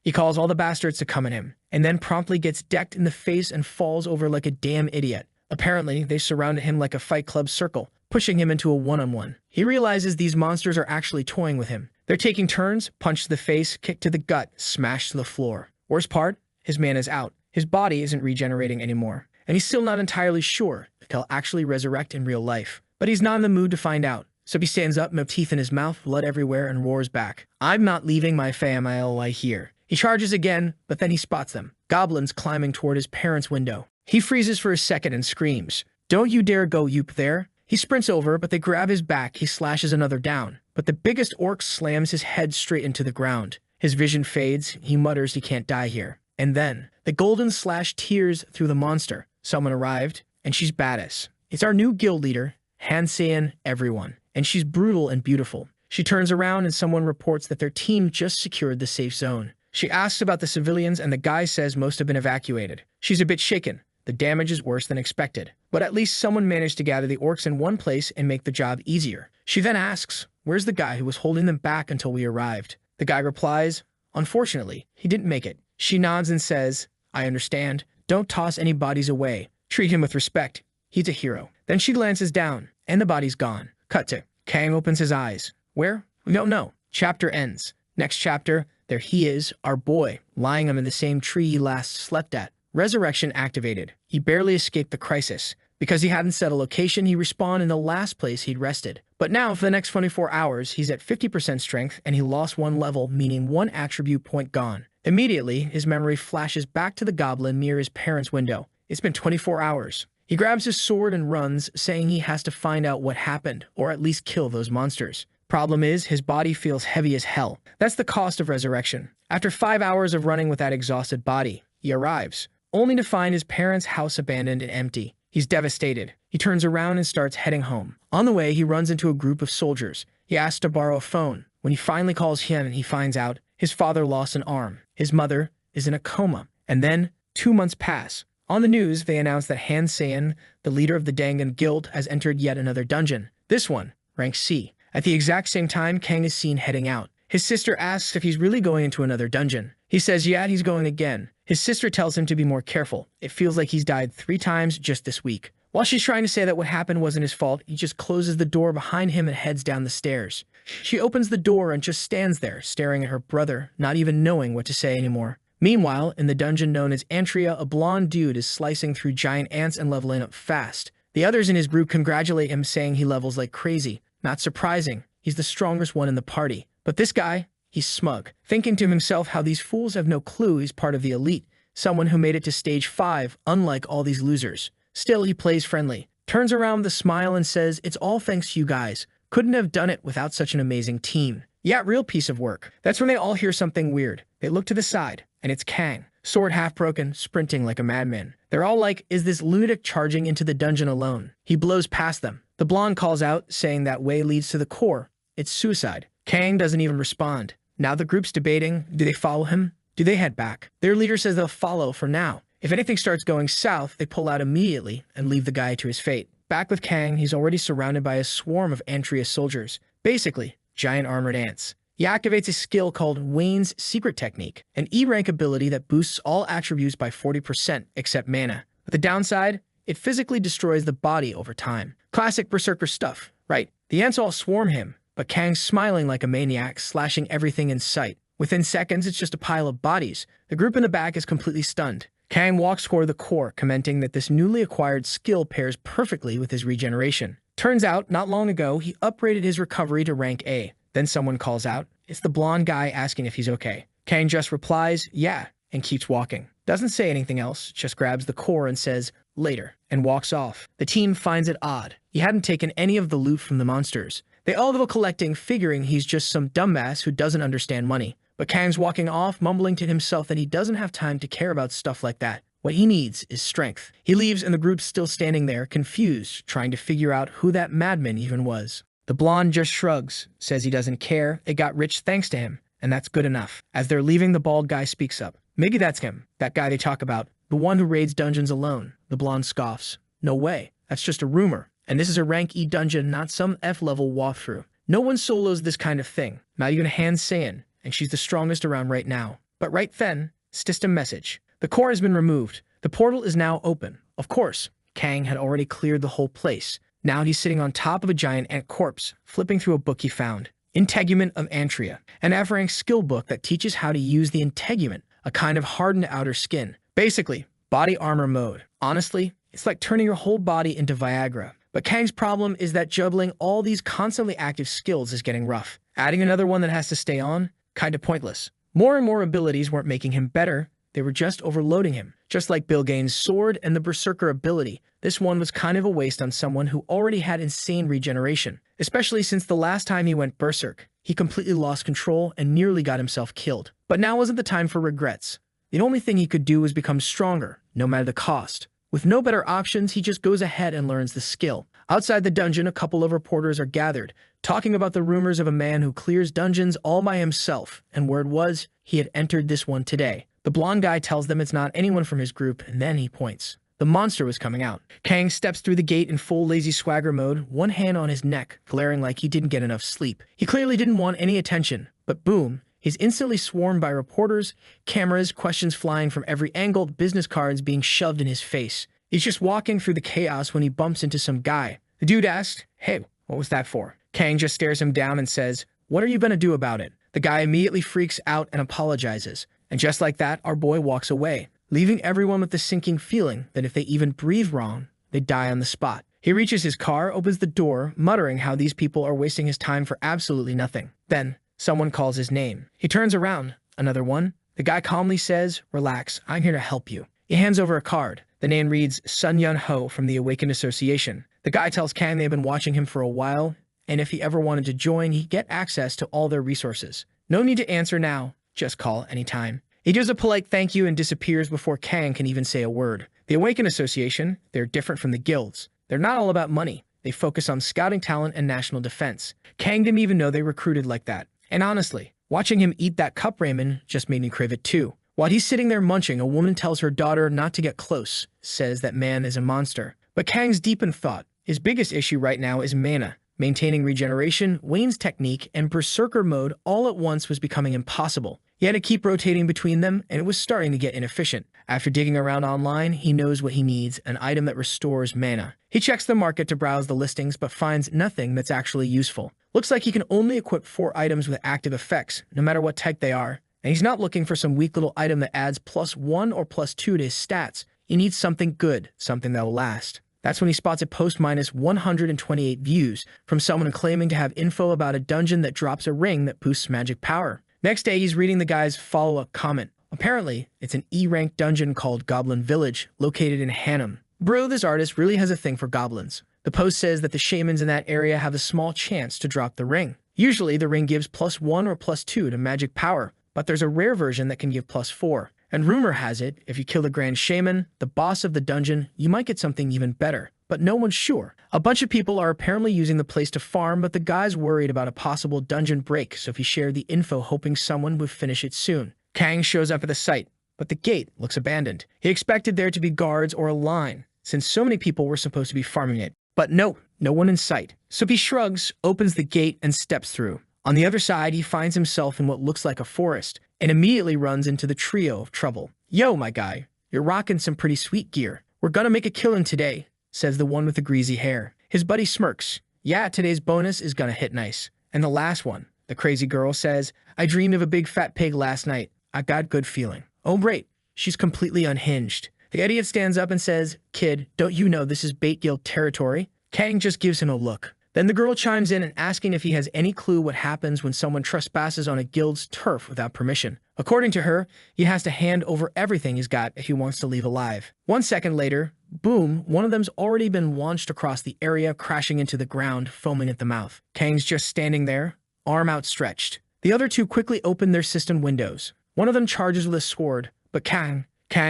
He calls all the bastards to come at him, and then promptly gets decked in the face and falls over like a damn idiot. Apparently, they surrounded him like a Fight Club circle, pushing him into a one-on-one. He realizes these monsters are actually toying with him. They're taking turns, punch to the face, kick to the gut, smash to the floor. Worst part, his mana's out. His body isn't regenerating anymore. And he's still not entirely sure if he'll actually resurrect in real life. But he's not in the mood to find out. So he stands up, no teeth in his mouth, blood everywhere, and roars back. "I'm not leaving my family here." He charges again, but then he spots them. Goblins climbing toward his parents' window. He freezes for a second and screams, "Don't you dare go yoop there." He sprints over, but they grab his back. He slashes another down. But the biggest orc slams his head straight into the ground. His vision fades. He mutters he can't die here. And then, the golden slash tears through the monster. Someone arrived, and she's badass. It's our new guild leader, Han-Seon everyone. And she's brutal and beautiful. She turns around and someone reports that their team just secured the safe zone. She asks about the civilians and the guy says most have been evacuated. She's a bit shaken. The damage is worse than expected. But at least someone managed to gather the orcs in one place and make the job easier. She then asks, "Where's the guy who was holding them back until we arrived?" The guy replies, "Unfortunately, he didn't make it." She nods and says, "I understand. Don't toss any bodies away. Treat him with respect. He's a hero." Then she glances down, and the body's gone. Cut to Kang opens his eyes. Where? We don't know. Chapter ends. Next chapter, there he is, our boy, lying under the same tree he last slept at. Resurrection activated. He barely escaped the crisis. Because he hadn't set a location, he respawned in the last place he'd rested. But now, for the next 24 hours, he's at 50% strength, and he lost 1 level, meaning 1 attribute point gone. Immediately, his memory flashes back to the goblin near his parents' window. It's been 24 hours. He grabs his sword and runs, saying he has to find out what happened, or at least kill those monsters. Problem is, his body feels heavy as hell. That's the cost of resurrection. After 5 hours of running with that exhausted body, he arrives, only to find his parents' house abandoned and empty. He's devastated. He turns around and starts heading home. On the way, he runs into a group of soldiers. He asks to borrow a phone. When he finally calls him, he finds out his father lost an arm. His mother is in a coma. And then, 2 months pass. On the news, they announce that Han-Seon, the leader of the Dangan Guild, has entered yet another dungeon. This one, rank C. At the exact same time, Kang is seen heading out. His sister asks if he's really going into another dungeon. He says, yeah, he's going again. His sister tells him to be more careful. It feels like he's died 3 times just this week. While she's trying to say that what happened wasn't his fault, he just closes the door behind him and heads down the stairs. She opens the door and just stands there, staring at her brother, not even knowing what to say anymore. Meanwhile, in the dungeon known as Antria, a blonde dude is slicing through giant ants and leveling up fast. The others in his group congratulate him, saying he levels like crazy. Not surprising, he's the strongest one in the party. But this guy, he's smug, thinking to himself how these fools have no clue he's part of the elite, someone who made it to stage 5, unlike all these losers. Still, he plays friendly, turns around with a smile and says, it's all thanks to you guys. Couldn't have done it without such an amazing team. Yeah, real piece of work. That's when they all hear something weird. They look to the side, and it's Kang, sword half broken, sprinting like a madman. They're all like, is this lunatic charging into the dungeon alone? He blows past them. The blonde calls out, saying that way leads to the core. It's suicide. Kang doesn't even respond. Now the group's debating, do they follow him? Do they head back? Their leader says they'll follow for now. If anything starts going south, they pull out immediately and leave the guy to his fate. Back with Kang, he's already surrounded by a swarm of Antria soldiers. Basically, giant armored ants. He activates a skill called Wayne's Secret Technique, an E-rank ability that boosts all attributes by 40% except mana. But the downside, it physically destroys the body over time. Classic berserker stuff, right? The ants all swarm him, but Kang's smiling like a maniac, slashing everything in sight. Within seconds, it's just a pile of bodies. The group in the back is completely stunned. Kang walks toward the core, commenting that this newly acquired skill pairs perfectly with his regeneration. Turns out, not long ago, he upgraded his recovery to rank A. Then someone calls out. It's the blonde guy asking if he's okay. Kang just replies, yeah, and keeps walking. Doesn't say anything else, just grabs the core and says, later, and walks off. The team finds it odd. He hadn't taken any of the loot from the monsters. They all go collecting, figuring he's just some dumbass who doesn't understand money. But Kang's walking off, mumbling to himself that he doesn't have time to care about stuff like that. What he needs is strength. He leaves and the group's still standing there, confused, trying to figure out who that madman even was. The blonde just shrugs, says he doesn't care, it got rich thanks to him, and that's good enough. As they're leaving, the bald guy speaks up. Maybe that's him, that guy they talk about, the one who raids dungeons alone. The blonde scoffs. No way, that's just a rumor. And this is a rank E dungeon, not some F-level walkthrough. No one solos this kind of thing, not even Han Saiyan, and she's the strongest around right now. But right then, system message. The core has been removed. The portal is now open. Of course, Kang had already cleared the whole place. Now he's sitting on top of a giant ant corpse, flipping through a book he found. Integument of Antria, an F-rank skill book that teaches how to use the integument, a kind of hardened outer skin. Basically, body armor mode. Honestly, it's like turning your whole body into Viagra. But Kang's problem is that juggling all these constantly active skills is getting rough. Adding another one that has to stay on? Kind of pointless. More and more abilities weren't making him better, they were just overloading him. Just like Bill Gaines' sword and the berserker ability, this one was kind of a waste on someone who already had insane regeneration. Especially since the last time he went berserk, he completely lost control and nearly got himself killed. But now wasn't the time for regrets. The only thing he could do was become stronger, no matter the cost. With no better options, he just goes ahead and learns the skill. Outside the dungeon, a couple of reporters are gathered, talking about the rumors of a man who clears dungeons all by himself, and word was, he had entered this one today. The blonde guy tells them it's not anyone from his group, and then he points. The monster was coming out. Kang steps through the gate in full lazy swagger mode, one hand on his neck, glaring like he didn't get enough sleep. He clearly didn't want any attention, but boom, he's instantly swarmed by reporters, cameras, questions flying from every angle, business cards being shoved in his face. He's just walking through the chaos when he bumps into some guy. The dude asks, hey, what was that for? Kang just stares him down and says, what are you gonna do about it? The guy immediately freaks out and apologizes. And just like that, our boy walks away, leaving everyone with the sinking feeling that if they even breathe wrong, they die on the spot. He reaches his car, opens the door, muttering how these people are wasting his time for absolutely nothing. Then, someone calls his name. He turns around. Another one. The guy calmly says, relax, I'm here to help you. He hands over a card. The name reads Sun Yun Ho from the Awakened Association. The guy tells Kang they've been watching him for a while, and if he ever wanted to join, he'd get access to all their resources. No need to answer now. Just call anytime. He gives a polite thank you and disappears before Kang can even say a word. The Awakened Association, they're different from the guilds. They're not all about money. They focus on scouting talent and national defense. Kang didn't even know they recruited like that. And honestly, watching him eat that cup ramen just made me crave it too. While he's sitting there munching, a woman tells her daughter not to get close, says that man is a monster. But Kang's deep in thought. His biggest issue right now is mana. Maintaining regeneration, Wayne's technique, and berserker mode all at once was becoming impossible. He had to keep rotating between them, and it was starting to get inefficient. After digging around online, he knows what he needs, an item that restores mana. He checks the market to browse the listings, but finds nothing that's actually useful. Looks like he can only equip 4 items with active effects, no matter what type they are. And he's not looking for some weak little item that adds +1 or +2 to his stats. He needs something good, something that will last. That's when he spots a post minus 128 views from someone claiming to have info about a dungeon that drops a ring that boosts magic power. Next day, he's reading the guy's follow-up comment. Apparently, it's an E-ranked dungeon called Goblin Village, located in Hannum. Bro, this artist really has a thing for goblins. The post says that the shamans in that area have a small chance to drop the ring. Usually, the ring gives +1 or +2 to magic power, but there's a rare version that can give +4. And rumor has it, if you kill the Grand Shaman, the boss of the dungeon, you might get something even better. But no one's sure. A bunch of people are apparently using the place to farm, but the guy's worried about a possible dungeon break, so he shared the info hoping someone would finish it soon. Kang shows up at the site, but the gate looks abandoned. He expected there to be guards or a line, since so many people were supposed to be farming it. But no one in sight. So he shrugs, opens the gate, and steps through. On the other side, he finds himself in what looks like a forest, and immediately runs into the trio of trouble. Yo, my guy, you're rocking some pretty sweet gear. We're gonna make a killing today, says the one with the greasy hair. His buddy smirks. Yeah, today's bonus is gonna hit nice. And the last one, the crazy girl, says, I dreamed of a big fat pig last night. I got good feeling. Oh, great. She's completely unhinged. The idiot stands up and says, Kid, don't you know this is Bait Guild territory? Kang just gives him a look. Then the girl chimes in and asking if he has any clue what happens when someone trespasses on a guild's turf without permission. According to her, he has to hand over everything he's got if he wants to leave alive. 1 second later, boom, one of them's already been launched across the area, crashing into the ground, foaming at the mouth. Kang's just standing there, arm outstretched. The other 2 quickly open their system windows. One of them charges with a sword, but Kang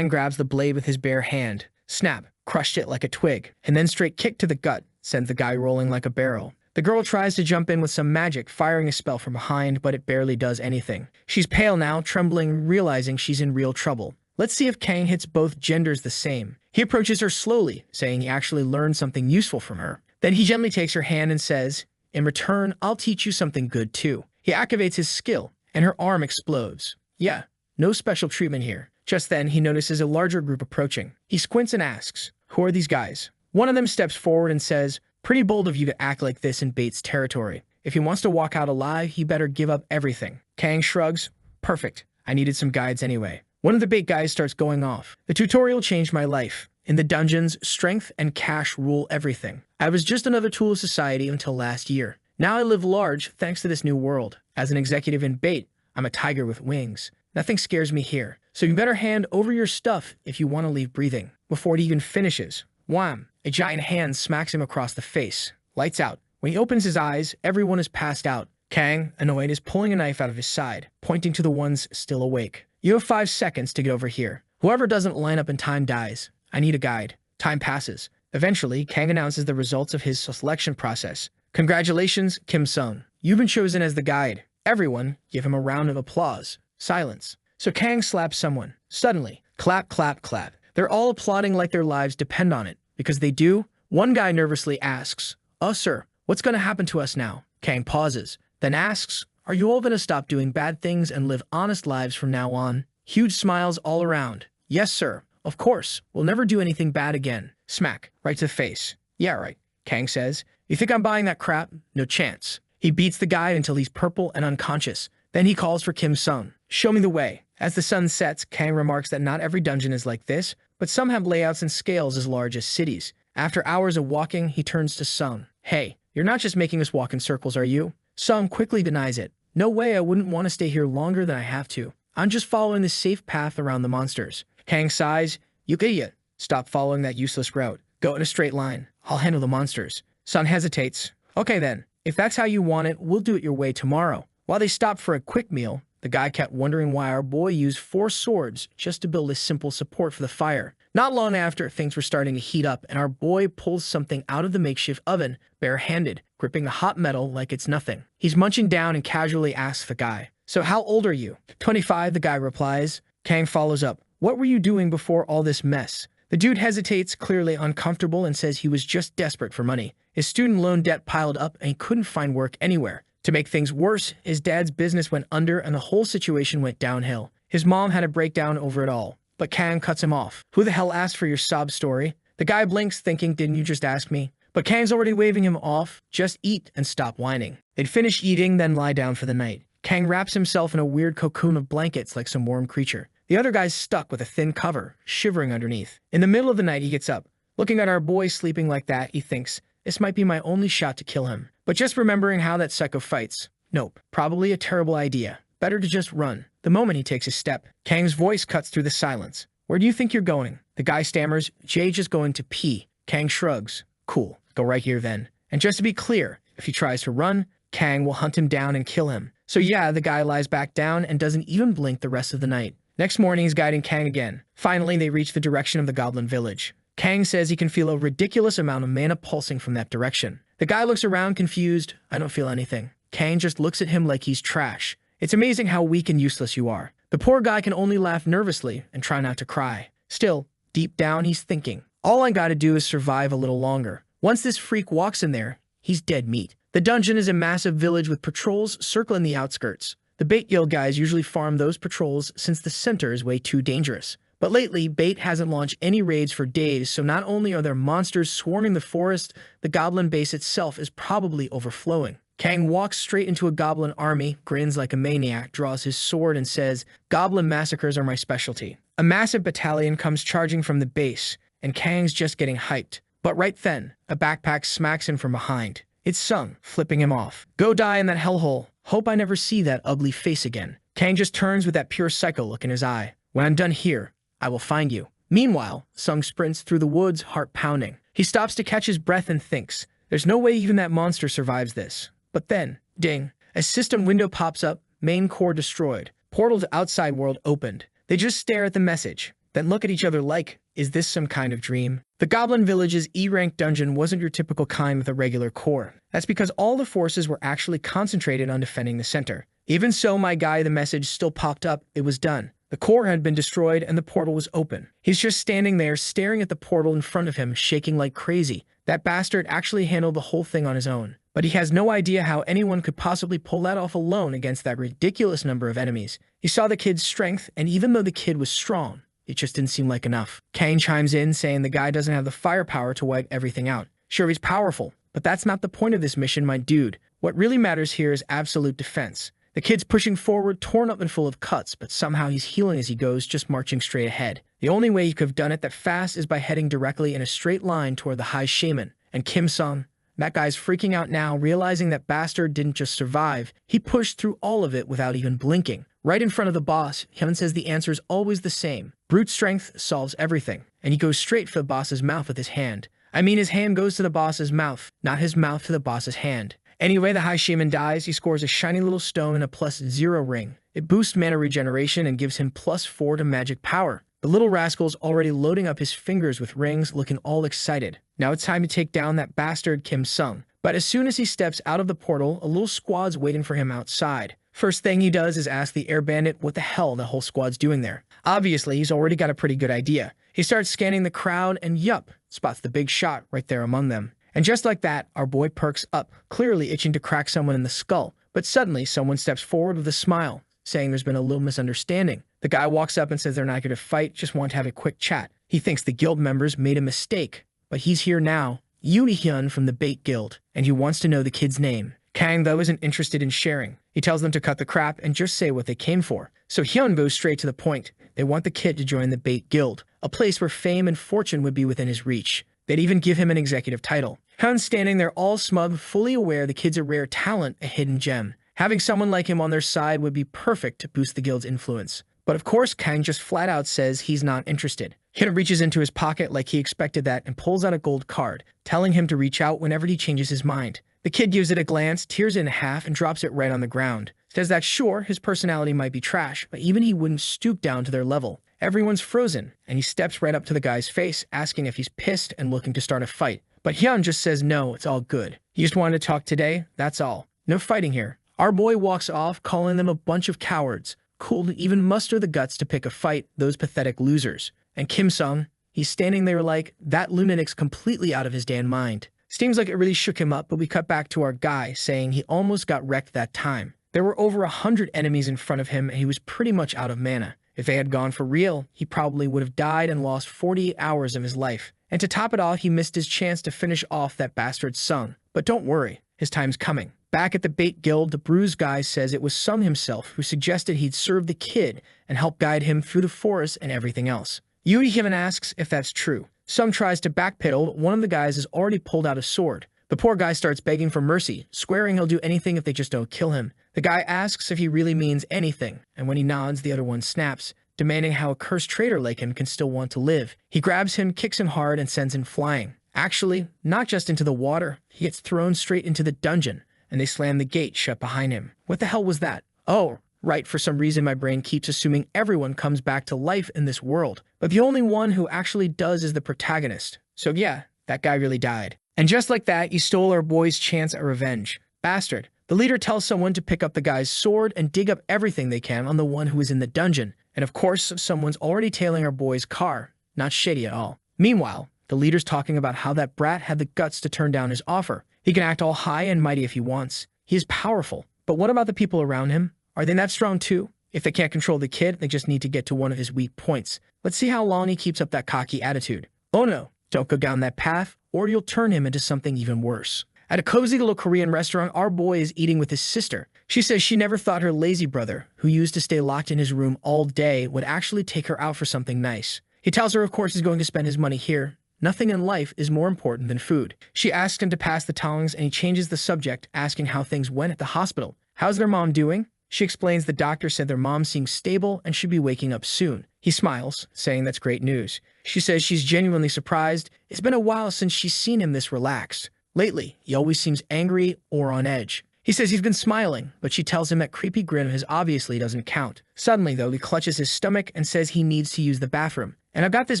grabs the blade with his bare hand. Snap, crushed it like a twig, and then straight kick to the gut sends the guy rolling like a barrel. The girl tries to jump in with some magic, firing a spell from behind, but it barely does anything. She's pale now, trembling, realizing she's in real trouble. Let's see if Kang hits both genders the same. He approaches her slowly, saying he actually learned something useful from her. Then he gently takes her hand and says, in return, I'll teach you something good too. He activates his skill, and her arm explodes. Yeah, no special treatment here. Just then, he notices a larger group approaching. He squints and asks, who are these guys? One of them steps forward and says, pretty bold of you to act like this in Bait's territory. If he wants to walk out alive, he better give up everything. Kang shrugs. Perfect. I needed some guides anyway. One of the bait guys starts going off. The tutorial changed my life. In the dungeons, strength and cash rule everything. I was just another tool of society until last year. Now I live large thanks to this new world. As an executive in Bait, I'm a tiger with wings. Nothing scares me here. So you better hand over your stuff if you want to leave breathing. Before it even finishes, wham! A giant hand smacks him across the face. Lights out. When he opens his eyes, everyone is passed out. Kang, annoyed, is pulling a knife out of his side, pointing to the ones still awake. You have 5 seconds to get over here. Whoever doesn't line up in time dies. I need a guide. Time passes. Eventually, Kang announces the results of his selection process. Congratulations, Kim Sung. You've been chosen as the guide. Everyone, give him a round of applause. Silence. So Kang slaps someone. Suddenly, clap, clap, clap. They're all applauding like their lives depend on it. Because they do, one guy nervously asks, sir, what's going to happen to us now? Kang pauses, then asks, are you all going to stop doing bad things and live honest lives from now on? Huge smiles all around. Yes, sir. Of course. We'll never do anything bad again. Smack, right to the face. Yeah, right. Kang says, you think I'm buying that crap? No chance. He beats the guy until he's purple and unconscious. Then he calls for Kim Sung. Show me the way. As the sun sets, Kang remarks that not every dungeon is like this, but some have layouts and scales as large as cities. After hours of walking, he turns to Sung. Hey, you're not just making us walk in circles, are you? Sung quickly denies it. No way, I wouldn't want to stay here longer than I have to. I'm just following the safe path around the monsters. Kang sighs. You idiot. Stop following that useless route. Go in a straight line. I'll handle the monsters. Sung hesitates. Okay then, if that's how you want it, we'll do it your way tomorrow. While they stopped for a quick meal, the guy kept wondering why our boy used 4 swords just to build a simple support for the fire. Not long after, things were starting to heat up, and our boy pulls something out of the makeshift oven, barehanded, gripping the hot metal like it's nothing. He's munching down and casually asks the guy, so how old are you? 25, the guy replies. Kang follows up. What were you doing before all this mess? The dude hesitates, clearly uncomfortable, and says he was just desperate for money. His student loan debt piled up and he couldn't find work anywhere. To make things worse, his dad's business went under and the whole situation went downhill. His mom had a breakdown over it all, but Kang cuts him off. "Who the hell asked for your sob story?" The guy blinks, thinking, "Didn't you just ask me?" But Kang's already waving him off. "Just eat and stop whining." They'd finish eating, then lie down for the night. Kang wraps himself in a weird cocoon of blankets like some warm creature. The other guy's stuck with a thin cover, shivering underneath. In the middle of the night, he gets up. Looking at our boy sleeping like that, he thinks, this might be my only shot to kill him. But just remembering how that psycho fights, nope, probably a terrible idea. Better to just run. The moment he takes a step, Kang's voice cuts through the silence. "Where do you think you're going?" The guy stammers, "Jay just going to pee." Kang shrugs. "Cool, go right here then." And just to be clear, if he tries to run, Kang will hunt him down and kill him. So yeah, the guy lies back down and doesn't even blink the rest of the night. Next morning, he's guiding Kang again. Finally, they reach the direction of the goblin village. Kang says he can feel a ridiculous amount of mana pulsing from that direction. The guy looks around confused. "I don't feel anything." Kang just looks at him like he's trash. It's amazing how weak and useless you are. The poor guy can only laugh nervously and try not to cry. Still, deep down, he's thinking, all I gotta do is survive a little longer. Once this freak walks in there, he's dead meat. The dungeon is a massive village with patrols circling the outskirts. The Bait Guild guys usually farm those patrols since the center is way too dangerous. But lately, Bait hasn't launched any raids for days, so not only are there monsters swarming the forest, the goblin base itself is probably overflowing. Kang walks straight into a goblin army, grins like a maniac, draws his sword and says, "Goblin massacres are my specialty." A massive battalion comes charging from the base, and Kang's just getting hyped. But right then, a backpack smacks him from behind. It's Sung, flipping him off. "Go die in that hellhole. Hope I never see that ugly face again." Kang just turns with that pure psycho look in his eye. "When I'm done here, I will find you." Meanwhile, Sung sprints through the woods, heart pounding. He stops to catch his breath and thinks, there's no way even that monster survives this. But then, ding, a system window pops up, main core destroyed. Portal to outside world opened. They just stare at the message, then look at each other like, is this some kind of dream? The Goblin Village's E-rank dungeon wasn't your typical kind with a regular core. That's because all the forces were actually concentrated on defending the center. Even so, my guy, the message still popped up, it was done. The core had been destroyed and the portal was open. He's just standing there staring at the portal in front of him, shaking like crazy. That bastard actually handled the whole thing on his own. But he has no idea how anyone could possibly pull that off alone against that ridiculous number of enemies. He saw the kid's strength, and even though the kid was strong, it just didn't seem like enough. Kang chimes in, saying the guy doesn't have the firepower to wipe everything out. Sure, he's powerful, but that's not the point of this mission, my dude. What really matters here is absolute defense. The kid's pushing forward, torn up and full of cuts, but somehow he's healing as he goes, just marching straight ahead. The only way he could have done it that fast is by heading directly in a straight line toward the High Shaman. And Kim Sung, that guy's freaking out now, realizing that bastard didn't just survive, he pushed through all of it without even blinking. Right in front of the boss, Hyun says the answer is always the same. Brute strength solves everything, and he goes straight for the boss's mouth with his hand. I mean, his hand goes to the boss's mouth, not his mouth to the boss's hand. Anyway, the High Shaman dies, he scores a shiny little stone and a +0 ring. It boosts mana regeneration and gives him +4 to magic power. The little rascal's already loading up his fingers with rings, looking all excited. Now it's time to take down that bastard Kim Sung. But as soon as he steps out of the portal, a little squad's waiting for him outside. First thing he does is ask the air bandit what the hell the whole squad's doing there. Obviously, he's already got a pretty good idea. He starts scanning the crowd and yup, spots the big shot right there among them. And just like that, our boy perks up, clearly itching to crack someone in the skull. But suddenly, someone steps forward with a smile, saying there's been a little misunderstanding. The guy walks up and says they're not here to fight, just want to have a quick chat. He thinks the guild members made a mistake, but he's here now, Yoon Hyun from the Bait Guild, and he wants to know the kid's name. Kang, though, isn't interested in sharing. He tells them to cut the crap and just say what they came for. So Hyun goes straight to the point. They want the kid to join the Bait Guild, a place where fame and fortune would be within his reach. They'd even give him an executive title. Hyun's standing there all smug, fully aware the kid's a rare talent, a hidden gem. Having someone like him on their side would be perfect to boost the guild's influence. But of course, Kang just flat out says he's not interested. Hyun reaches into his pocket like he expected that and pulls out a gold card, telling him to reach out whenever he changes his mind. The kid gives it a glance, tears it in half, and drops it right on the ground. Says that sure, his personality might be trash, but even he wouldn't stoop down to their level. Everyone's frozen, and he steps right up to the guy's face, asking if he's pissed and looking to start a fight. But Hyun just says no, it's all good. He just wanted to talk today, that's all. No fighting here. Our boy walks off, calling them a bunch of cowards. Cool to even muster the guts to pick a fight, those pathetic losers. And Kim Sung, he's standing there like, that lunatic's completely out of his damn mind. Seems like it really shook him up, but we cut back to our guy saying he almost got wrecked that time. There were over 100 enemies in front of him and he was pretty much out of mana. If they had gone for real, he probably would have died and lost 48 hours of his life. And to top it off, he missed his chance to finish off that bastard Sung. But don't worry, his time's coming. Back at the bait guild, the bruised guy says it was Sung himself who suggested he'd serve the kid and help guide him through the forest and everything else. Yui even asks if that's true. Sung tries to backpedal, but one of the guys has already pulled out a sword. The poor guy starts begging for mercy, swearing he'll do anything if they just don't kill him. The guy asks if he really means anything, and when he nods, the other one snaps, demanding how a cursed traitor like him can still want to live. He grabs him, kicks him hard, and sends him flying. Actually, not just into the water, he gets thrown straight into the dungeon, and they slam the gate shut behind him. What the hell was that? Oh, right, for some reason my brain keeps assuming everyone comes back to life in this world, but the only one who actually does is the protagonist. So yeah, that guy really died. And just like that, you stole our boy's chance at revenge. Bastard. The leader tells someone to pick up the guy's sword and dig up everything they can on the one who is in the dungeon. And of course, someone's already tailing our boy's car. Not shady at all. Meanwhile, the leader's talking about how that brat had the guts to turn down his offer. He can act all high and mighty if he wants. He is powerful. But what about the people around him? Are they that strong too? If they can't control the kid, they just need to get to one of his weak points. Let's see how long he keeps up that cocky attitude. Oh no, don't go down that path, or you'll turn him into something even worse. At a cozy little Korean restaurant, our boy is eating with his sister. She says she never thought her lazy brother, who used to stay locked in his room all day, would actually take her out for something nice. He tells her of course he's going to spend his money here. Nothing in life is more important than food. She asks him to pass the tongs and he changes the subject, asking how things went at the hospital. How's their mom doing? She explains the doctor said their mom seems stable and should be waking up soon. He smiles, saying that's great news. She says she's genuinely surprised. It's been a while since she's seen him this relaxed. Lately, he always seems angry or on edge. He says he's been smiling, but she tells him that creepy grin of his obviously doesn't count. Suddenly, though, he clutches his stomach and says he needs to use the bathroom. And I've got this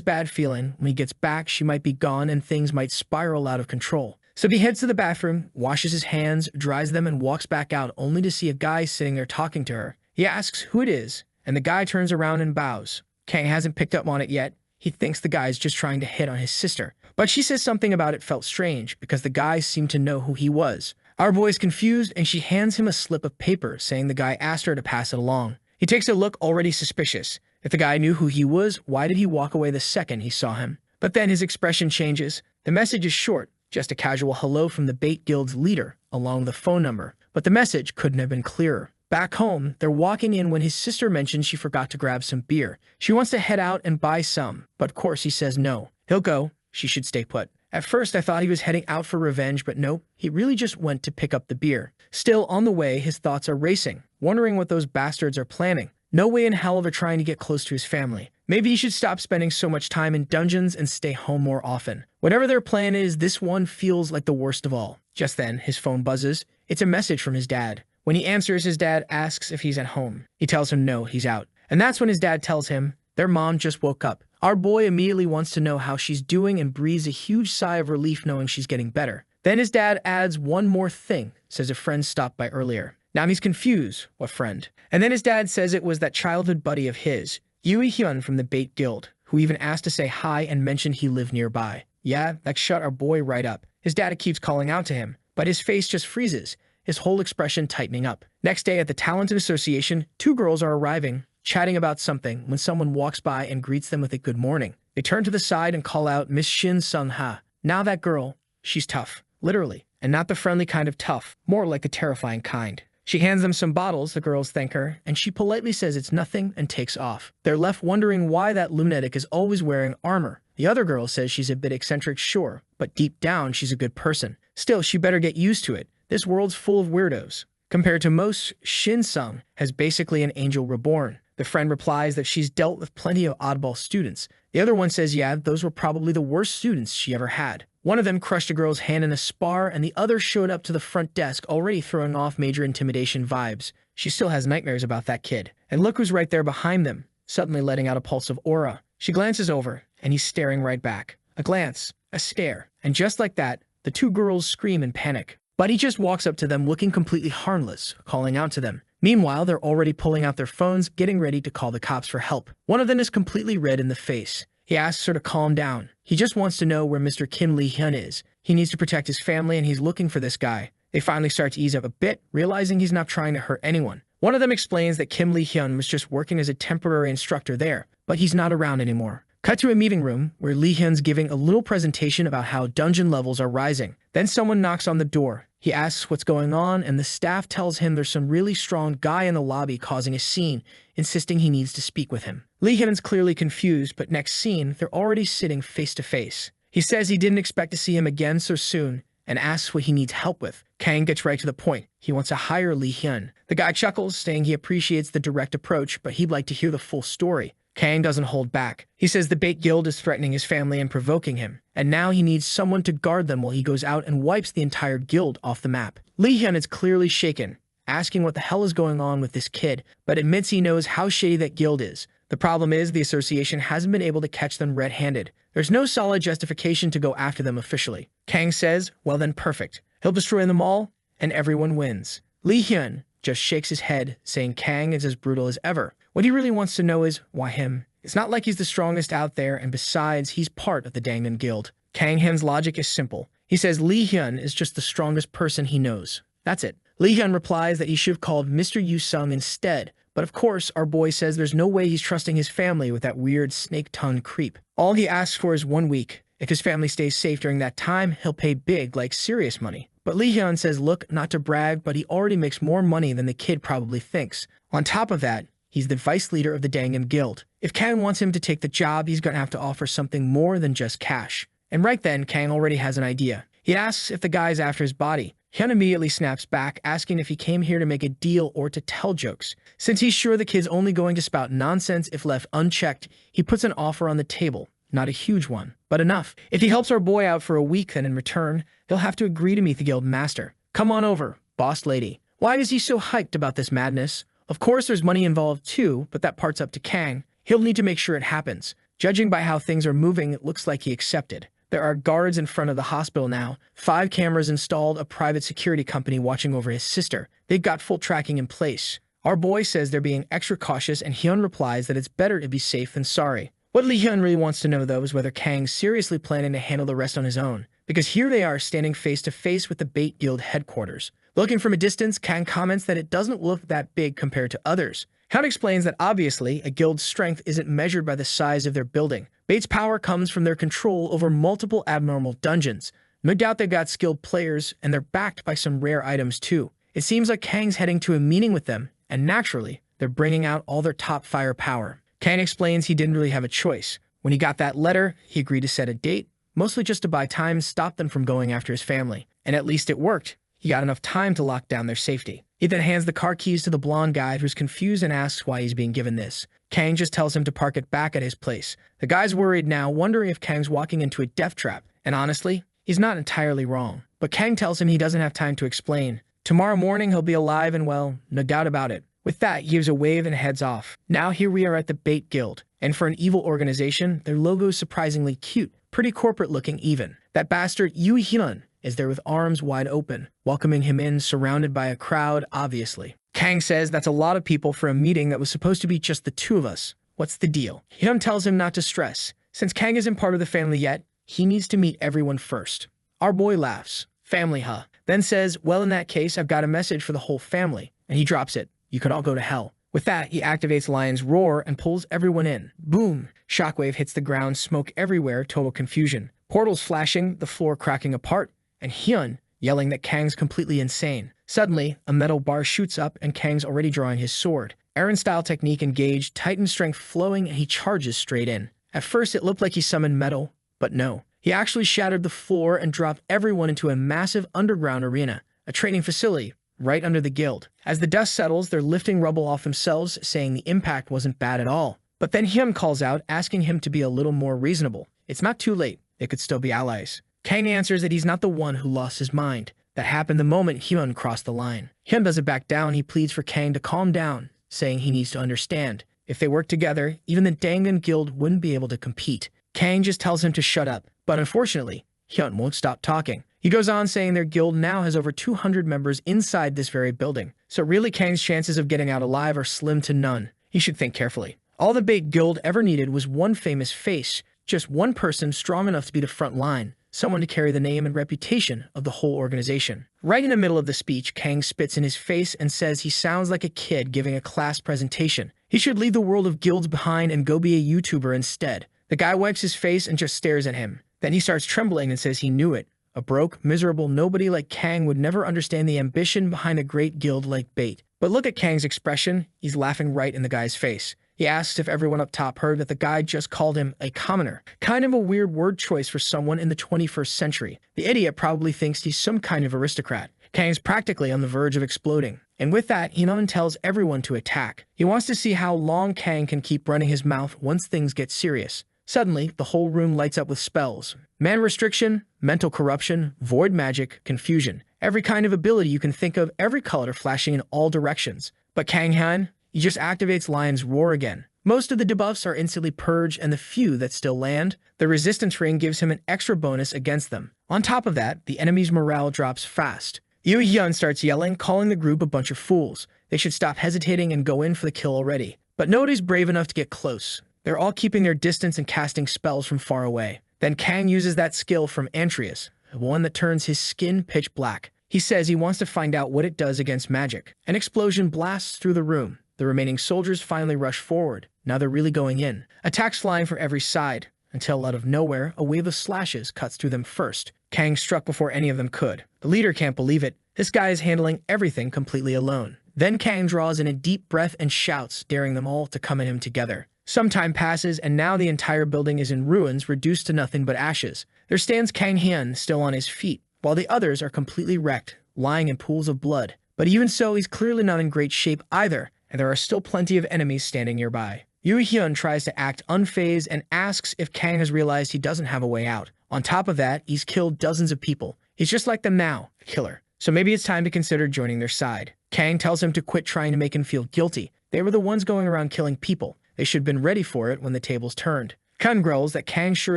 bad feeling when he gets back, she might be gone and things might spiral out of control. So he heads to the bathroom, washes his hands, dries them, and walks back out only to see a guy sitting there talking to her. He asks who it is, and the guy turns around and bows. Kang hasn't picked up on it yet. He thinks the guy's just trying to hit on his sister. But she says something about it felt strange because the guy seemed to know who he was. Our boy's confused and she hands him a slip of paper saying the guy asked her to pass it along. He takes a look already suspicious. If the guy knew who he was, why did he walk away the second he saw him? But then his expression changes. The message is short, just a casual hello from the Bait Guild's leader along the phone number. But the message couldn't have been clearer. Back home, they're walking in when his sister mentions she forgot to grab some beer. She wants to head out and buy some, but of course he says no. He'll go. She should stay put. At first, I thought he was heading out for revenge, but nope, he really just went to pick up the beer. Still, on the way, his thoughts are racing, wondering what those bastards are planning. No way in hell they're trying to get close to his family. Maybe he should stop spending so much time in dungeons and stay home more often. Whatever their plan is, this one feels like the worst of all. Just then, his phone buzzes. It's a message from his dad. When he answers, his dad asks if he's at home. He tells him no, he's out. And that's when his dad tells him their mom just woke up. Our boy immediately wants to know how she's doing and breathes a huge sigh of relief knowing she's getting better. Then his dad adds one more thing, says a friend stopped by earlier. Now he's confused. What friend? And then his dad says it was that childhood buddy of his, Yui Hyun from the Bait Guild, who even asked to say hi and mentioned he lived nearby. Yeah, that shut our boy right up. His dad keeps calling out to him, but his face just freezes, his whole expression tightening up. Next day at the Talented Association, two girls are arriving, chatting about something when someone walks by and greets them with a good morning. They turn to the side and call out Miss Shin Sung-ha. Now that girl, she's tough, literally, and not the friendly kind of tough, more like the terrifying kind. She hands them some bottles, the girls thank her, and she politely says it's nothing and takes off. They're left wondering why that lunatic is always wearing armor. The other girl says she's a bit eccentric, sure, but deep down she's a good person. Still, she better get used to it. This world's full of weirdos. Compared to most, Shin Sung has basically an angel reborn. The friend replies that she's dealt with plenty of oddball students. The other one says, yeah, those were probably the worst students she ever had. One of them crushed a girl's hand in a spar, and the other showed up to the front desk already throwing off major intimidation vibes. She still has nightmares about that kid. And look who's right there behind them, suddenly letting out a pulse of aura. She glances over, and he's staring right back. A glance, a stare, and just like that, the two girls scream in panic. But he just walks up to them looking completely harmless, calling out to them. Meanwhile, they're already pulling out their phones, getting ready to call the cops for help. One of them is completely red in the face. He asks her to calm down. He just wants to know where Mr. Kim Lee-hyun is. He needs to protect his family and he's looking for this guy. They finally start to ease up a bit, realizing he's not trying to hurt anyone. One of them explains that Kim Lee-hyun was just working as a temporary instructor there, but he's not around anymore. Cut to a meeting room where Lee-hyun's giving a little presentation about how dungeon levels are rising. Then someone knocks on the door. He asks what's going on, and the staff tells him there's some really strong guy in the lobby causing a scene, insisting he needs to speak with him. Lee-hyun's clearly confused, but next scene, they're already sitting face to face. He says he didn't expect to see him again so soon, and asks what he needs help with. Kang gets right to the point. He wants to hire Lee-hyun. The guy chuckles, saying he appreciates the direct approach, but he'd like to hear the full story. Kang doesn't hold back. He says the Bait Guild is threatening his family and provoking him, and now he needs someone to guard them while he goes out and wipes the entire guild off the map. Lee-hyun is clearly shaken, asking what the hell is going on with this kid, but admits he knows how shady that guild is. The problem is the association hasn't been able to catch them red-handed. There's no solid justification to go after them officially. Kang says, well then perfect. He'll destroy them all, and everyone wins. Lee-hyun just shakes his head, saying Kang is as brutal as ever. What he really wants to know is, why him? It's not like he's the strongest out there, and besides, he's part of the Dangan Guild. Kang-hyun's logic is simple. He says Lee-hyun is just the strongest person he knows. That's it. Lee-hyun replies that he should have called Mr. Yu-sung instead, but of course, our boy says there's no way he's trusting his family with that weird snake-tongued creep. All he asks for is 1 week. If his family stays safe during that time, he'll pay big, like serious money. But Lee-hyun says, look, not to brag, but he already makes more money than the kid probably thinks. On top of that, he's the vice leader of the Dangan Guild. If Kang wants him to take the job, he's going to have to offer something more than just cash. And right then, Kang already has an idea. He asks if the guy's after his body. Hyun immediately snaps back, asking if he came here to make a deal or to tell jokes. Since he's sure the kid's only going to spout nonsense if left unchecked, he puts an offer on the table. Not a huge one, but enough. If he helps our boy out for a week, then in return, he'll have to agree to meet the guild master. Come on over, boss lady. Why is he so hyped about this madness? Of course there's money involved too, but that part's up to Kang. He'll need to make sure it happens. Judging by how things are moving, it looks like he accepted. There are guards in front of the hospital now, 5 cameras installed, a private security company watching over his sister. They've got full tracking in place. Our boy says they're being extra cautious, and Hyun replies that it's better to be safe than sorry. What Lee-hyun really wants to know, though, is whether Kang's seriously planning to handle the rest on his own, because here they are standing face to face with the Bait Guild headquarters. Looking from a distance, Kang comments that it doesn't look that big compared to others. Hyun explains that obviously, a guild's strength isn't measured by the size of their building. Bait's power comes from their control over multiple abnormal dungeons. No doubt they've got skilled players, and they're backed by some rare items too. It seems like Kang's heading to a meeting with them, and naturally, they're bringing out all their top firepower. Kang explains he didn't really have a choice. When he got that letter, he agreed to set a date, mostly just to buy time and stop them from going after his family. And at least it worked. He got enough time to lock down their safety. He then hands the car keys to the blonde guy who's confused and asks why he's being given this. Kang just tells him to park it back at his place. The guy's worried now, wondering if Kang's walking into a death trap. And honestly, he's not entirely wrong. But Kang tells him he doesn't have time to explain. Tomorrow morning he'll be alive and well, no doubt about it. With that, he gives a wave and heads off. Now here we are at the Bait Guild. And for an evil organization, their logo is surprisingly cute. Pretty corporate looking even. That bastard Yu Hyun is there with arms wide open, welcoming him in, surrounded by a crowd, obviously. Kang says that's a lot of people for a meeting that was supposed to be just the two of us. What's the deal? Hyun tells him not to stress. Since Kang isn't part of the family yet, he needs to meet everyone first. Our boy laughs. Family, huh? Then says, well, in that case, I've got a message for the whole family. And he drops it. You could all go to hell. With that, he activates Lion's Roar and pulls everyone in. Boom! Shockwave hits the ground, smoke everywhere, total confusion. Portals flashing, the floor cracking apart, and Hyun yelling that Kang's completely insane. Suddenly, a metal bar shoots up and Kang's already drawing his sword. Aaron-style technique engaged, Titan strength flowing, and he charges straight in. At first, it looked like he summoned metal, but no. He actually shattered the floor and dropped everyone into a massive underground arena, a training facility, right under the guild. As the dust settles, they're lifting rubble off themselves, saying the impact wasn't bad at all. But then Hyun calls out, asking him to be a little more reasonable. It's not too late. They could still be allies. Kang answers that he's not the one who lost his mind. That happened the moment Hyun crossed the line. Hyun doesn't back down. He pleads for Kang to calm down, saying he needs to understand. If they work together, even the Dangan Guild wouldn't be able to compete. Kang just tells him to shut up. But unfortunately, Hyun won't stop talking. He goes on saying their guild now has over 200 members inside this very building. So really Kang's chances of getting out alive are slim to none. He should think carefully. All the Bait Guild ever needed was one famous face. Just one person strong enough to be the front line. someone to carry the name and reputation of the whole organization. Right in the middle of the speech, Kang spits in his face and says he sounds like a kid giving a class presentation. He should leave the world of guilds behind and go be a YouTuber instead. The guy wipes his face and just stares at him. Then he starts trembling and says he knew it. A broke, miserable nobody like Kang would never understand the ambition behind a great guild like Bait. But look at Kang's expression. He's laughing right in the guy's face. He asks if everyone up top heard that the guy just called him a commoner. Kind of a weird word choice for someone in the 21st century. The idiot probably thinks he's some kind of aristocrat. Kang's practically on the verge of exploding. And with that, he tells everyone to attack. He wants to see how long Kang can keep running his mouth once things get serious. Suddenly, the whole room lights up with spells. Man restriction, mental corruption, void magic, confusion. Every kind of ability you can think of, every color flashing in all directions. But Kang Han, he just activates Lion's Roar again. Most of the debuffs are instantly purged, and the few that still land, the resistance ring gives him an extra bonus against them. On top of that, the enemy's morale drops fast. Hyun starts yelling, calling the group a bunch of fools. They should stop hesitating and go in for the kill already. But nobody's brave enough to get close. They're all keeping their distance and casting spells from far away. Then Kang uses that skill from Antreus, the one that turns his skin pitch black. He says he wants to find out what it does against magic. An explosion blasts through the room. The remaining soldiers finally rush forward. Now they're really going in. Attacks flying from every side, until out of nowhere, a wave of slashes cuts through them first. Kang struck before any of them could. The leader can't believe it. This guy is handling everything completely alone. Then Kang draws in a deep breath and shouts, daring them all to come at him together. Some time passes, and now the entire building is in ruins, reduced to nothing but ashes. There stands Kang Han, still on his feet, while the others are completely wrecked, lying in pools of blood. But even so, he's clearly not in great shape either, and there are still plenty of enemies standing nearby. Hyun tries to act unfazed and asks if Kang has realized he doesn't have a way out. On top of that, he's killed dozens of people. He's just like them now, a killer. So maybe it's time to consider joining their side. Kang tells him to quit trying to make him feel guilty. They were the ones going around killing people. They should have been ready for it when the tables turned. Kun growls that Kang sure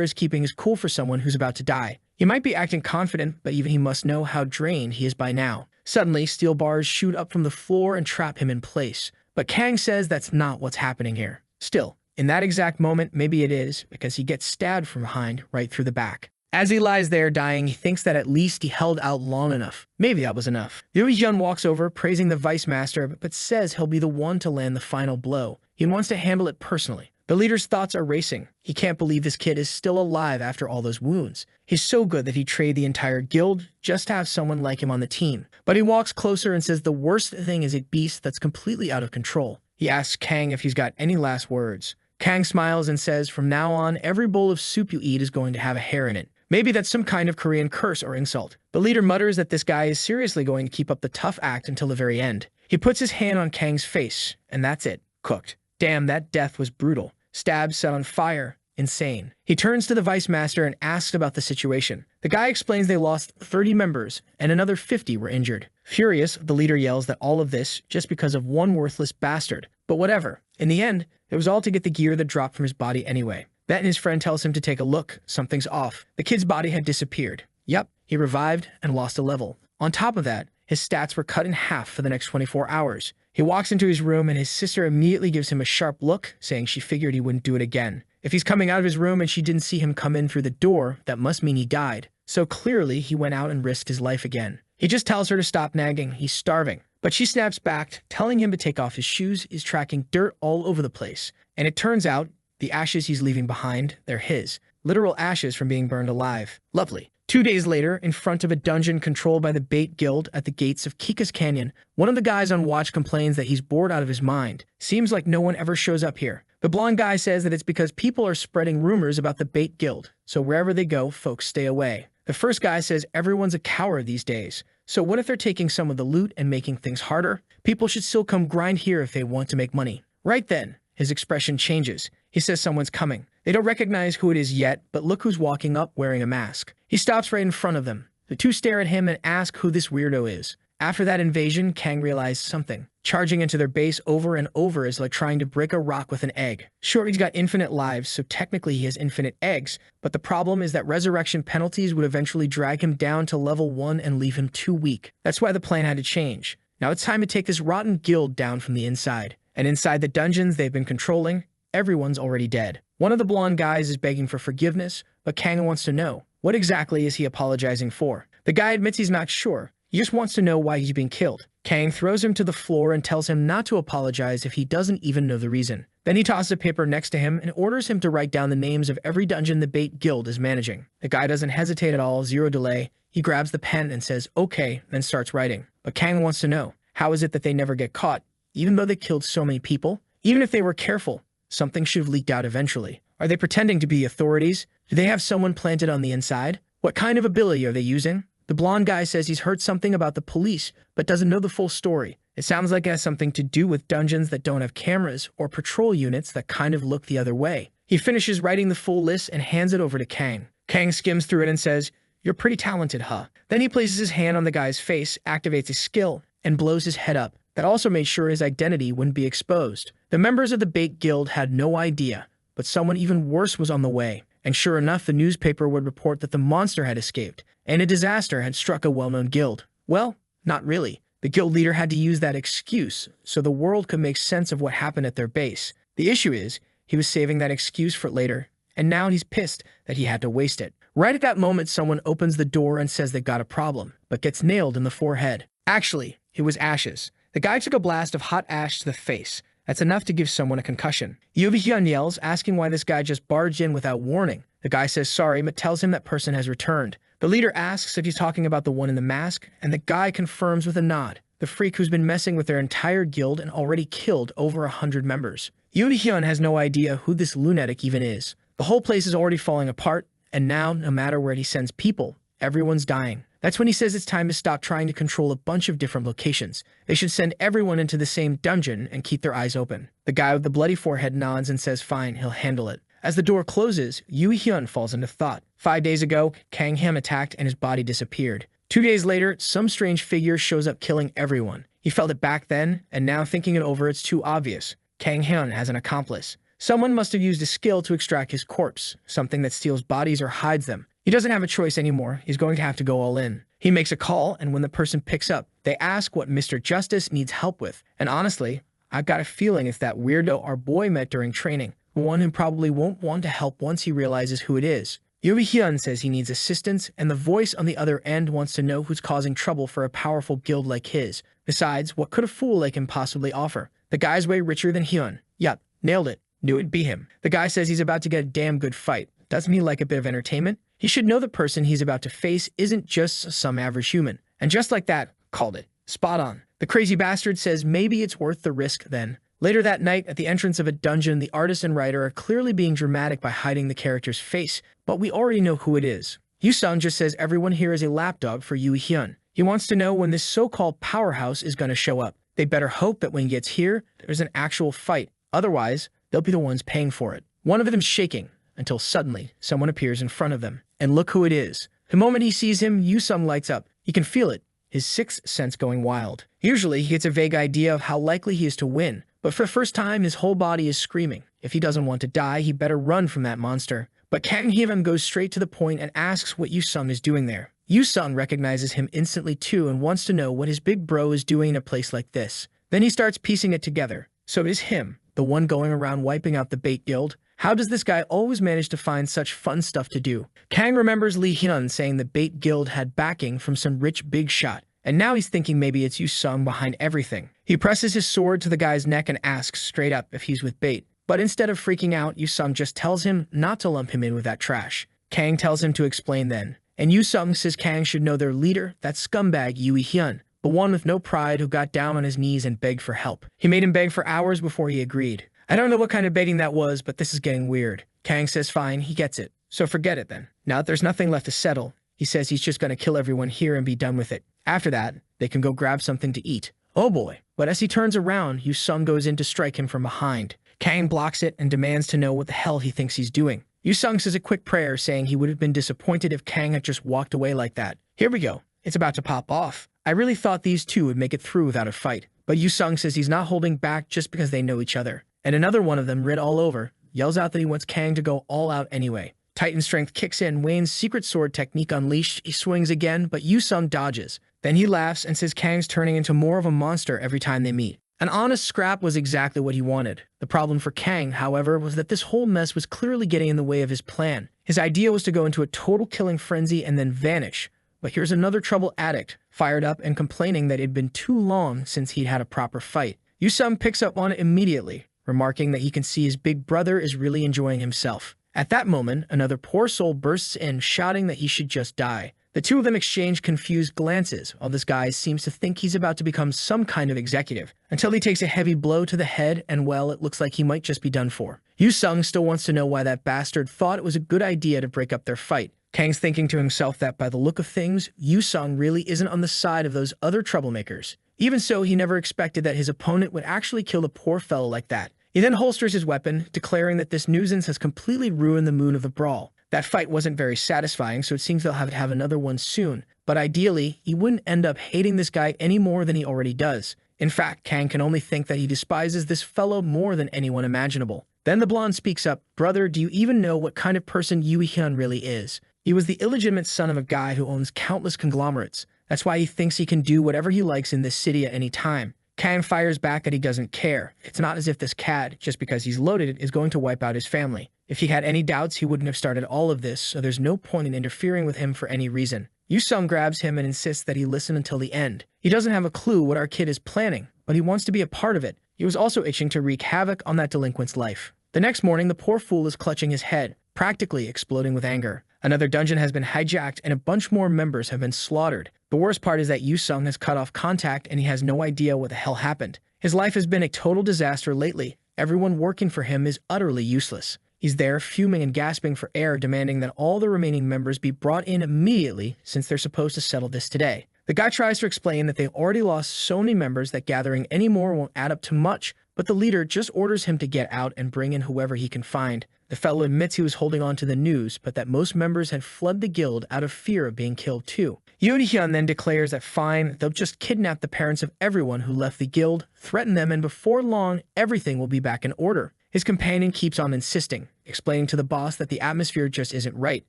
is keeping his cool for someone who's about to die. He might be acting confident, but even he must know how drained he is by now. Suddenly, steel bars shoot up from the floor and trap him in place. But Kang says that's not what's happening here. Still, in that exact moment, maybe it is, because he gets stabbed from behind right through the back. As he lies there dying, he thinks that at least he held out long enough. Maybe that was enough. Hyun walks over, praising the Vice Master, but says he'll be the one to land the final blow. He wants to handle it personally. The leader's thoughts are racing. He can't believe this kid is still alive after all those wounds. He's so good that he'd trade the entire guild just to have someone like him on the team. But he walks closer and says the worst thing is a beast that's completely out of control. He asks Kang if he's got any last words. Kang smiles and says from now on, every bowl of soup you eat is going to have a hair in it. Maybe that's some kind of Korean curse or insult. The leader mutters that this guy is seriously going to keep up the tough act until the very end. He puts his hand on Kang's face, and that's it. Cooked. Damn, that death was brutal. Stabbed, set on fire. Insane. He turns to the Vice Master and asks about the situation. The guy explains they lost 30 members, and another 50 were injured. Furious, the leader yells that all of this just because of one worthless bastard. But whatever. In the end, it was all to get the gear that dropped from his body anyway. That and his friend tells him to take a look. Something's off. The kid's body had disappeared. Yup, he revived and lost a level. On top of that, his stats were cut in half for the next 24 hours. He walks into his room and his sister immediately gives him a sharp look, saying she figured he wouldn't do it again. If he's coming out of his room and she didn't see him come in through the door, that must mean he died. So clearly, he went out and risked his life again. He just tells her to stop nagging. He's starving. But she snaps back, telling him to take off his shoes, is tracking dirt all over the place. And it turns out, the ashes he's leaving behind, they're his. Literal ashes from being burned alive. Lovely. 2 days later, in front of a dungeon controlled by the Bait Guild at the gates of Kika's Canyon, one of the guys on watch complains that he's bored out of his mind. Seems like no one ever shows up here. The blonde guy says that it's because people are spreading rumors about the Bait Guild, so wherever they go, folks stay away. The first guy says everyone's a coward these days. So what if they're taking some of the loot and making things harder? People should still come grind here if they want to make money. Right then, his expression changes. He says someone's coming. They don't recognize who it is yet, but look who's walking up wearing a mask. He stops right in front of them. The two stare at him and ask who this weirdo is. After that invasion, Kang realized something. Charging into their base over and over is like trying to break a rock with an egg. Sure, he's got infinite lives, so technically he has infinite eggs, but the problem is that resurrection penalties would eventually drag him down to level 1 and leave him too weak. That's why the plan had to change. Now it's time to take this rotten guild down from the inside. And inside the dungeons they've been controlling, everyone's already dead. One of the blonde guys is begging for forgiveness, but Kang wants to know, what exactly is he apologizing for? The guy admits he's not sure. He just wants to know why he's being killed. Kang throws him to the floor and tells him not to apologize if he doesn't even know the reason. Then he tosses a paper next to him and orders him to write down the names of every dungeon the Bait Guild is managing. The guy doesn't hesitate at all, zero delay. He grabs the pen and says, okay, then starts writing. But Kang wants to know, how is it that they never get caught? Even though they killed so many people? Even if they were careful, something should have leaked out eventually. Are they pretending to be authorities? Do they have someone planted on the inside? What kind of ability are they using? The blonde guy says he's heard something about the police, but doesn't know the full story. It sounds like it has something to do with dungeons that don't have cameras or patrol units that kind of look the other way. He finishes writing the full list and hands it over to Kang. Kang skims through it and says, "You're pretty talented, huh?" Then he places his hand on the guy's face, activates a skill, and blows his head up. That also made sure his identity wouldn't be exposed. The members of the Bait Guild had no idea, but someone even worse was on the way. And sure enough, the newspaper would report that the monster had escaped, and a disaster had struck a well-known guild. Well, not really. The guild leader had to use that excuse so the world could make sense of what happened at their base. The issue is, he was saving that excuse for later, and now he's pissed that he had to waste it. Right at that moment, someone opens the door and says they got a problem, but gets nailed in the forehead. Actually, it was Ashes. The guy took a blast of hot ash to the face. That's enough to give someone a concussion. Hyun yells, asking why this guy just barged in without warning. The guy says sorry, but tells him that person has returned. The leader asks if he's talking about the one in the mask, and the guy confirms with a nod. The freak who's been messing with their entire guild and already killed over 100 members. Hyun has no idea who this lunatic even is. The whole place is already falling apart, and now, no matter where he sends people, everyone's dying. That's when he says it's time to stop trying to control a bunch of different locations. They should send everyone into the same dungeon and keep their eyes open. The guy with the bloody forehead nods and says fine, he'll handle it. As the door closes, Hyun falls into thought. 5 days ago, Kang Ham attacked and his body disappeared. 2 days later, some strange figure shows up killing everyone. He felt it back then, and now thinking it over, it's too obvious. Kang Hyun has an accomplice. Someone must have used a skill to extract his corpse, something that steals bodies or hides them. He doesn't have a choice anymore. He's going to have to go all in. He makes a call, and when the person picks up, they ask what Mr. Justice needs help with. And honestly, I've got a feeling it's that weirdo our boy met during training, the one who probably won't want to help once he realizes who it is. Hyun says he needs assistance, and the voice on the other end wants to know who's causing trouble for a powerful guild like his. Besides, what could a fool like him possibly offer? The guy's way richer than Hyun. Yup, nailed it. Knew it'd be him. The guy says he's about to get a damn good fight. Doesn't he like a bit of entertainment? He should know the person he's about to face isn't just some average human. And just like that, called it. Spot on. The crazy bastard says maybe it's worth the risk then. Later that night, at the entrance of a dungeon, the artist and writer are clearly being dramatic by hiding the character's face, but we already know who it is. Yu-sung just says everyone here is a lapdog for Hyun. He wants to know when this so-called powerhouse is going to show up. They better hope that when he gets here, there's an actual fight. Otherwise, they'll be the ones paying for it. One of them's shaking, until suddenly, someone appears in front of them. And look who it is. The moment he sees him, Yu-sung lights up. He can feel it, his sixth sense going wild. Usually, he gets a vague idea of how likely he is to win, but for the first time, his whole body is screaming. If he doesn't want to die, he better run from that monster. But Kang Hyun goes straight to the point and asks what Yu-sung is doing there. Yu-sung recognizes him instantly too and wants to know what his big bro is doing in a place like this. Then he starts piecing it together. So it is him, the one going around wiping out the Bait Guild. How does this guy always manage to find such fun stuff to do? Kang remembers Lee Hyun saying the Bait Guild had backing from some rich big shot, and now he's thinking maybe it's Yu-sung behind everything. He presses his sword to the guy's neck and asks straight up if he's with Bait. But instead of freaking out, Yu-sung just tells him not to lump him in with that trash. Kang tells him to explain then, and Yu-sung says Kang should know their leader, that scumbag Yu Hyun, the one with no pride who got down on his knees and begged for help. He made him beg for hours before he agreed. I don't know what kind of begging that was, but this is getting weird. Kang says fine, he gets it. So forget it then. Now that there's nothing left to settle, he says he's just going to kill everyone here and be done with it. After that, they can go grab something to eat. Oh boy. But as he turns around, Yu-sung goes in to strike him from behind. Kang blocks it and demands to know what the hell he thinks he's doing. Yu-sung says a quick prayer saying he would have been disappointed if Kang had just walked away like that. Here we go. It's about to pop off. I really thought these two would make it through without a fight. But Yu-sung says he's not holding back just because they know each other. And another one of them, red all over, yells out that he wants Kang to go all out anyway. Titan strength kicks in, Wayne's secret sword technique unleashed. He swings again, but Yu-sung dodges. Then he laughs and says Kang's turning into more of a monster every time they meet. An honest scrap was exactly what he wanted. The problem for Kang, however, was that this whole mess was clearly getting in the way of his plan. His idea was to go into a total killing frenzy and then vanish. But here's another trouble addict, fired up and complaining that it had been too long since he'd had a proper fight. Yusung picks up on it immediately, remarking that he can see his big brother is really enjoying himself. At that moment, another poor soul bursts in, shouting that he should just die. The two of them exchange confused glances, while this guy seems to think he's about to become some kind of executive, until he takes a heavy blow to the head and, well, it looks like he might just be done for. Yusung still wants to know why that bastard thought it was a good idea to break up their fight. Kang's thinking to himself that by the look of things, Yusung really isn't on the side of those other troublemakers. Even so, he never expected that his opponent would actually kill a poor fellow like that. He then holsters his weapon, declaring that this nuisance has completely ruined the mood of the brawl. That fight wasn't very satisfying, so it seems they'll have to have another one soon. But ideally, he wouldn't end up hating this guy any more than he already does. In fact, Kang can only think that he despises this fellow more than anyone imaginable. Then the blonde speaks up, "Brother, do you even know what kind of person Yui Hyun really is? He was the illegitimate son of a guy who owns countless conglomerates. That's why he thinks he can do whatever he likes in this city at any time." Kang fires back that he doesn't care. It's not as if this cad, just because he's loaded, is going to wipe out his family. If he had any doubts, he wouldn't have started all of this, so there's no point in interfering with him for any reason. Yusung grabs him and insists that he listen until the end. He doesn't have a clue what our kid is planning, but he wants to be a part of it. He was also itching to wreak havoc on that delinquent's life. The next morning, the poor fool is clutching his head, practically exploding with anger. Another dungeon has been hijacked and a bunch more members have been slaughtered. The worst part is that Yusung has cut off contact and he has no idea what the hell happened. His life has been a total disaster lately. Everyone working for him is utterly useless. He's there fuming and gasping for air, demanding that all the remaining members be brought in immediately since they're supposed to settle this today. The guy tries to explain that they already lost so many members that gathering any more won't add up to much, but the leader just orders him to get out and bring in whoever he can find. The fellow admits he was holding on to the news, but that most members had fled the guild out of fear of being killed too. Yoon-hyun then declares that fine, they'll just kidnap the parents of everyone who left the guild, threaten them, and before long, everything will be back in order. His companion keeps on insisting, explaining to the boss that the atmosphere just isn't right.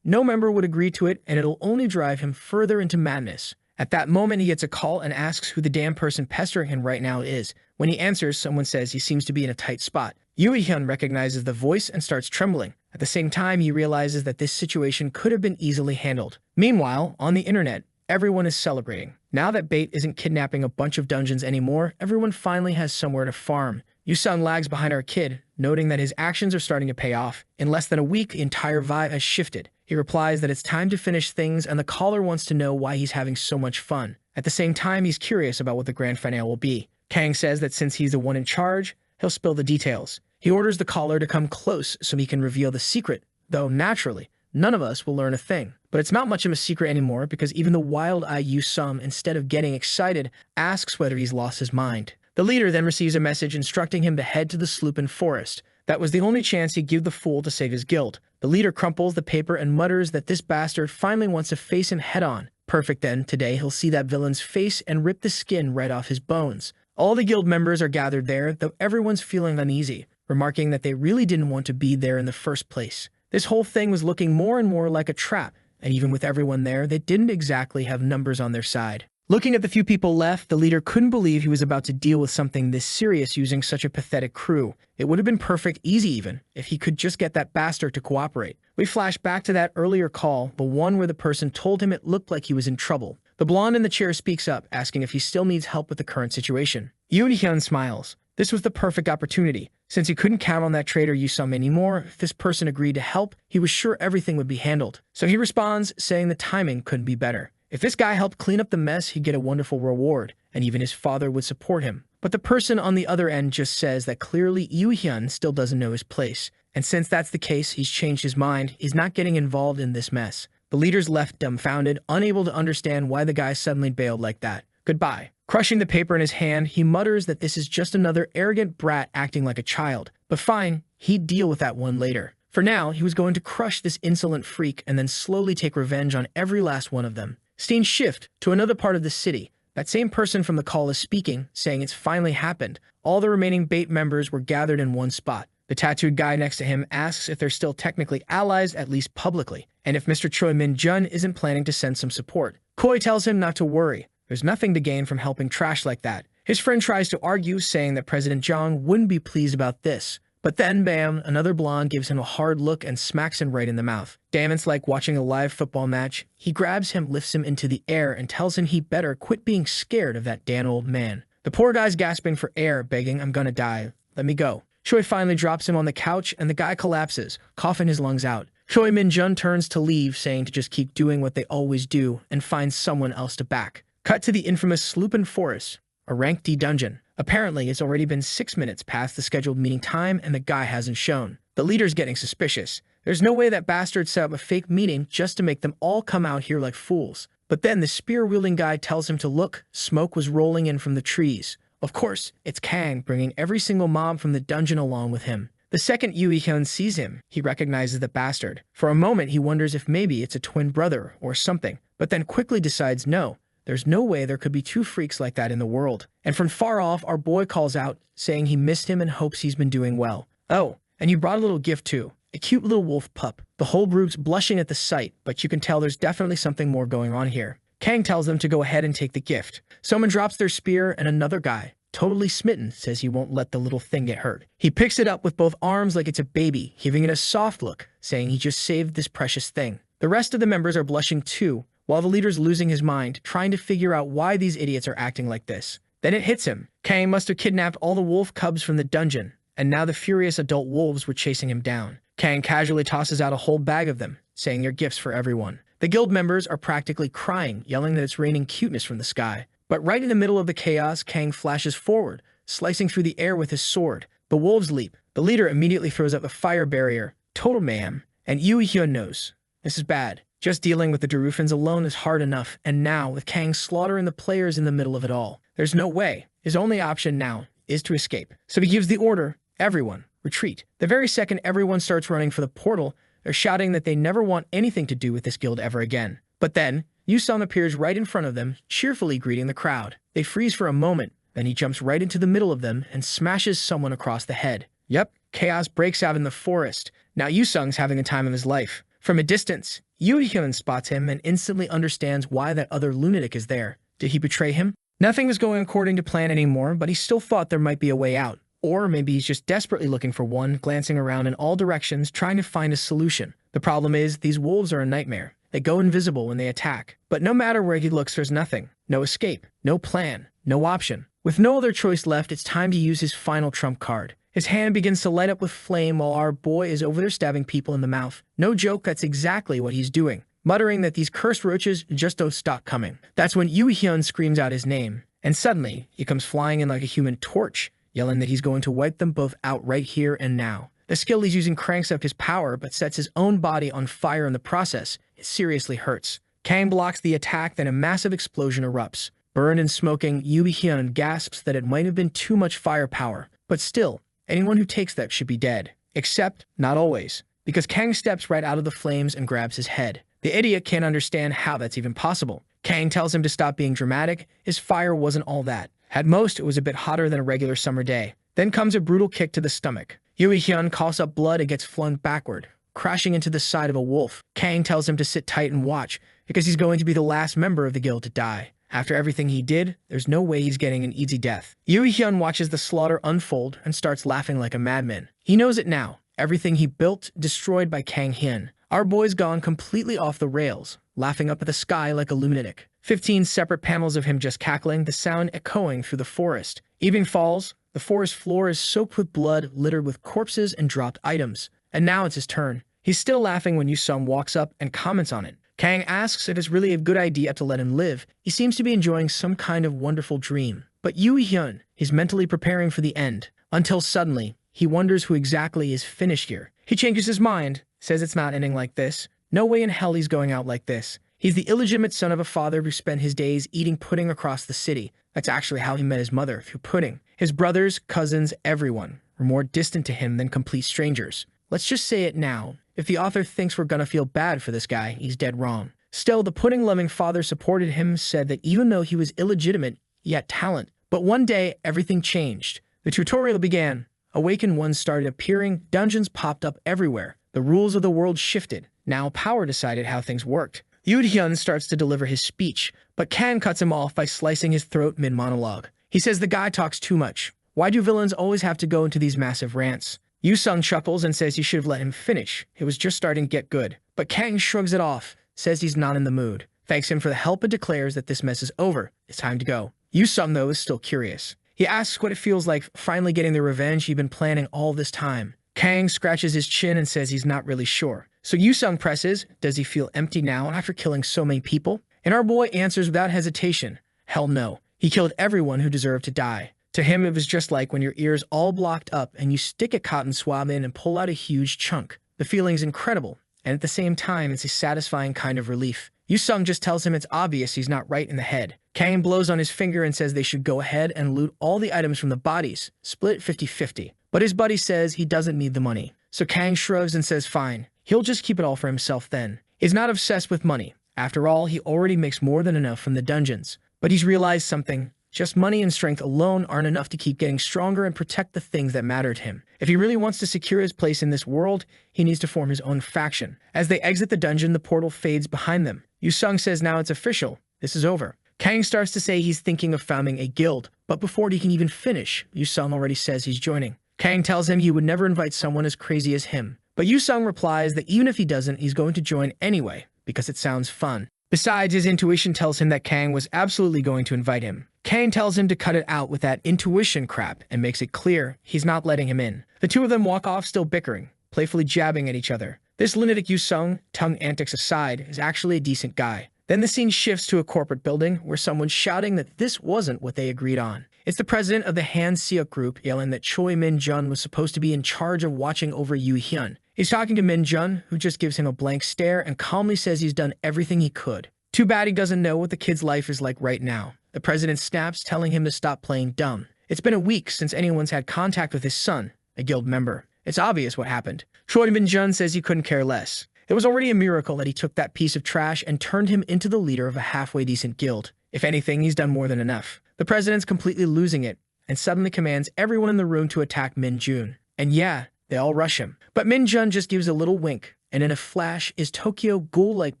No member would agree to it, and it'll only drive him further into madness. At that moment, he gets a call and asks who the damn person pestering him right now is. When he answers, someone says he seems to be in a tight spot. Yoo-hyun recognizes the voice and starts trembling. At the same time, he realizes that this situation could have been easily handled. Meanwhile, on the internet, everyone is celebrating. Now that Bait isn't kidnapping a bunch of dungeons anymore, everyone finally has somewhere to farm. Yusung lags behind our kid, noting that his actions are starting to pay off. In less than a week, the entire vibe has shifted. He replies that it's time to finish things, and the caller wants to know why he's having so much fun. At the same time, he's curious about what the grand finale will be. Kang says that since he's the one in charge, he'll spill the details. He orders the caller to come close so he can reveal the secret, though naturally, none of us will learn a thing. But it's not much of a secret anymore because even the wild-eyed Yusung, instead of getting excited, asks whether he's lost his mind. The leader then receives a message instructing him to head to the Slupin Forest. That was the only chance he'd give the fool to save his guild. The leader crumples the paper and mutters that this bastard finally wants to face him head-on. Perfect then, today he'll see that villain's face and rip the skin right off his bones. All the guild members are gathered there, though everyone's feeling uneasy, remarking that they really didn't want to be there in the first place. This whole thing was looking more and more like a trap, and even with everyone there, they didn't exactly have numbers on their side. Looking at the few people left, the leader couldn't believe he was about to deal with something this serious using such a pathetic crew. It would have been perfect, easy even, if he could just get that bastard to cooperate. We flash back to that earlier call, the one where the person told him it looked like he was in trouble. The blonde in the chair speaks up, asking if he still needs help with the current situation. Yoon-hyun smiles. This was the perfect opportunity. Since he couldn't count on that traitor Yusung anymore, if this person agreed to help, he was sure everything would be handled. So he responds, saying the timing couldn't be better. If this guy helped clean up the mess, he'd get a wonderful reward, and even his father would support him. But the person on the other end just says that clearly Yoo-hyun still doesn't know his place. And since that's the case, he's changed his mind. He's not getting involved in this mess. The leader's left dumbfounded, unable to understand why the guy suddenly bailed like that. Goodbye. Crushing the paper in his hand, he mutters that this is just another arrogant brat acting like a child. But fine, he'd deal with that one later. For now, he was going to crush this insolent freak and then slowly take revenge on every last one of them. Scenes shift to another part of the city. That same person from the call is speaking, saying it's finally happened. All the remaining Bait members were gathered in one spot. The tattooed guy next to him asks if they're still technically allies, at least publicly, and if Mr. Choi Min-jun isn't planning to send some support. Koi tells him not to worry. There's nothing to gain from helping trash like that. His friend tries to argue, saying that President Zhang wouldn't be pleased about this. But then, bam, another blonde gives him a hard look and smacks him right in the mouth. Damn, it's like watching a live football match. He grabs him, lifts him into the air, and tells him he better quit being scared of that damn old man. The poor guy's gasping for air, begging, "I'm gonna die. Let me go." Choi finally drops him on the couch, and the guy collapses, coughing his lungs out. Choi Min-jun turns to leave, saying to just keep doing what they always do and find someone else to back. Cut to the infamous Sloopin' Forest, a rank D dungeon. Apparently, it's already been 6 minutes past the scheduled meeting time and the guy hasn't shown. The leader's getting suspicious. There's no way that bastard set up a fake meeting just to make them all come out here like fools. But then the spear-wielding guy tells him to look. Smoke was rolling in from the trees. Of course, it's Kang bringing every single mob from the dungeon along with him. The second Yoo Hyun sees him, he recognizes the bastard. For a moment, he wonders if maybe it's a twin brother or something, but then quickly decides no. There's no way there could be two freaks like that in the world. And from far off, our boy calls out, saying he missed him and hopes he's been doing well. Oh, and you brought a little gift too. A cute little wolf pup. The whole group's blushing at the sight, but you can tell there's definitely something more going on here. Kang tells them to go ahead and take the gift. Someone drops their spear, and another guy, totally smitten, says he won't let the little thing get hurt. He picks it up with both arms like it's a baby, giving it a soft look, saying he just saved this precious thing. The rest of the members are blushing too, while the leader's losing his mind, trying to figure out why these idiots are acting like this. Then it hits him. Kang must have kidnapped all the wolf cubs from the dungeon, and now the furious adult wolves were chasing him down. Kang casually tosses out a whole bag of them, saying they're gifts for everyone. The guild members are practically crying, yelling that it's raining cuteness from the sky. But right in the middle of the chaos, Kang flashes forward, slicing through the air with his sword. The wolves leap. The leader immediately throws up a fire barrier. Total mayhem. And Yoo Hyun knows. This is bad. Just dealing with the Darufans alone is hard enough, and now, with Kang slaughtering the players in the middle of it all, there's no way. His only option now is to escape. So he gives the order, everyone, retreat. The very second everyone starts running for the portal, they're shouting that they never want anything to do with this guild ever again. But then, Yoo-sung appears right in front of them, cheerfully greeting the crowd. They freeze for a moment, then he jumps right into the middle of them and smashes someone across the head. Yep, chaos breaks out in the forest. Now Yoo-sung's having the time of his life. From a distance, Yoo Hyun spots him and instantly understands why that other lunatic is there. Did he betray him? Nothing was going according to plan anymore, but he still thought there might be a way out. Or maybe he's just desperately looking for one, glancing around in all directions, trying to find a solution. The problem is, these wolves are a nightmare. They go invisible when they attack. But no matter where he looks, there's nothing. No escape. No plan. No option. With no other choice left, it's time to use his final trump card. His hand begins to light up with flame while our boy is over there stabbing people in the mouth. No joke, that's exactly what he's doing. Muttering that these cursed roaches just don't stop coming. That's when Yoo Hyun screams out his name. And suddenly, he comes flying in like a human torch, yelling that he's going to wipe them both out right here and now. The skill he's using cranks up his power, but sets his own body on fire in the process. It seriously hurts. Kang blocks the attack, then a massive explosion erupts. Burned and smoking, Yoo Hyun gasps that it might have been too much firepower. But still, anyone who takes that should be dead. Except, not always. Because Kang steps right out of the flames and grabs his head. The idiot can't understand how that's even possible. Kang tells him to stop being dramatic. His fire wasn't all that. At most, it was a bit hotter than a regular summer day. Then comes a brutal kick to the stomach. Yoo Hyun coughs up blood and gets flung backward, crashing into the side of a wolf. Kang tells him to sit tight and watch, because he's going to be the last member of the guild to die. After everything he did, there's no way he's getting an easy death. Yoo Hyun watches the slaughter unfold and starts laughing like a madman. He knows it now. Everything he built, destroyed by Kang Hyun. Our boy's gone completely off the rails, laughing up at the sky like a lunatic. 15 separate panels of him just cackling, the sound echoing through the forest. Evening falls. The forest floor is soaked with blood, littered with corpses and dropped items. And now it's his turn. He's still laughing when Yoo-sung walks up and comments on it. Kang asks if it's really a good idea to let him live. He seems to be enjoying some kind of wonderful dream. But Yoo Hyun is mentally preparing for the end. Until suddenly, he wonders who exactly is finished here. He changes his mind, says it's not ending like this. No way in hell he's going out like this. He's the illegitimate son of a father who spent his days eating pudding across the city. That's actually how he met his mother, through pudding. His brothers, cousins, everyone were more distant to him than complete strangers. Let's just say it now. If the author thinks we're gonna feel bad for this guy, he's dead wrong. Still, the pudding-loving father supported him, said that even though he was illegitimate, he had talent. But one day, everything changed. The tutorial began. Awakened ones started appearing, dungeons popped up everywhere. The rules of the world shifted. Now power decided how things worked. Yoo Hyun starts to deliver his speech, but Kang cuts him off by slicing his throat mid-monologue. He says the guy talks too much. Why do villains always have to go into these massive rants? Yu-sung chuckles and says he should have let him finish. It was just starting to get good. But Kang shrugs it off, says he's not in the mood, thanks him for the help and declares that this mess is over. It's time to go. Yu-sung, though, is still curious. He asks what it feels like finally getting the revenge he'd been planning all this time. Kang scratches his chin and says he's not really sure. So Yu-sung presses, does he feel empty now after killing so many people? And our boy answers without hesitation, hell no. He killed everyone who deserved to die. To him, it was just like when your ear's all blocked up and you stick a cotton swab in and pull out a huge chunk. The feeling's incredible, and at the same time, it's a satisfying kind of relief. Yu-sung just tells him it's obvious he's not right in the head. Kang blows on his finger and says they should go ahead and loot all the items from the bodies, split 50-50. But his buddy says he doesn't need the money. So Kang shrugs and says fine, he'll just keep it all for himself then. He's not obsessed with money. After all, he already makes more than enough from the dungeons. But he's realized something. Just money and strength alone aren't enough to keep getting stronger and protect the things that matter to him. If he really wants to secure his place in this world, he needs to form his own faction. As they exit the dungeon, the portal fades behind them. Yu-sung says now it's official. This is over. Kang starts to say he's thinking of founding a guild, but before he can even finish, Yu-sung already says he's joining. Kang tells him he would never invite someone as crazy as him. But Yu-sung replies that even if he doesn't, he's going to join anyway, because it sounds fun. Besides, his intuition tells him that Kang was absolutely going to invite him. Kang tells him to cut it out with that intuition crap and makes it clear he's not letting him in. The two of them walk off still bickering, playfully jabbing at each other. This lunatic Yu-sung, tongue antics aside, is actually a decent guy. Then the scene shifts to a corporate building where someone's shouting that this wasn't what they agreed on. It's the president of the Han Seok group yelling that Choi Min-jun was supposed to be in charge of watching over Yu Hyun. He's talking to Min-jun, who just gives him a blank stare and calmly says he's done everything he could. Too bad he doesn't know what the kid's life is like right now. The president snaps, telling him to stop playing dumb. It's been a week since anyone's had contact with his son, a guild member. It's obvious what happened. Choi Min-jun says he couldn't care less. It was already a miracle that he took that piece of trash and turned him into the leader of a halfway decent guild. If anything, he's done more than enough. The president's completely losing it, and suddenly commands everyone in the room to attack Min-jun. And yeah, they all rush him. But Min-jun just gives a little wink, and in a flash, his Tokyo ghoul-like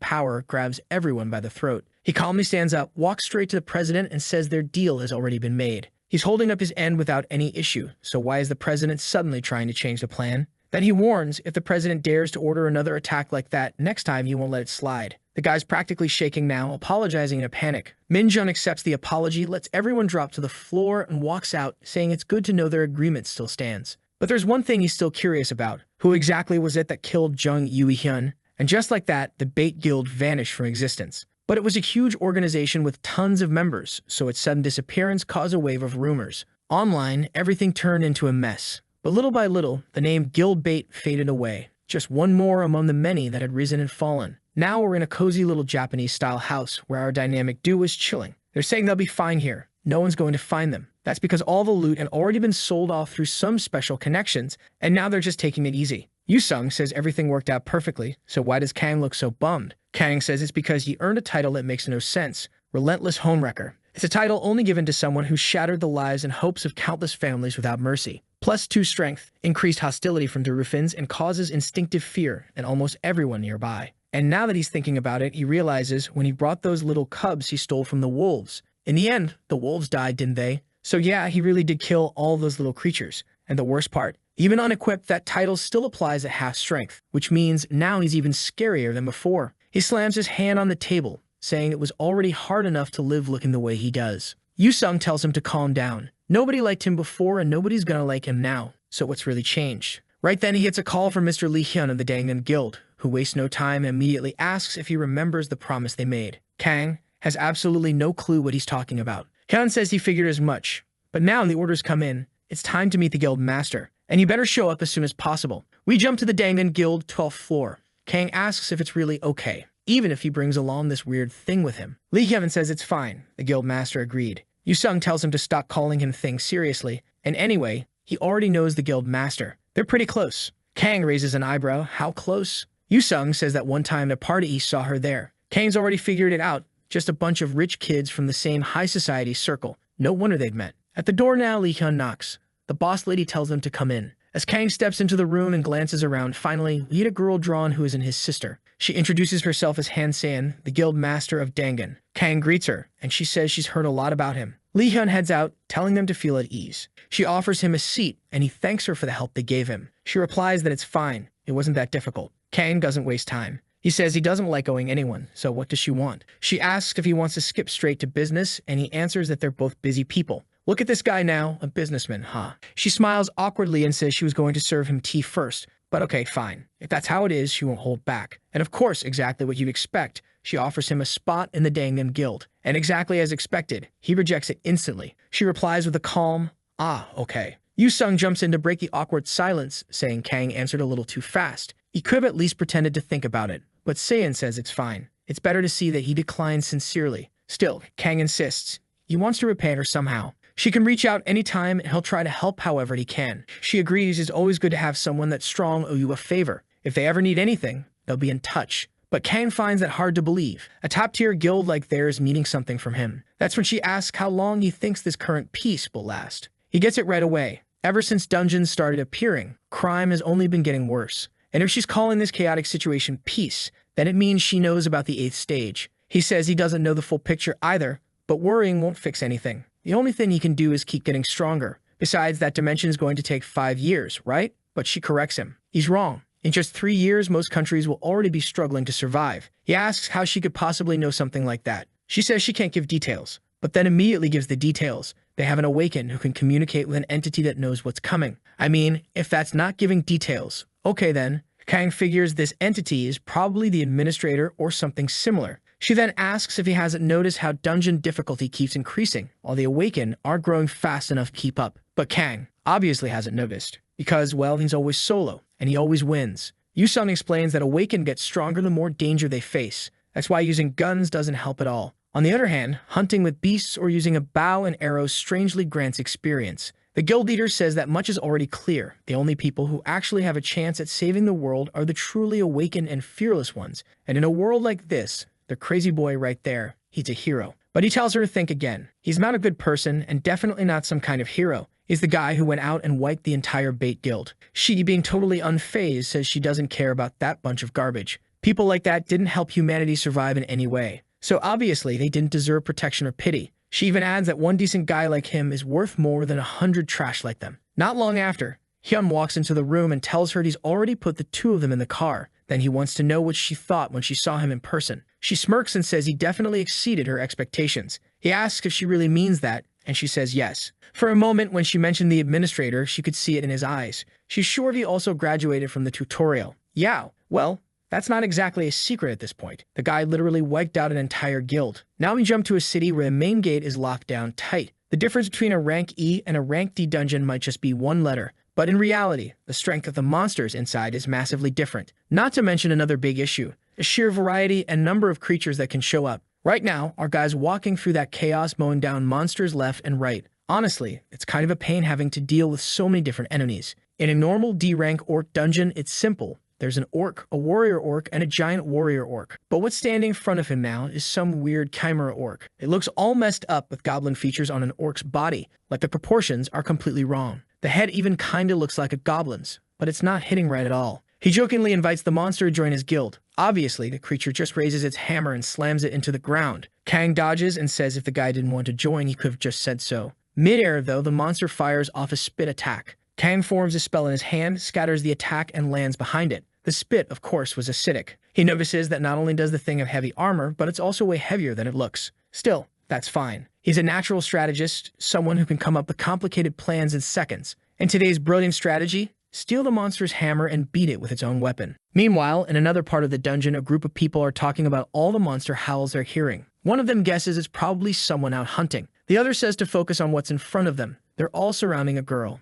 power grabs everyone by the throat. He calmly stands up, walks straight to the president, and says their deal has already been made. He's holding up his end without any issue, so why is the president suddenly trying to change the plan? Then he warns if the president dares to order another attack like that, next time he won't let it slide. The guy's practically shaking now, apologizing in a panic. Min-jun accepts the apology, lets everyone drop to the floor, and walks out, saying it's good to know their agreement still stands. But there's one thing he's still curious about. Who exactly was it that killed Jung Yu-hyun? And just like that, the Bait Guild vanished from existence. But it was a huge organization with tons of members, so its sudden disappearance caused a wave of rumors. Online, everything turned into a mess. But little by little, the name Guild Bait faded away. Just one more among the many that had risen and fallen. Now we're in a cozy little Japanese-style house where our dynamic duo is chilling. They're saying they'll be fine here. No one's going to find them. That's because all the loot had already been sold off through some special connections, and now they're just taking it easy. Yu-sung says everything worked out perfectly, so why does Kang look so bummed? Kang says it's because he earned a title that makes no sense. Relentless Homewrecker. It's a title only given to someone who shattered the lives and hopes of countless families without mercy. +2 strength, increased hostility from the Rufins, and causes instinctive fear in almost everyone nearby. And now that he's thinking about it, he realizes when he brought those little cubs he stole from the wolves. In the end, the wolves died, didn't they? So yeah, he really did kill all those little creatures. And the worst part, even unequipped, that title still applies at half strength, which means now he's even scarier than before. He slams his hand on the table, saying it was already hard enough to live looking the way he does. Yu-sung tells him to calm down. Nobody liked him before and nobody's gonna like him now, so what's really changed? Right then he gets a call from Mr. Lee Hyun of the Dangan Guild, who wastes no time and immediately asks if he remembers the promise they made. Kang has absolutely no clue what he's talking about. Hyun says he figured as much, but now the orders come in. It's time to meet the guild master, and he better show up as soon as possible. We jump to the Dangan Guild 12th floor. Kang asks if it's really okay, even if he brings along this weird thing with him. Lee Hyun says it's fine. The guild master agreed. Yu-sung tells him to stop calling him things seriously, and anyway, he already knows the guild master. They're pretty close. Kang raises an eyebrow. How close? Yu-sung says that one time at a party he saw her there. Kang's already figured it out. Just a bunch of rich kids from the same high society circle. No wonder they'd met. At the door now, Lee Hyun knocks. The boss lady tells him to come in. As Kang steps into the room and glances around, finally, we meet a girl drawn who isn't his sister. She introduces herself as Han San, the guild master of Dangan. Kang greets her, and she says she's heard a lot about him. Lee Hyun heads out, telling them to feel at ease. She offers him a seat, and he thanks her for the help they gave him. She replies that it's fine. It wasn't that difficult. Kang doesn't waste time. He says he doesn't like owing anyone, so what does she want? She asks if he wants to skip straight to business, and he answers that they're both busy people. Look at this guy now, a businessman, huh? She smiles awkwardly and says she was going to serve him tea first. But okay, fine. If that's how it is, she won't hold back. And of course, exactly what you'd expect. She offers him a spot in the Gangnam Guild. And exactly as expected, he rejects it instantly. She replies with a calm, "Ah, okay." Yu-sung jumps in to break the awkward silence, saying Kang answered a little too fast. He could have at least pretended to think about it. But Seiyan says it's fine. It's better to see that he declines sincerely. Still, Kang insists. He wants to repay her somehow. She can reach out anytime and he'll try to help however he can. She agrees it's always good to have someone that's strong owe you a favor. If they ever need anything, they'll be in touch. But Kang finds that hard to believe. A top-tier guild like theirs needing something from him. That's when she asks how long he thinks this current peace will last. He gets it right away. Ever since dungeons started appearing, crime has only been getting worse. And if she's calling this chaotic situation peace, then it means she knows about the 8th stage. He says he doesn't know the full picture either, but worrying won't fix anything. The only thing he can do is keep getting stronger. Besides, that dimension is going to take 5 years, right? But she corrects him. He's wrong. In just 3 years, most countries will already be struggling to survive. He asks how she could possibly know something like that. She says she can't give details, but then immediately gives the details. They have an awakened who can communicate with an entity that knows what's coming. I mean, if that's not giving details, okay then. Kang figures this entity is probably the administrator or something similar. She then asks if he hasn't noticed how dungeon difficulty keeps increasing, while the Awakened aren't growing fast enough to keep up. But Kang obviously hasn't noticed, because, well, he's always solo, and he always wins. Yu-sung explains that Awakened get stronger the more danger they face. That's why using guns doesn't help at all. On the other hand, hunting with beasts or using a bow and arrows strangely grants experience. The guild leader says that much is already clear. The only people who actually have a chance at saving the world are the truly awakened and fearless ones. And in a world like this, the crazy boy right there, he's a hero. But he tells her to think again. He's not a good person and definitely not some kind of hero. He's the guy who went out and wiped the entire bait guild. She, being totally unfazed, says she doesn't care about that bunch of garbage. People like that didn't help humanity survive in any way. So obviously they didn't deserve protection or pity. She even adds that one decent guy like him is worth more than 100 trash like them. Not long after, Hyun walks into the room and tells her he's already put the 2 of them in the car. Then he wants to know what she thought when she saw him in person. She smirks and says he definitely exceeded her expectations. He asks if she really means that, and she says yes. For a moment, when she mentioned the administrator, she could see it in his eyes. She's sure he also graduated from the tutorial. Yeah, well, that's not exactly a secret at this point. The guy literally wiped out an entire guild. Now we jump to a city where the main gate is locked down tight. The difference between a rank E and a rank D dungeon might just be 1 letter. But in reality, the strength of the monsters inside is massively different. Not to mention another big issue, the sheer variety and number of creatures that can show up. Right now, our guy's walking through that chaos mowing down monsters left and right. Honestly, it's kind of a pain having to deal with so many different enemies. In a normal D-rank orc dungeon, it's simple. There's an orc, a warrior orc, and a giant warrior orc. But what's standing in front of him now is some weird chimera orc. It looks all messed up with goblin features on an orc's body, like the proportions are completely wrong. The head even kinda looks like a goblin's, but it's not hitting right at all. He jokingly invites the monster to join his guild. Obviously, the creature just raises its hammer and slams it into the ground. Kang dodges and says if the guy didn't want to join, he could have just said so. Mid-air, though, the monster fires off a spit attack. Kang forms a spell in his hand, scatters the attack, and lands behind it. The spit, of course, was acidic. He notices that not only does the thing have heavy armor, but it's also way heavier than it looks. Still, that's fine. He's a natural strategist, someone who can come up with complicated plans in seconds. In today's brilliant strategy, steal the monster's hammer and beat it with its own weapon. Meanwhile, in another part of the dungeon, a group of people are talking about all the monster howls they're hearing. One of them guesses it's probably someone out hunting. The other says to focus on what's in front of them. They're all surrounding a girl.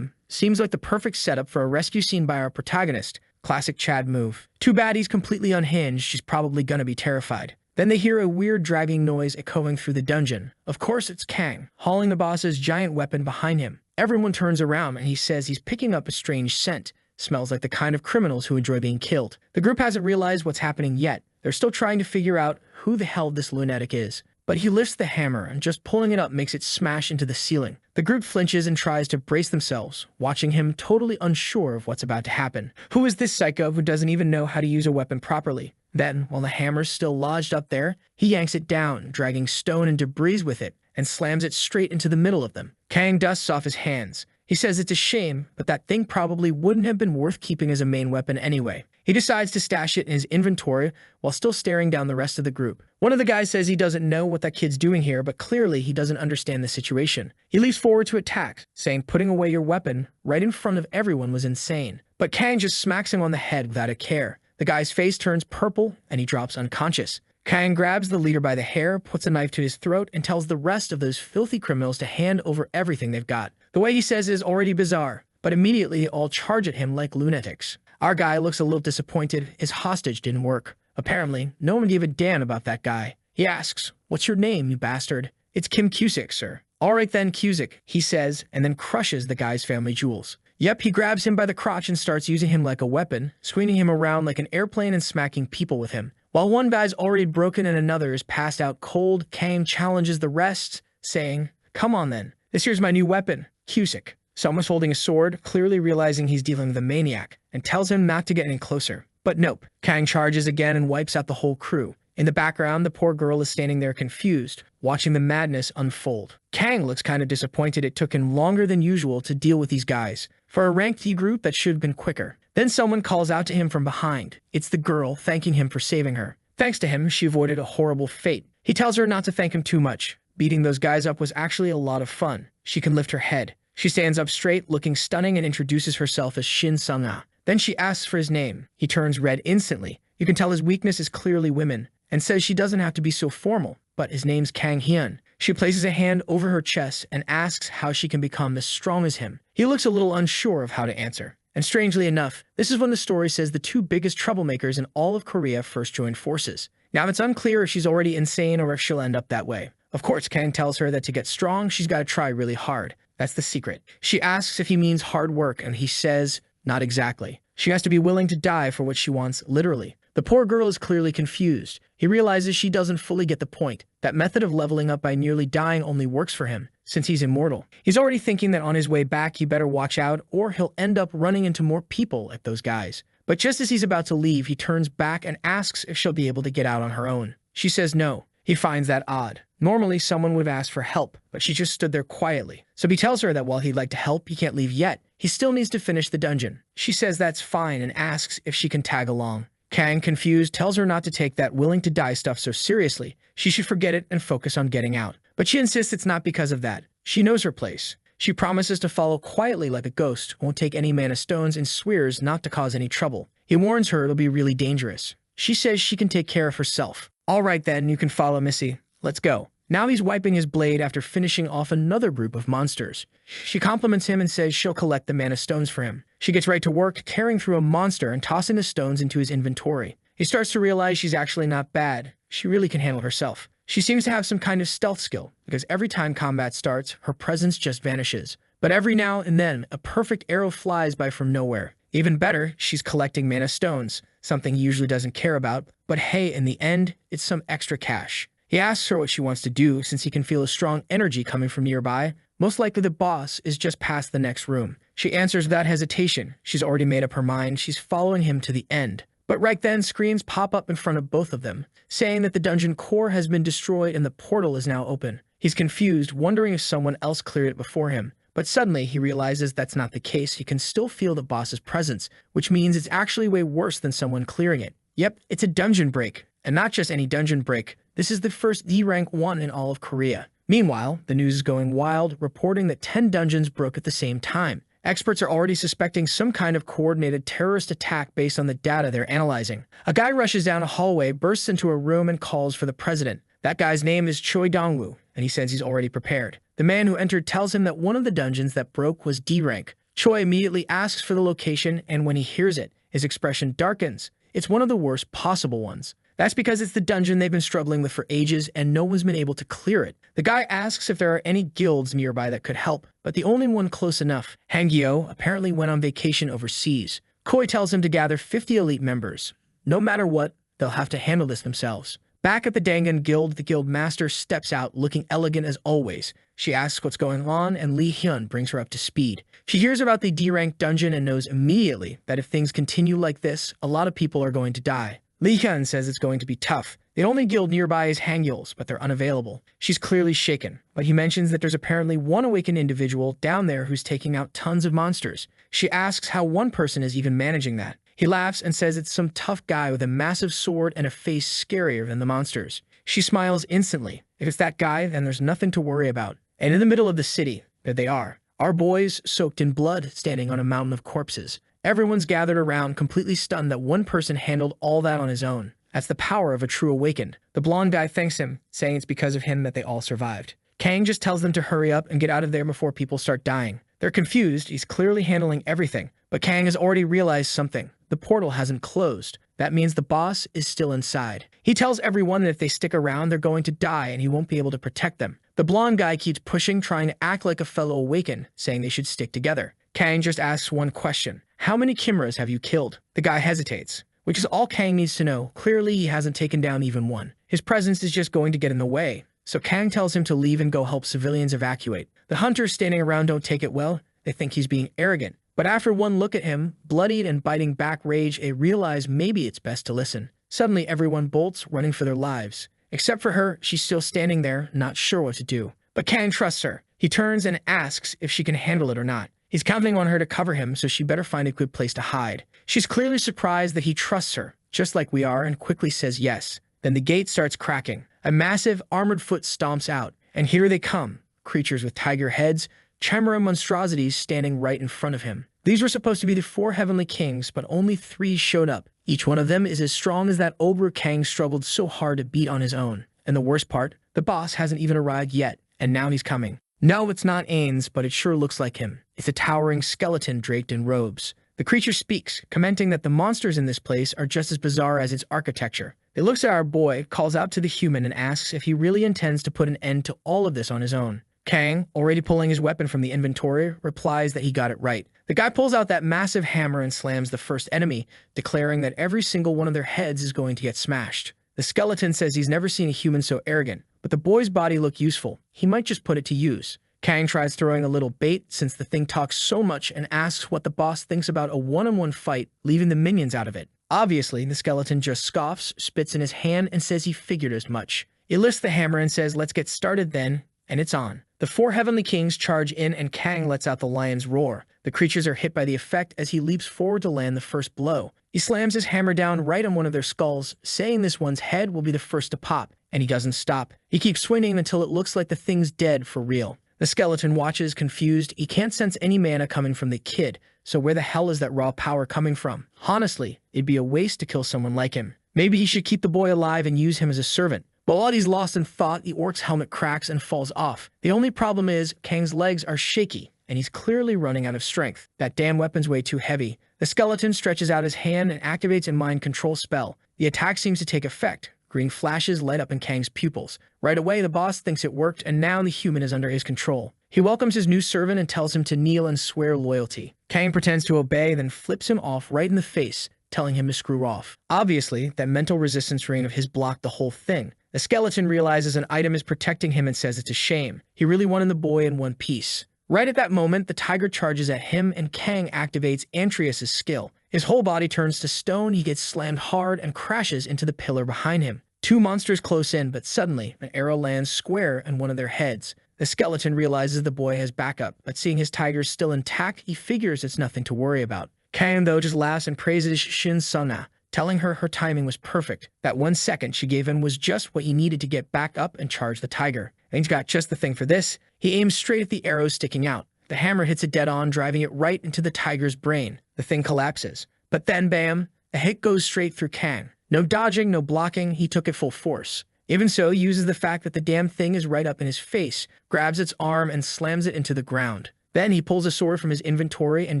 Seems like the perfect setup for a rescue scene by our protagonist. Classic Chad move. Too bad he's completely unhinged, she's probably gonna be terrified. Then they hear a weird dragging noise echoing through the dungeon. Of course it's Kang, hauling the boss's giant weapon behind him. Everyone turns around and he says he's picking up a strange scent. Smells like the kind of criminals who enjoy being killed. The group hasn't realized what's happening yet. They're still trying to figure out who the hell this lunatic is. But he lifts the hammer and just pulling it up makes it smash into the ceiling. The group flinches and tries to brace themselves, watching him totally unsure of what's about to happen. Who is this psycho who doesn't even know how to use a weapon properly? Then, while the hammer's still lodged up there, he yanks it down, dragging stone and debris with it. and slams it straight into the middle of them. Kang dusts off his hands. He says it's a shame, but that thing probably wouldn't have been worth keeping as a main weapon anyway. He decides to stash it in his inventory while still staring down the rest of the group. One of the guys says he doesn't know what that kid's doing here, but clearly he doesn't understand the situation. He leaps forward to attack, saying putting away your weapon right in front of everyone was insane. But Kang just smacks him on the head without a care. The guy's face turns purple and he drops unconscious. Kang grabs the leader by the hair, puts a knife to his throat, and tells the rest of those filthy criminals to hand over everything they've got. The way he says it is already bizarre, but immediately they all charge at him like lunatics. Our guy looks a little disappointed. His hostage didn't work. Apparently, no one gave a damn about that guy. He asks, "What's your name, you bastard?" "It's Kim Cusick, sir." "All right then, Cusick," he says, and then crushes the guy's family jewels. Yep, he grabs him by the crotch and starts using him like a weapon, swinging him around like an airplane and smacking people with him. While one guy's already broken and another is passed out cold, Kang challenges the rest, saying, "Come on then, this here's my new weapon, Cusick." Someone's holding a sword, clearly realizing he's dealing with a maniac, and tells him not to get any closer. But nope, Kang charges again and wipes out the whole crew. In the background, the poor girl is standing there confused, watching the madness unfold. Kang looks kind of disappointed it took him longer than usual to deal with these guys. For a ranked D group, that should have been quicker. Then someone calls out to him from behind. It's the girl, thanking him for saving her. Thanks to him, she avoided a horrible fate. He tells her not to thank him too much. Beating those guys up was actually a lot of fun. She can lift her head. She stands up straight, looking stunning, and introduces herself as Shin Sung-ah. Then she asks for his name. He turns red instantly. You can tell his weakness is clearly women, and says she doesn't have to be so formal, but his name's Kang Hyun. She places a hand over her chest and asks how she can become as strong as him. He looks a little unsure of how to answer. And strangely enough, this is when the story says the two biggest troublemakers in all of Korea first joined forces. Now it's unclear if she's already insane or if she'll end up that way. Of course, Kang tells her that to get strong, she's got to try really hard. That's the secret. She asks if he means hard work, and he says, not exactly. She has to be willing to die for what she wants, literally. The poor girl is clearly confused. He realizes she doesn't fully get the point. That method of leveling up by nearly dying only works for him, since he's immortal. He's already thinking that on his way back he better watch out, or he'll end up running into more people like those guys. But just as he's about to leave, he turns back and asks if she'll be able to get out on her own. She says no. He finds that odd. Normally, someone would have asked for help, but she just stood there quietly. So he tells her that while he'd like to help, he can't leave yet. He still needs to finish the dungeon. She says that's fine and asks if she can tag along. Kang, confused, tells her not to take that willing to die stuff so seriously. She should forget it and focus on getting out. But she insists it's not because of that. She knows her place. She promises to follow quietly like a ghost, won't take any mana stones, and swears not to cause any trouble. He warns her it'll be really dangerous. She says she can take care of herself. All right then, you can follow Missy. Let's go. Now he's wiping his blade after finishing off another group of monsters. She compliments him and says she'll collect the mana stones for him. She gets right to work, tearing through a monster and tossing the stones into his inventory. He starts to realize she's actually not bad. She really can handle herself. She seems to have some kind of stealth skill, because every time combat starts, her presence just vanishes. But every now and then, a perfect arrow flies by from nowhere. Even better, she's collecting mana stones, something he usually doesn't care about, but hey, in the end, it's some extra cash. He asks her what she wants to do, since he can feel a strong energy coming from nearby. Most likely the boss is just past the next room. She answers without hesitation. She's already made up her mind. She's following him to the end. But right then, screams pop up in front of both of them, saying that the dungeon core has been destroyed and the portal is now open. He's confused, wondering if someone else cleared it before him. But suddenly, he realizes that's not the case. He can still feel the boss's presence, which means it's actually way worse than someone clearing it. Yep, it's a dungeon break. And not just any dungeon break. This is the first D-rank 1 in all of Korea. Meanwhile, the news is going wild, reporting that 10 dungeons broke at the same time. Experts are already suspecting some kind of coordinated terrorist attack based on the data they're analyzing. A guy rushes down a hallway, bursts into a room, and calls for the president. That guy's name is Choi Dong-woo, and he says he's already prepared. The man who entered tells him that one of the dungeons that broke was D-rank. Choi immediately asks for the location, and when he hears it, his expression darkens. It's one of the worst possible ones. That's because it's the dungeon they've been struggling with for ages and no one's been able to clear it. The guy asks if there are any guilds nearby that could help, but the only one close enough, Hangyo, apparently went on vacation overseas. Koi tells him to gather 50 elite members. No matter what, they'll have to handle this themselves. Back at the Dangan Guild, the guild master steps out looking elegant as always. She asks what's going on and Lee Hyun brings her up to speed. She hears about the D-rank dungeon and knows immediately that if things continue like this, a lot of people are going to die. Li Hyun says it's going to be tough. The only guild nearby is Hangyul's, but they're unavailable. She's clearly shaken, but he mentions that there's apparently one awakened individual down there who's taking out tons of monsters. She asks how one person is even managing that. He laughs and says it's some tough guy with a massive sword and a face scarier than the monsters. She smiles instantly. If it's that guy, then there's nothing to worry about. And in the middle of the city, there they are. Our boys, soaked in blood, standing on a mountain of corpses. Everyone's gathered around, completely stunned that one person handled all that on his own. That's the power of a true awakened. The blonde guy thanks him, saying it's because of him that they all survived. Kang just tells them to hurry up and get out of there before people start dying. They're confused. He's clearly handling everything. But Kang has already realized something. The portal hasn't closed. That means the boss is still inside. He tells everyone that if they stick around, they're going to die and he won't be able to protect them. The blonde guy keeps pushing, trying to act like a fellow awakened, saying they should stick together. Kang just asks one question. How many chimeras have you killed? The guy hesitates, which is all Kang needs to know. Clearly, he hasn't taken down even one. His presence is just going to get in the way. So Kang tells him to leave and go help civilians evacuate. The hunters standing around don't take it well. They think he's being arrogant. But after one look at him, bloodied and biting back rage, they realize maybe it's best to listen. Suddenly, everyone bolts, running for their lives. Except for her, she's still standing there, not sure what to do. But Kang trusts her. He turns and asks if she can handle it or not. He's counting on her to cover him, so she better find a good place to hide. She's clearly surprised that he trusts her, just like we are, and quickly says yes. Then the gate starts cracking. A massive, armored foot stomps out, and here they come. Creatures with tiger heads, chimera monstrosities standing right in front of him. These were supposed to be the 4 heavenly kings, but only 3 showed up. Each one of them is as strong as that ogre Kang struggled so hard to beat on his own. And the worst part, the boss hasn't even arrived yet, and now he's coming. No, it's not Ains, but it sure looks like him. It's a towering skeleton draped in robes. The creature speaks, commenting that the monsters in this place are just as bizarre as its architecture. It looks at our boy, calls out to the human, and asks if he really intends to put an end to all of this on his own. Kang, already pulling his weapon from the inventory, replies that he got it right. The guy pulls out that massive hammer and slams the first enemy, declaring that every single one of their heads is going to get smashed. The skeleton says he's never seen a human so arrogant, but the boy's body looked useful. He might just put it to use. Kang tries throwing a little bait since the thing talks so much and asks what the boss thinks about a one-on-one fight, leaving the minions out of it. Obviously, the skeleton just scoffs, spits in his hand, and says he figured as much. He lifts the hammer and says, "Let's get started then," and it's on. The 4 heavenly kings charge in and Kang lets out the lion's roar. The creatures are hit by the effect as he leaps forward to land the first blow. He slams his hammer down right on one of their skulls, saying this one's head will be the first to pop, and he doesn't stop. He keeps swinging until it looks like the thing's dead for real. The skeleton watches, confused. He can't sense any mana coming from the kid, so where the hell is that raw power coming from? Honestly, it'd be a waste to kill someone like him. Maybe he should keep the boy alive and use him as a servant. But while he's lost in thought, the orc's helmet cracks and falls off. The only problem is, Kang's legs are shaky, and he's clearly running out of strength. That damn weapon's way too heavy. The skeleton stretches out his hand and activates a mind control spell. The attack seems to take effect. Green flashes light up in Kang's pupils. Right away, the boss thinks it worked, and now the human is under his control. He welcomes his new servant and tells him to kneel and swear loyalty. Kang pretends to obey, then flips him off right in the face, telling him to screw off. Obviously, that mental resistance ring of his blocked the whole thing. The skeleton realizes an item is protecting him and says it's a shame. He really wanted the boy in one piece. Right at that moment, the tiger charges at him and Kang activates Antreus' skill. His whole body turns to stone, he gets slammed hard and crashes into the pillar behind him. 2 monsters close in, but suddenly, an arrow lands square in one of their heads. The skeleton realizes the boy has backup, but seeing his tigers still intact, he figures it's nothing to worry about. Kang, though, just laughs and praises Shin Suna, telling her her timing was perfect. That 1 second she gave him was just what he needed to get back up and charge the tiger. And he's got just the thing for this. He aims straight at the arrow sticking out. The hammer hits it dead on, driving it right into the tiger's brain. The thing collapses. But then, bam, a hit goes straight through Kang. No dodging, no blocking, he took it full force. Even so, he uses the fact that the damn thing is right up in his face, grabs its arm and slams it into the ground. Then he pulls a sword from his inventory and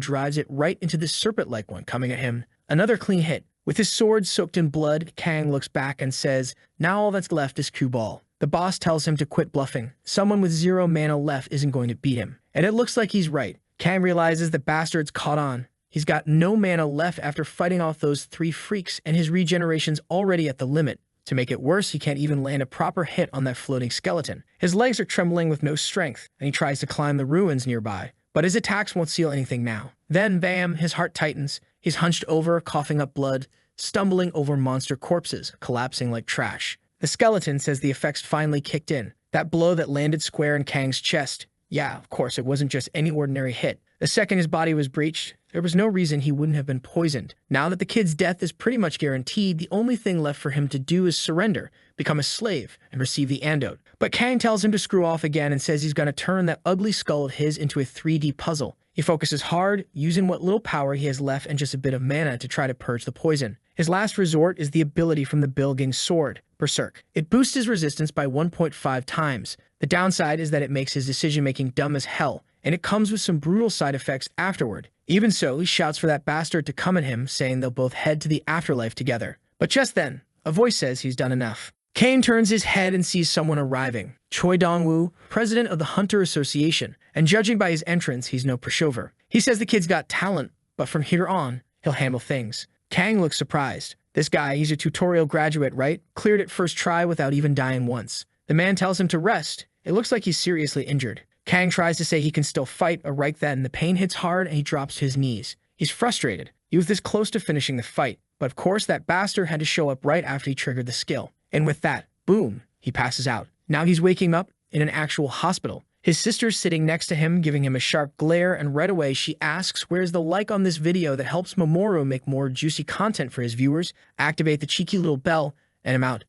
drives it right into the serpent-like one coming at him. Another clean hit. With his sword soaked in blood, Kang looks back and says, "Now all that's left is cue ball." The boss tells him to quit bluffing. Someone with 0 mana left isn't going to beat him. And it looks like he's right. Kang realizes the bastard's caught on. He's got no mana left after fighting off those 3 freaks, and his regeneration's already at the limit. To make it worse, he can't even land a proper hit on that floating skeleton. His legs are trembling with no strength, and he tries to climb the ruins nearby. But his attacks won't seal anything now. Then, bam, his heart tightens. He's hunched over, coughing up blood. stumbling over monster corpses, collapsing like trash. The skeleton says the effects finally kicked in. That blow that landed square in Kang's chest. Yeah, of course, it wasn't just any ordinary hit. The second his body was breached, there was no reason he wouldn't have been poisoned. Now that the kid's death is pretty much guaranteed, the only thing left for him to do is surrender, become a slave, and receive the antidote. But Kang tells him to screw off again and says he's going to turn that ugly skull of his into a 3D puzzle. He focuses hard, using what little power he has left and just a bit of mana to try to purge the poison. His last resort is the ability from the Bilging's sword, Berserk. It boosts his resistance by 1.5 times. The downside is that it makes his decision-making dumb as hell, and it comes with some brutal side effects afterward. Even so, he shouts for that bastard to come at him, saying they'll both head to the afterlife together. But just then, a voice says he's done enough. Kane turns his head and sees someone arriving. Choi Dong-woo, president of the Hunter Association, and judging by his entrance, he's no pushover. He says the kid's got talent, but from here on, he'll handle things. Kang looks surprised. This guy, he's a tutorial graduate, right? Cleared it first try without even dying once. The man tells him to rest. It looks like he's seriously injured. Kang tries to say he can still fight, but right then, the pain hits hard and he drops to his knees. He's frustrated. He was this close to finishing the fight, but of course that bastard had to show up right after he triggered the skill. And with that, boom, he passes out. Now he's waking up in an actual hospital. His sister's sitting next to him, giving him a sharp glare, and right away she asks, where's the like on this video that helps Mamoru make more juicy content for his viewers? Activate the cheeky little bell, and I'm out.